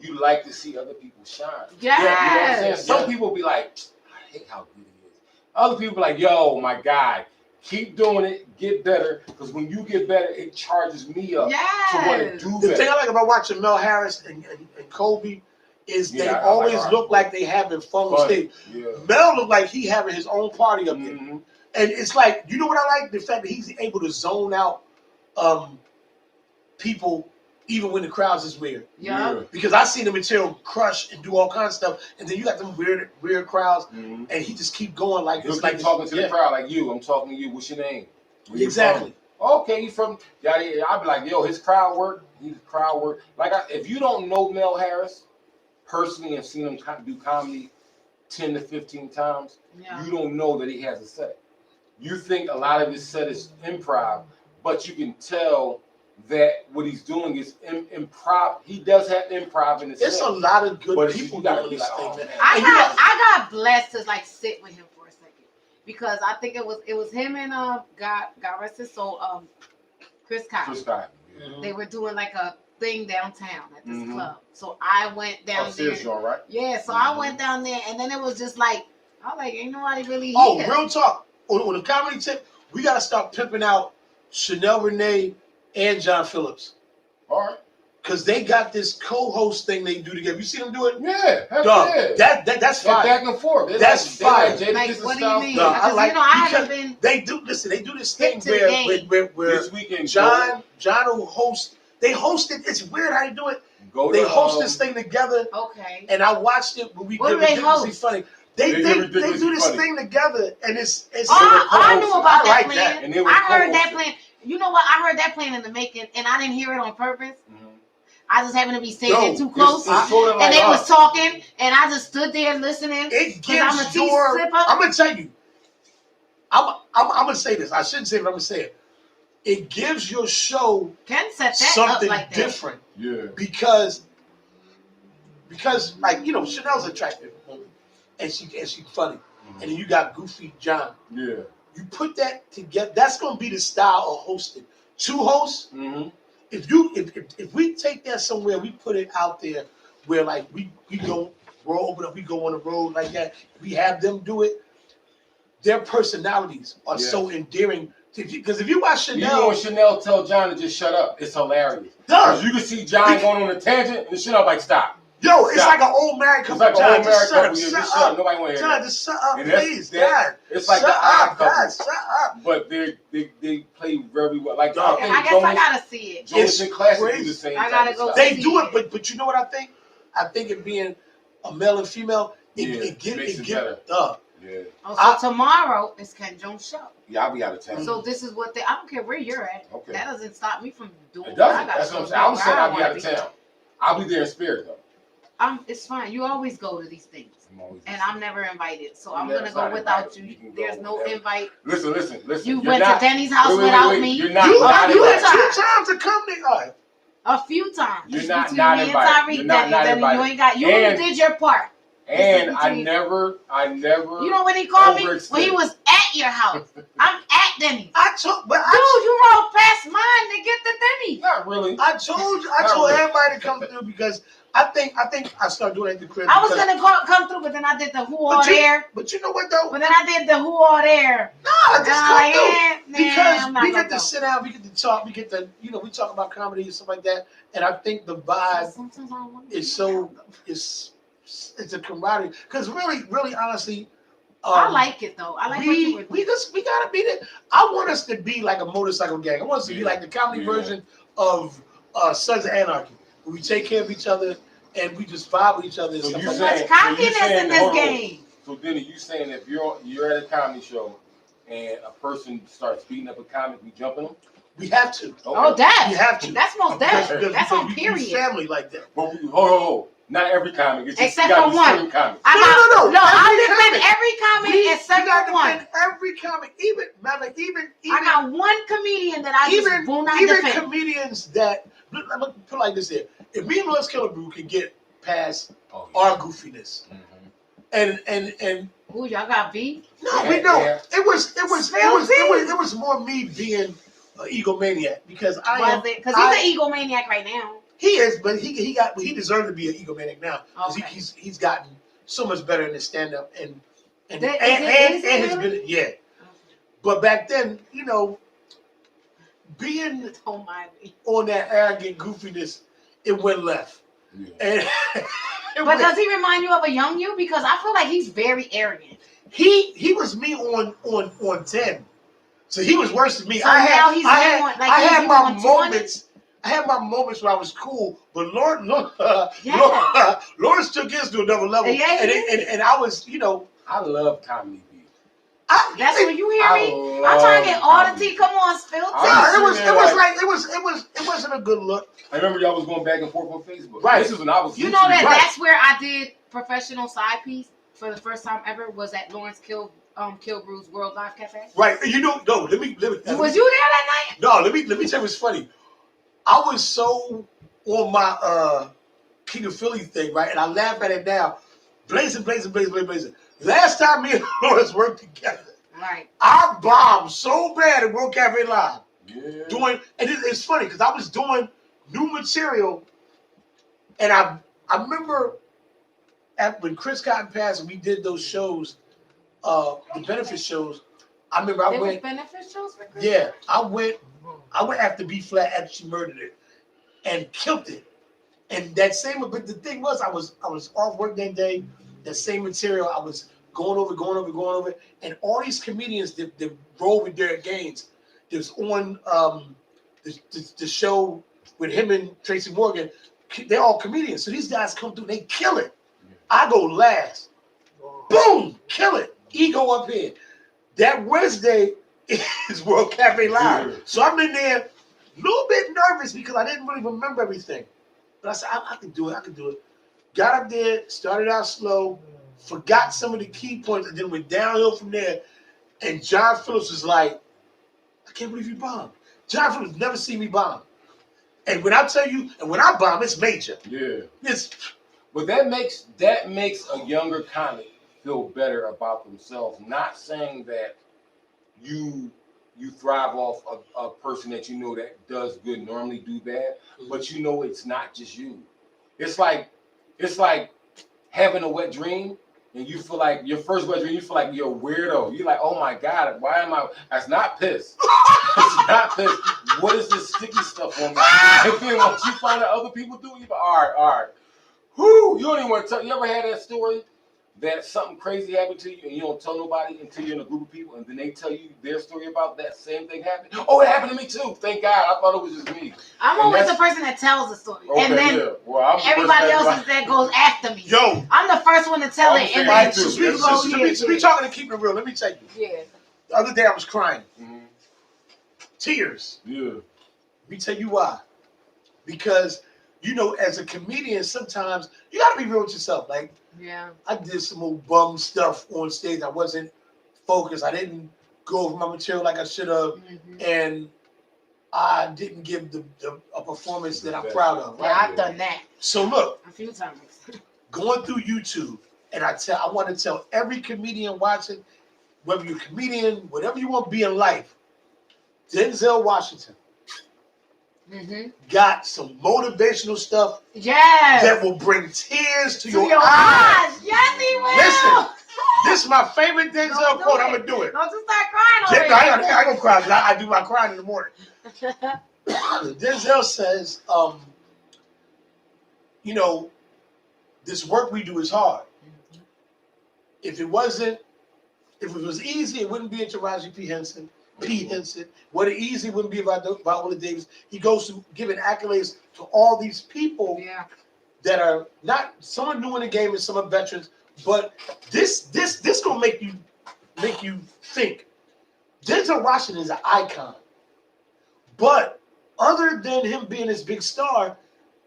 Speaker 1: you like to see other people shine.
Speaker 3: Yes.
Speaker 1: You know what I'm saying? Some people be like, I hate how good he is. Other people be like, yo, my guy, keep doing it, get better, because when you get better, it charges me up to want to do better.
Speaker 4: The thing I like about watching Mel Harris and Kobe is they always look like they having fun on stage. Yeah. Mel look like he having his own party up there. And it's like, you know what I like? The fact that he's able to zone out people even when the crowds is weird.
Speaker 3: Yeah.
Speaker 4: Because I see the material crush and do all kinds of stuff, and then you got them weird crowds, and he just keep going like this.
Speaker 1: Like talking to the crowd like you. I'm talking to you. What's your name?
Speaker 4: Exactly.
Speaker 1: Okay, you from? I'd be like, yo, his crowd work. He's crowd work. Like, if you don't know Mel Harris personally and seen him do comedy 10 to 15 times, you don't know that he has a set. You think a lot of his set is improv, but you can tell that what he's doing is improv. He does have improv in his
Speaker 4: set. It's a lot of good people
Speaker 1: got
Speaker 4: doing this thing, man.
Speaker 3: I got blessed to like sit with him for a second because I think it was him and God rest his soul, Chris Kyle. Mm-hmm. They were doing like a thing downtown at this club. So I went down there.
Speaker 1: Joint, right?
Speaker 3: Yeah, so I went down there and then it was just like I was like, ain't nobody really here.
Speaker 4: Oh, real talk. On the comedy tip, we gotta start pimping out Chanel Renee and John Phillips.
Speaker 1: All right.
Speaker 4: because they got this co-host thing they do together. You see them do it?
Speaker 1: Yeah, heck
Speaker 4: Dog,
Speaker 1: yeah.
Speaker 4: that's
Speaker 1: They're
Speaker 4: fire.
Speaker 1: back and forth. They're
Speaker 4: That's
Speaker 1: like,
Speaker 4: fire.
Speaker 1: They're like,
Speaker 3: Like,
Speaker 1: Jadakiss
Speaker 3: what do
Speaker 1: style.
Speaker 3: you mean?
Speaker 4: No, I
Speaker 3: Because,
Speaker 4: like
Speaker 3: you know, I
Speaker 4: because
Speaker 3: haven't been
Speaker 4: they do this thing
Speaker 3: hip to the game.
Speaker 4: where
Speaker 1: This weekend,
Speaker 4: John will host. They host it. It's weird how they do it. They host this thing together,
Speaker 3: okay.
Speaker 4: and I watched it when we
Speaker 3: What
Speaker 4: did
Speaker 3: do they
Speaker 4: Ridiculously
Speaker 3: host?
Speaker 4: Funny. They
Speaker 1: They
Speaker 4: do
Speaker 1: Ridiculously
Speaker 4: this
Speaker 1: Funny.
Speaker 4: thing together, and it's.
Speaker 3: I knew about
Speaker 4: I
Speaker 3: that
Speaker 4: like
Speaker 3: plan.
Speaker 4: that.
Speaker 1: And they were
Speaker 3: I heard that
Speaker 1: co-hosting.
Speaker 3: plan. You know what? I heard that plan in the making, and I didn't hear it on purpose. I just happened to be sitting too close,
Speaker 1: It's sort of like
Speaker 3: and they was
Speaker 1: us.
Speaker 3: talking, and I just stood there listening.
Speaker 4: It
Speaker 3: Cause I'm a
Speaker 4: gives
Speaker 3: tea
Speaker 4: your.
Speaker 3: sipper.
Speaker 4: I'm gonna tell you. I'm gonna say this. I shouldn't say it, but I'm gonna say it. It gives your show
Speaker 3: Ken set that
Speaker 4: something
Speaker 3: up like that.
Speaker 4: different
Speaker 1: Yeah.
Speaker 4: because like Chanel's attractive and she's funny, and then you got Goofy John.
Speaker 1: Yeah.
Speaker 4: You put that together. That's gonna be the style of hosting. Two hosts.
Speaker 1: Mm-hmm.
Speaker 4: If we take that somewhere, we put it out there where like we go, we're open up, we go on the road like that. We have them do it. Their personalities are so endearing. Because if you watch
Speaker 1: You know
Speaker 4: Chanel,
Speaker 1: when Chanel tell John to just shut up, it's hilarious.
Speaker 4: done.
Speaker 1: Because you can see John going on a tangent, and Chanel like, stop.
Speaker 4: Yo, it's
Speaker 1: Stop.
Speaker 4: like an old married
Speaker 1: It's
Speaker 4: couple.
Speaker 1: like
Speaker 4: John,
Speaker 1: an old married
Speaker 4: just shut
Speaker 1: couple.
Speaker 4: up,
Speaker 1: You
Speaker 4: shut
Speaker 1: just shut up.
Speaker 4: up.
Speaker 1: Nobody want to hear
Speaker 4: John,
Speaker 1: that.
Speaker 4: just shut up,
Speaker 1: And that's-
Speaker 4: please,
Speaker 1: that-
Speaker 4: God.
Speaker 1: It's like
Speaker 4: Shut
Speaker 1: the odd
Speaker 4: up, God,
Speaker 1: couple.
Speaker 4: shut up.
Speaker 1: But they play very well. Like,
Speaker 4: Dog.
Speaker 1: I
Speaker 3: I
Speaker 1: think
Speaker 3: guess I gotta see it.
Speaker 1: Jonas and Classic do
Speaker 4: crazy.
Speaker 1: the same
Speaker 3: I gotta
Speaker 1: type of
Speaker 3: go
Speaker 1: stuff.
Speaker 4: They do it, but you know what I think? I think it being a male and female,
Speaker 1: Yeah,
Speaker 4: it
Speaker 1: makes it
Speaker 4: gives
Speaker 1: better. Yeah.
Speaker 3: Oh, so tomorrow is Ken Jones' show.
Speaker 1: Yeah, I'll be out of town.
Speaker 3: So this is what I don't care where you're at.
Speaker 1: Okay.
Speaker 3: That doesn't stop me from doing
Speaker 1: It
Speaker 3: what I
Speaker 1: doesn't.
Speaker 3: gotta
Speaker 1: That's what I'm
Speaker 3: do,
Speaker 1: saying. I'm
Speaker 3: where
Speaker 1: saying
Speaker 3: I
Speaker 1: I'll be
Speaker 3: wanna
Speaker 1: out of town. I'll be there in spirit, though.
Speaker 3: It's fine. You always go to these things.
Speaker 1: I'm always
Speaker 3: And I'm never invited. So I'm
Speaker 1: You're
Speaker 3: gonna
Speaker 1: not
Speaker 3: go without
Speaker 1: invited.
Speaker 3: you.
Speaker 1: You can go
Speaker 3: There's no
Speaker 1: whenever.
Speaker 3: invite.
Speaker 1: Listen.
Speaker 3: You
Speaker 1: You're
Speaker 3: went
Speaker 1: not-
Speaker 3: to Denny's house
Speaker 1: wait,
Speaker 3: without
Speaker 1: wait.
Speaker 3: me.
Speaker 1: You're not
Speaker 4: You
Speaker 1: not
Speaker 3: few
Speaker 4: had
Speaker 1: invited.
Speaker 3: times.
Speaker 4: 2 times to come there.
Speaker 3: A few times.
Speaker 1: You're
Speaker 3: It's
Speaker 1: not
Speaker 3: between
Speaker 1: not
Speaker 3: me and
Speaker 1: invited.
Speaker 3: Tyreek,
Speaker 1: You're not
Speaker 3: Denny,
Speaker 1: invited.
Speaker 3: you ain't got. You
Speaker 1: And-
Speaker 3: did your part.
Speaker 1: And I
Speaker 3: between-
Speaker 1: never.
Speaker 3: You know when he called me
Speaker 1: Overextended.
Speaker 3: when he was at your house. I'm at Denny's.
Speaker 4: I told, but
Speaker 3: Dude, you rode past mine to get the Denny's.
Speaker 1: Not really.
Speaker 4: I told
Speaker 1: really.
Speaker 4: everybody to come through because I think I started doing it at the crib.
Speaker 3: I was
Speaker 4: because-
Speaker 3: gonna come through, but then I did the who all
Speaker 4: But you-
Speaker 3: there.
Speaker 4: But you know what though?
Speaker 3: But then I did the who all there.
Speaker 4: Nah, just come through.
Speaker 3: Nah,
Speaker 4: Because
Speaker 3: I'm not
Speaker 4: we
Speaker 3: gonna
Speaker 4: get to
Speaker 3: go.
Speaker 4: sit down, we get to talk, we get to, we talk about comedy and stuff like that. And I think the vibe
Speaker 3: Sometimes I don't wanna
Speaker 4: is
Speaker 3: do
Speaker 4: it's a camaraderie. Because really, honestly,
Speaker 3: I like it though. I like what you were
Speaker 4: we
Speaker 3: doing.
Speaker 4: gotta be there. I want us to be like a motorcycle gang. I want us to be like the comedy version of Sons of Anarchy, where we take care of each other and we just vibe with each other and
Speaker 1: So
Speaker 4: stuff
Speaker 1: you
Speaker 4: like
Speaker 3: There's
Speaker 4: that.
Speaker 1: saying-
Speaker 3: cockiness
Speaker 1: so you saying
Speaker 3: in
Speaker 1: that-
Speaker 3: this
Speaker 1: hold on.
Speaker 3: game.
Speaker 1: So Denny, you saying if you're at a comedy show and a person starts beating up a comic, we jumping them?
Speaker 4: We have to.
Speaker 3: Oh,
Speaker 4: We
Speaker 3: that.
Speaker 4: have to.
Speaker 3: That's most
Speaker 4: Because-
Speaker 3: definitely. That's
Speaker 4: because
Speaker 3: on
Speaker 4: we
Speaker 3: period.
Speaker 4: family like that.
Speaker 1: But hold. Not every comic. It's just
Speaker 3: Except
Speaker 1: you gotta
Speaker 3: for
Speaker 1: be
Speaker 3: one.
Speaker 1: certain comics.
Speaker 3: I
Speaker 4: No,
Speaker 3: got,
Speaker 4: no.
Speaker 3: I
Speaker 4: Every
Speaker 3: defend
Speaker 4: comic.
Speaker 3: every comic
Speaker 4: We
Speaker 3: except
Speaker 4: got
Speaker 3: for
Speaker 4: to
Speaker 3: one.
Speaker 4: defend every comic, even
Speaker 3: I got one comedian that I
Speaker 4: even
Speaker 3: just will not
Speaker 4: even
Speaker 3: defend.
Speaker 4: comedians that let me put it like this here. If me and Lawrence Killebrew could get past
Speaker 1: Oh,
Speaker 4: our goofiness
Speaker 1: Mhm.
Speaker 4: and
Speaker 3: Ooh, y'all got beef?
Speaker 4: no,
Speaker 1: Yeah,
Speaker 4: we don't.
Speaker 1: yeah.
Speaker 4: It was more me being an egomaniac because I am.
Speaker 3: Was it? Because he's an egomaniac right now.
Speaker 4: He is, but he deserved to be an egomaniac now because
Speaker 3: Okay.
Speaker 4: he's gotten so much better in his stand up and
Speaker 3: Is it
Speaker 4: his
Speaker 3: really?
Speaker 4: yeah. But back then, being
Speaker 3: Don't mind me.
Speaker 4: on that arrogant goofiness, it went left.
Speaker 1: Yeah.
Speaker 4: And
Speaker 3: But does he remind you of a young you? Because I feel like he's very arrogant.
Speaker 4: he was me on 10. So he was worse than me.
Speaker 3: So now he's
Speaker 4: I
Speaker 3: you on- like
Speaker 4: I
Speaker 3: he's
Speaker 4: had
Speaker 3: you
Speaker 4: my
Speaker 3: on 20?
Speaker 4: moments. I had my moments where I was cool, but Lawrence took his to another level.
Speaker 3: Yeah, he
Speaker 4: and I was,
Speaker 1: I love comedy beats.
Speaker 3: That's what you hear
Speaker 1: I
Speaker 3: me?
Speaker 1: love
Speaker 3: I'm trying to get all the
Speaker 1: comedy.
Speaker 3: tea. Come on, spill tea.
Speaker 1: I
Speaker 4: it wasn't a good look.
Speaker 1: I remember y'all was going back and forth on Facebook.
Speaker 4: Right.
Speaker 1: This is when I was.
Speaker 3: You know that
Speaker 4: Right.
Speaker 3: that's where I did professional side piece for the first time ever was at Lawrence Kilbrew's World Live Cafe.
Speaker 4: Right. Let me
Speaker 3: Was you there that night?
Speaker 4: No, let me tell you what's funny. I was so on my King of Philly thing, right? And I laugh at it now. Blazing. Last time me and Lawrence worked together,
Speaker 3: Right.
Speaker 4: I bombed so bad at World Cafe Live.
Speaker 1: Yeah.
Speaker 4: It's funny because I was doing new material, and I remember when Chris Cotton passed and we did those shows, the benefit shows. I remember I
Speaker 3: There was
Speaker 4: went.
Speaker 3: benefit shows for Chris?
Speaker 4: Yeah, I went after B Flat after she murdered it and killed it. And that same, but the thing was, I was off work that day. That same material, I was going over, and all these comedians that roll with Derek Gaines, there's on the show with him and Tracy Morgan. They're all comedians, so these guys come through, they kill it. I go last, boom, kill it. Ego up here. That Wednesday is World Cafe Live, so I'm in there, a little bit nervous because I didn't really remember everything. But I said, I can do it. Got up there, started out slow, forgot some of the key points, and then went downhill from there. And John Phillips was like, I can't believe you bombed. John Phillips never seen me bomb. And when I tell you, and when I bomb, it's major.
Speaker 1: Yeah.
Speaker 4: It's,
Speaker 1: but that makes a younger comic feel better about themselves. Not saying that you thrive off a person that you know that does good normally do bad, but you know it's not just you. It's like having a wet dream and you feel like your first wet dream, you feel like you're a weirdo. You're like, oh my God, why am I? That's not piss. It's not piss. What is this sticky stuff on me? And then once you find out other people do it, you're like, all right. Whoo, you don't even want to tell. You ever had that story that something crazy happened to you and you don't tell nobody until you're in a group of people and then they tell you their story about that same thing happened? Oh, it happened to me too. Thank God. I thought it was just me.
Speaker 3: I'm always the person that tells the story.
Speaker 1: Okay,
Speaker 3: and then everybody else is that goes after me.
Speaker 4: yo,
Speaker 3: I'm the first one to tell it. And then
Speaker 4: we talking to keep it real. Let me tell you.
Speaker 3: Yeah.
Speaker 4: The other day I was crying.
Speaker 1: Mm-hmm.
Speaker 4: Tears.
Speaker 1: Yeah.
Speaker 4: Let me tell you why. Because, you know, as a comedian, sometimes you got to be real with yourself. Like,
Speaker 3: yeah,
Speaker 4: I did some old bum stuff on stage. I wasn't focused. I didn't go over my material like I should have.
Speaker 3: mm-hmm.
Speaker 4: And I didn't give a performance that I'm proud of.
Speaker 3: Right? Yeah, I've done that.
Speaker 4: So look,
Speaker 3: a few times.
Speaker 4: Going through YouTube, and I want to tell every comedian watching, whether you're a comedian, whatever you want to be in life, Denzel Washington got some motivational stuff that will bring tears to your eyes.
Speaker 3: Yes, he will.
Speaker 4: Listen, this is my favorite Denzel quote. I'm going to do it.
Speaker 3: Don't just start crying
Speaker 4: I ain't going to cry. I do my crying in the morning. Denzel says, you know, this work we do is hard. If it was easy, it wouldn't be a Taraji P. Henson. What it easy wouldn't be about Viola Davis. He goes to giving accolades to all these people that are not, some are new in the game and some are veterans, but this gonna make you think. Denzel Washington is an icon, but other than him being this big star,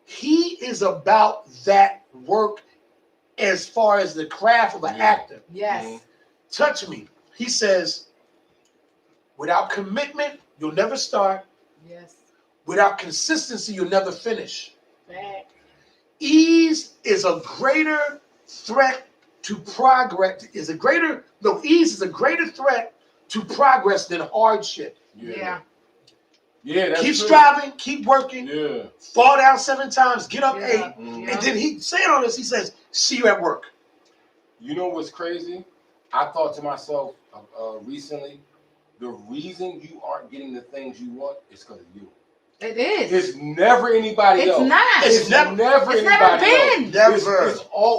Speaker 4: he is about that work as far as the craft of an actor.
Speaker 3: Yes.
Speaker 4: Touch me. He says, without commitment, you'll never start.
Speaker 3: Yes.
Speaker 4: Without consistency, you'll never finish.
Speaker 3: Back.
Speaker 4: Ease is a greater threat to progress. Ease is a greater threat to progress than hardship.
Speaker 3: Yeah.
Speaker 1: Yeah, that's
Speaker 4: keep
Speaker 1: true.
Speaker 4: Striving, keep working.
Speaker 1: Yeah.
Speaker 4: Fall down 7 times, get up 8.
Speaker 1: Mm-hmm.
Speaker 4: And then he said on this, he says, see you at work.
Speaker 1: You know what's crazy? I thought to myself recently, the reason you aren't getting the things you want is because of you.
Speaker 3: It is.
Speaker 1: It's never anybody else.
Speaker 3: It's not.
Speaker 1: It's never
Speaker 3: it's
Speaker 1: anybody
Speaker 3: been.
Speaker 1: else.
Speaker 4: Never.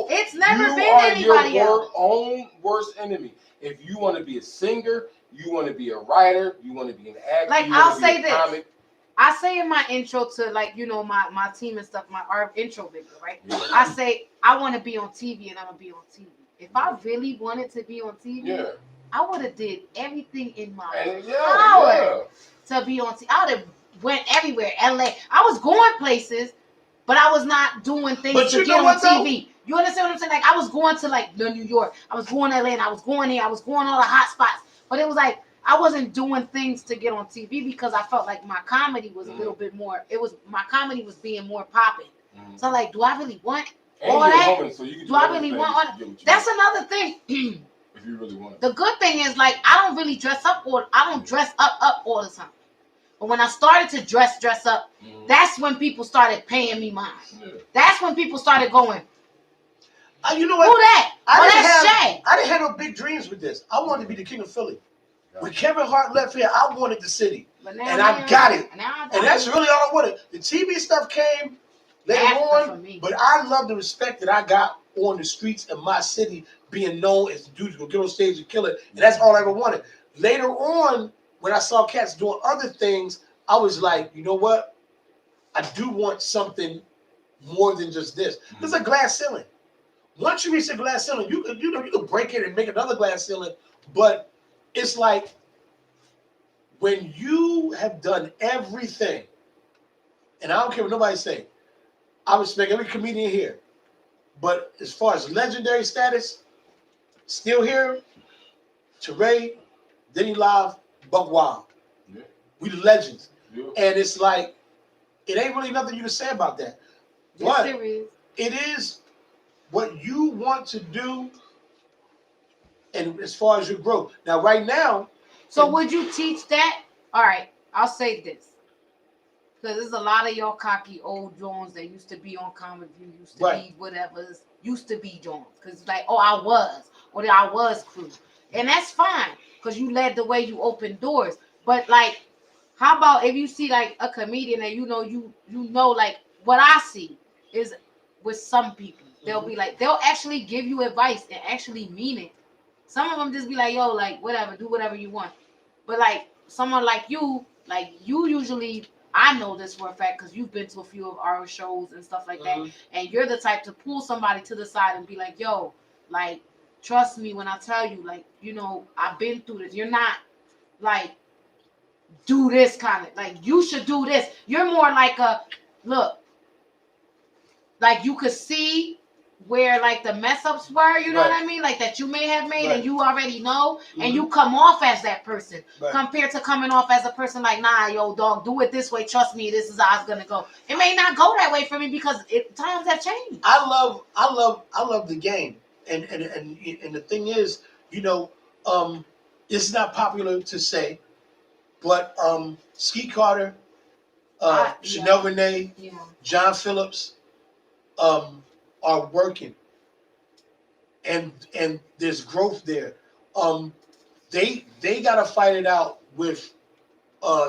Speaker 3: It's never
Speaker 1: you
Speaker 3: been
Speaker 1: are
Speaker 3: anybody
Speaker 1: your
Speaker 3: else.
Speaker 1: own worst enemy. If you want to be a singer, you want to be a writer, you want to be an actor.
Speaker 3: Like,
Speaker 1: you
Speaker 3: I'll say this.
Speaker 1: Comic.
Speaker 3: I say in my intro to, like, you know, my team and stuff, our intro video, right?
Speaker 1: Yeah.
Speaker 3: I say I want to be on TV and I'm gonna be on TV. If I really wanted to be on TV, I would have did everything in my power to be on TV. I would have went everywhere, LA. I was going places, but I was not doing things to get on TV. You understand what I'm saying? Like, I was going to, like, New York. I was going to LA, and I was going here. I was going all the hot spots. But it was like, I wasn't doing things to get on TV because I felt like my comedy was a little bit more, my comedy was being more popping. So, like, do I really want all that?
Speaker 1: Woman, so you
Speaker 3: do I really want all that? That's another thing.
Speaker 1: If you really want it.
Speaker 3: The good thing is, like, I don't really dress up all the time. But when I started to dress up, that's when people started paying me mind. That's when people started going,
Speaker 4: you know what?
Speaker 3: Who that?
Speaker 4: I didn't have no big dreams with this. I wanted to be the king of Philly. When Kevin Hart left here, I wanted the city. And I got it. And that's really all I wanted. The TV stuff came later
Speaker 3: After for
Speaker 4: on.
Speaker 3: me.
Speaker 4: But I love the respect that I got on the streets of my city, being known as the dude who's gonna get on stage and kill it, and that's all I ever wanted. Later on, when I saw cats doing other things, I was like, you know what? I do want something more than just this. There's a glass ceiling. Once you reach a glass ceiling, you can break it and make another glass ceiling. But it's like when you have done everything, and I don't care what nobody say, I respect every comedian here. But as far as legendary status, still here, Teray, Denny Live, Buck Wild.
Speaker 1: Yeah.
Speaker 4: We the legends.
Speaker 1: Yeah.
Speaker 4: And it's like, it ain't really nothing you can say about that.
Speaker 3: Yes,
Speaker 4: But
Speaker 3: there is.
Speaker 4: it is what you want to do, and as far as your growth. Now, right now.
Speaker 3: So would you teach that? All right, I'll say this. Because there's a lot of y'all cocky old Jones that used to be on Comic View, used to be whatever, used to be Jones. Because it's like, oh, I was crew. And that's fine, because you led the way, you opened doors. But like, how about if you see like a comedian and you know like what I see is with some people, they'll be like, they'll actually give you advice and actually mean it. Some of them just be like, yo, like whatever, do whatever you want. But like someone like you usually, I know this for a fact because you've been to a few of our shows and stuff like that, and you're the type to pull somebody to the side and be like, yo, like, trust me when I tell you, like, I've been through this. You're not like, do this kind of, like, you should do this. You're more like look, like you could see where like the mess ups were, you know what I mean? Like that you may have made and you already know, and you come off as that person compared to coming off as a person like, nah, yo, dog, do it this way. Trust me, this is how it's gonna go. It may not go that way for me because times have changed.
Speaker 4: I love the game, and the thing is, it's not popular to say, but Ski Carter, Chanel Renee, John Phillips, are working, and there's growth there. They gotta fight it out with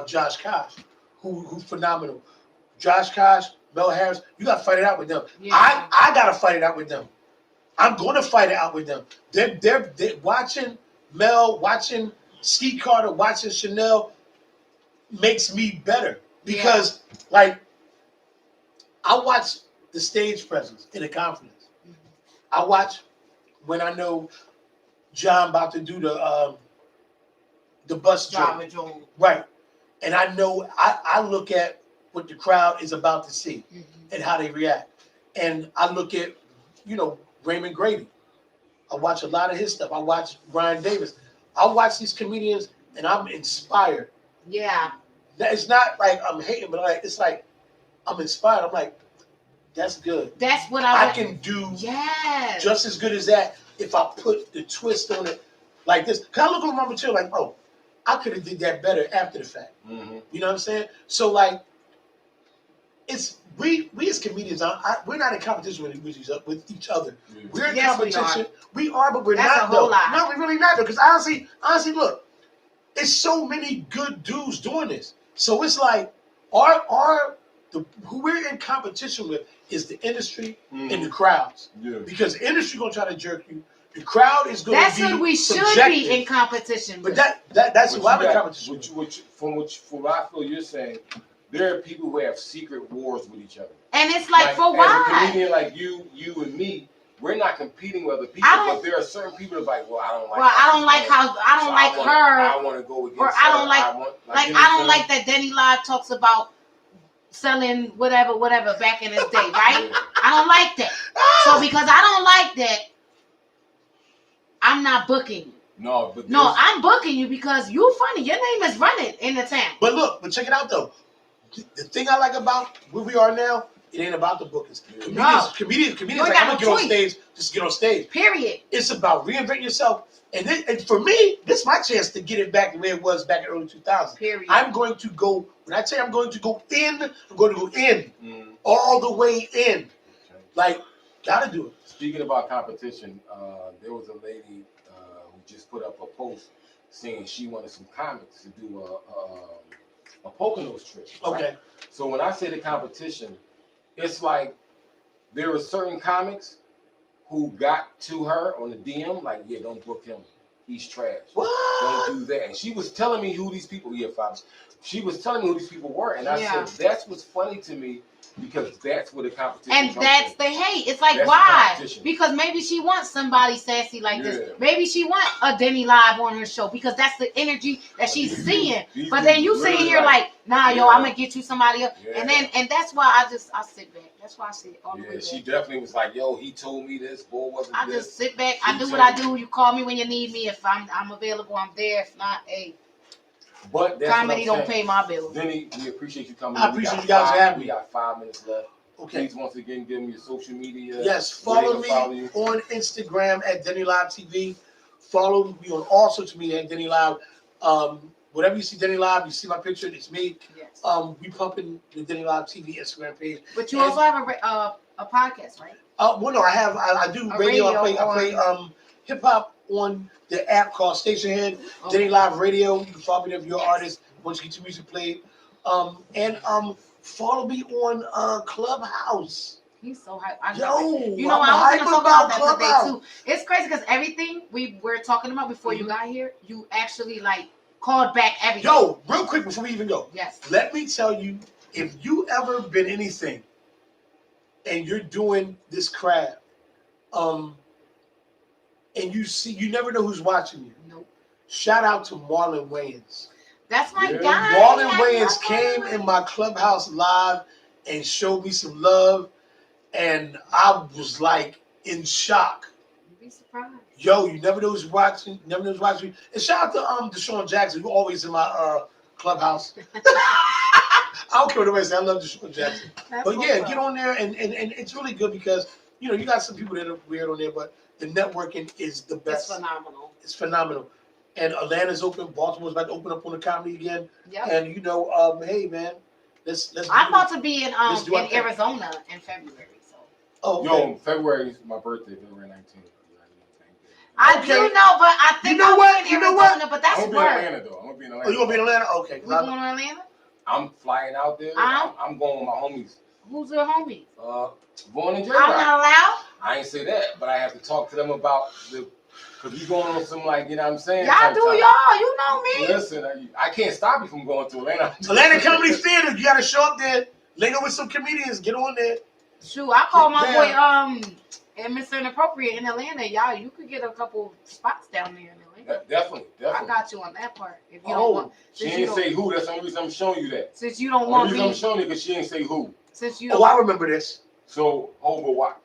Speaker 4: Josh Kosh, who's phenomenal. Josh Kosh, Mel Harris, you gotta fight it out with them. Yeah. I gotta fight it out with them. I'm gonna fight it out with them. They're watching Mel, watching Ski Carter, watching Chanel makes me better because like I watch the stage presence and the confidence. I watch when I know John about to do the bus joint. Right. And I know I look at what the crowd is about to see and how they react. And I look at, Raymond Grady. I watch a lot of his stuff. I watch Ryan Davis. I watch these comedians and I'm inspired.
Speaker 3: Yeah.
Speaker 4: It's not like I'm hating, but it's like I'm inspired. I'm like, that's good.
Speaker 3: That's what
Speaker 4: I can do just as good as that if I put the twist on it like this. Cause I look over my material like, oh, I could have did that better after the fact. Mm-hmm. You know what I'm saying? So like, it's we as comedians, we're not in competition with each other. Yeah. We're in competition. We are, but we're not. Though. No, we're really not. Because honestly, look, it's so many good dudes doing this. So it's like who we're in competition with is the industry and the crowds. Yeah. Because the industry gonna try to jerk you. The crowd is going to be. That's what we should be in competition with. But that's who I'm in competition with.
Speaker 1: From what I feel you're saying, there are people who have secret wars with each other.
Speaker 3: And it's like for why?
Speaker 1: As a comedian like you and me, we're not competing with other people, but there are certain people that are like, well, I don't like.
Speaker 3: Well, I don't like her.
Speaker 1: I want to go against her.
Speaker 3: I don't I don't like that Denny Live talks about selling whatever back in his day, right? Yeah. I don't like that. So because I don't like that, I'm not booking you. No, I'm booking you because you funny. Your name is running in the town.
Speaker 4: But check it out though. The thing I like about where we are now, it ain't about the bookings. Comedians like, I'm gonna get on stage, just get on stage.
Speaker 3: Period.
Speaker 4: It's about reinventing yourself. And for me, this is my chance to get it back the way it was back in early 2000s.
Speaker 3: Period.
Speaker 4: I'm going to go, when I say I'm going to go in, I'm going to go in. All the way in. Like, gotta do it.
Speaker 1: Speaking about competition, there was a lady who just put up a post saying she wanted some comics to do a Poconos trip. Right?
Speaker 4: Okay.
Speaker 1: So when I say the competition, it's like there were certain comics who got to her on the DM, like, yeah, don't book him. He's trash.
Speaker 4: What?
Speaker 1: Don't do that. And she was telling me who these people, she was telling me who these people were. And I
Speaker 3: Yeah.
Speaker 1: said, that's what's funny to me because that's where the competition
Speaker 3: And
Speaker 1: comes
Speaker 3: that's
Speaker 1: in.
Speaker 3: the hate. It's like,
Speaker 1: That's the
Speaker 3: why?
Speaker 1: competition.
Speaker 3: Because maybe she wants somebody sassy like
Speaker 1: Yeah.
Speaker 3: this. Maybe she wants a Denny Live on her show because that's the energy that she's seeing. But then you sitting here like, nah, yo, I'm gonna get you somebody else.
Speaker 1: Yeah.
Speaker 3: And that's why I sit back. That's why I sit all the way
Speaker 1: Yeah, she
Speaker 3: back.
Speaker 1: definitely was like, yo, he told me this, boy wasn't
Speaker 3: I
Speaker 1: this.
Speaker 3: just sit back.
Speaker 1: She
Speaker 3: I do what
Speaker 1: told
Speaker 3: I do. You call me when you need me. If I'm available, I'm there. If not, hey,
Speaker 1: But that's
Speaker 3: comedy
Speaker 1: what I'm
Speaker 3: don't
Speaker 1: saying.
Speaker 3: pay my bills.
Speaker 1: Denny, we appreciate you coming.
Speaker 4: I appreciate you guys having me.
Speaker 1: We got 5 minutes left.
Speaker 4: Okay.
Speaker 1: Please, once again, give me your social media.
Speaker 4: Yes,
Speaker 1: where they
Speaker 4: follow
Speaker 1: can
Speaker 4: me
Speaker 1: you.
Speaker 4: on Instagram at Denny Live TV. Follow me on all social media at Denny Live. Whatever you see Denny Live, you see my picture, it's me.
Speaker 3: Yes.
Speaker 4: We pumping the Denny Live TV Instagram page.
Speaker 3: But you also have a podcast, right?
Speaker 4: Well, no, I do
Speaker 3: A
Speaker 4: radio.
Speaker 3: radio
Speaker 4: I play hip hop on the app called Station Head.
Speaker 3: Okay.
Speaker 4: Denny Live Radio. You can follow me if you're an artist. Once you get your music played. And follow me on Clubhouse.
Speaker 3: He's so hype. I
Speaker 4: Yo,
Speaker 3: you know,
Speaker 4: I'm
Speaker 3: I was
Speaker 4: hyped
Speaker 3: gonna talk about that
Speaker 4: Clubhouse.
Speaker 3: today too. It's crazy because everything we were talking about before you got here, you actually like called back everything.
Speaker 4: Yo, real quick before we even go.
Speaker 3: Yes.
Speaker 4: Let me tell you, if you ever been anything and you're doing this craft, and you never know who's watching you.
Speaker 3: Nope.
Speaker 4: Shout out to Marlon Wayans.
Speaker 3: That's my
Speaker 1: Yeah.
Speaker 3: guy.
Speaker 4: Marlon
Speaker 3: I
Speaker 4: Wayans
Speaker 3: love
Speaker 4: came
Speaker 3: Marlon
Speaker 4: in my Clubhouse live and showed me some love, and I was like in shock.
Speaker 3: You'd be surprised.
Speaker 4: Yo, you never know who's watching. Never know who's watching. And shout out to Deshaun Jackson, who always in my Clubhouse. I don't care what nobody says. I love Deshaun Jackson.
Speaker 3: That's
Speaker 4: But
Speaker 3: what's
Speaker 4: yeah,
Speaker 3: up.
Speaker 4: get on there, and it's really good because you got some people that are weird on there, but the networking is the
Speaker 3: It's
Speaker 4: best.
Speaker 3: phenomenal.
Speaker 4: It's phenomenal. And Atlanta's open. Baltimore's about to open up on the comedy again.
Speaker 3: Yep.
Speaker 4: And hey man, let's.
Speaker 3: I'm about to be in
Speaker 4: let's do our thing.
Speaker 3: Arizona in February. So
Speaker 4: Oh, okay.
Speaker 1: Yo, February is my birthday, February 19th.
Speaker 3: I
Speaker 4: Okay.
Speaker 3: do know, but I think
Speaker 4: You know
Speaker 3: I'll
Speaker 4: what?
Speaker 3: be in
Speaker 4: You know
Speaker 3: Arizona,
Speaker 4: what?
Speaker 3: but that's
Speaker 1: I'm gonna be in
Speaker 3: work.
Speaker 1: Atlanta though. I'm gonna be in Atlanta.
Speaker 4: Oh, you gonna be in Atlanta? Okay.
Speaker 3: We going to Atlanta?
Speaker 1: I'm flying out there.
Speaker 3: Uh-huh.
Speaker 1: I'm going with my homies.
Speaker 3: Who's your homie?
Speaker 1: Vaughn and J
Speaker 3: I'm
Speaker 1: Rock.
Speaker 3: not allowed.
Speaker 1: I ain't say that, but I have to talk to them about because we going on some like, you know what I'm saying?
Speaker 3: Y'all
Speaker 1: type
Speaker 3: do
Speaker 1: time.
Speaker 3: y'all. You know me.
Speaker 1: Listen, I can't stop you from going to Atlanta.
Speaker 4: Atlanta Comedy Theater. You gotta show up there. Link up with some comedians. Get on there.
Speaker 3: Shoot, I call my
Speaker 4: Yeah.
Speaker 3: boy and Mr. Inappropriate in Atlanta. Y'all, you could get a couple spots down there in Atlanta.
Speaker 1: Definitely.
Speaker 3: I got you on that part. If you
Speaker 4: Oh,
Speaker 3: don't want,
Speaker 1: She
Speaker 3: since you
Speaker 1: ain't
Speaker 3: don't,
Speaker 1: say who. That's the only reason I'm showing you that.
Speaker 3: since you don't
Speaker 1: The
Speaker 3: want
Speaker 1: only reason I'm
Speaker 3: me,
Speaker 1: showing you because she ain't say who.
Speaker 3: since you
Speaker 4: Oh,
Speaker 3: don't.
Speaker 4: I remember this.
Speaker 1: So, what?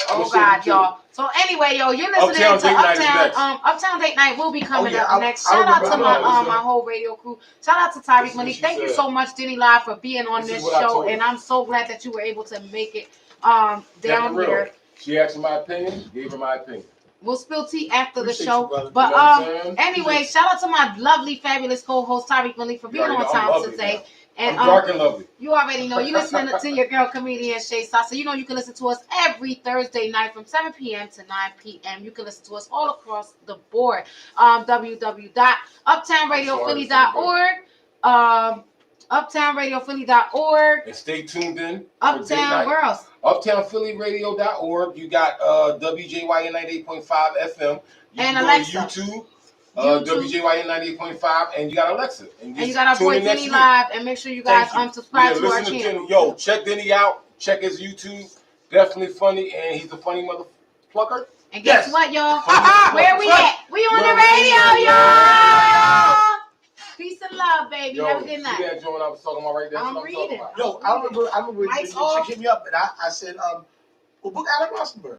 Speaker 3: Oh God, y'all. So anyway, yo, you're listening
Speaker 1: Uptown
Speaker 3: to
Speaker 1: Date Night is next.
Speaker 3: Uptown Date Night will be coming
Speaker 4: yeah,
Speaker 3: up next.
Speaker 4: I
Speaker 3: Shout out
Speaker 4: remember.
Speaker 3: to
Speaker 1: I know,
Speaker 3: my whole radio crew. Shout out to Tariq
Speaker 1: This is
Speaker 3: Malik.
Speaker 1: what she
Speaker 3: Thank you
Speaker 1: said.
Speaker 3: so much, Denny Live, for being on
Speaker 1: This is
Speaker 3: this
Speaker 1: what I
Speaker 3: show,
Speaker 1: told her.
Speaker 3: and I'm so glad that you were able to make it
Speaker 1: That's
Speaker 3: down
Speaker 1: real.
Speaker 3: here.
Speaker 1: She asked for my opinion, gave her my opinion.
Speaker 3: We'll spill tea after the
Speaker 4: Appreciate
Speaker 3: show.
Speaker 4: you, brother.
Speaker 3: But
Speaker 1: You know what I'm saying?
Speaker 3: anyway, shout out to my lovely, fabulous co-host Tariq Malik for being
Speaker 1: You already
Speaker 3: on
Speaker 1: know I'm
Speaker 3: time
Speaker 1: lovely
Speaker 3: today.
Speaker 1: now.
Speaker 3: And
Speaker 1: I'm dark and lovely.
Speaker 3: you already know. You listening to your girl comedian Shay Sasa. You know you can listen to us every Thursday night from 7 p.m. to 9 p.m. You can listen to us all across the board. www.uptownradiophilly.org. Uptownradiophilly.org.
Speaker 1: And stay tuned in. for Date
Speaker 3: Uptown,
Speaker 1: Night.
Speaker 3: where else?
Speaker 1: UptownPhillyRadio.org. You got WJYN 98.5 FM. You
Speaker 3: And
Speaker 1: can
Speaker 3: Alexa.
Speaker 1: go to YouTube.
Speaker 3: YouTube.
Speaker 1: WJYN 98.5, and you got Alexa.
Speaker 3: And you got our boy Denny Live. And make sure you guys
Speaker 4: Thank
Speaker 3: subscribe to our
Speaker 1: listen
Speaker 3: channel.
Speaker 1: Yo, check Denny out. Check his YouTube. Definitely funny, and he's a funny mother plucker.
Speaker 3: And guess
Speaker 4: Yes.
Speaker 3: what, y'all?
Speaker 1: Funny
Speaker 3: Where we
Speaker 1: motherfucker.
Speaker 3: at? We on the
Speaker 1: We're
Speaker 3: radio,
Speaker 1: on the radio.
Speaker 3: y'all. Peace and love, baby.
Speaker 1: Yo,
Speaker 3: Have a good
Speaker 1: see
Speaker 3: night.
Speaker 1: that joint I was talking about right there?
Speaker 3: I'm
Speaker 1: That's what talking
Speaker 3: reading.
Speaker 1: about.
Speaker 4: Yo, I remember when
Speaker 3: Mike's
Speaker 4: the
Speaker 3: off.
Speaker 4: chick hit me up, and I said, well, book Alec Rosenberg.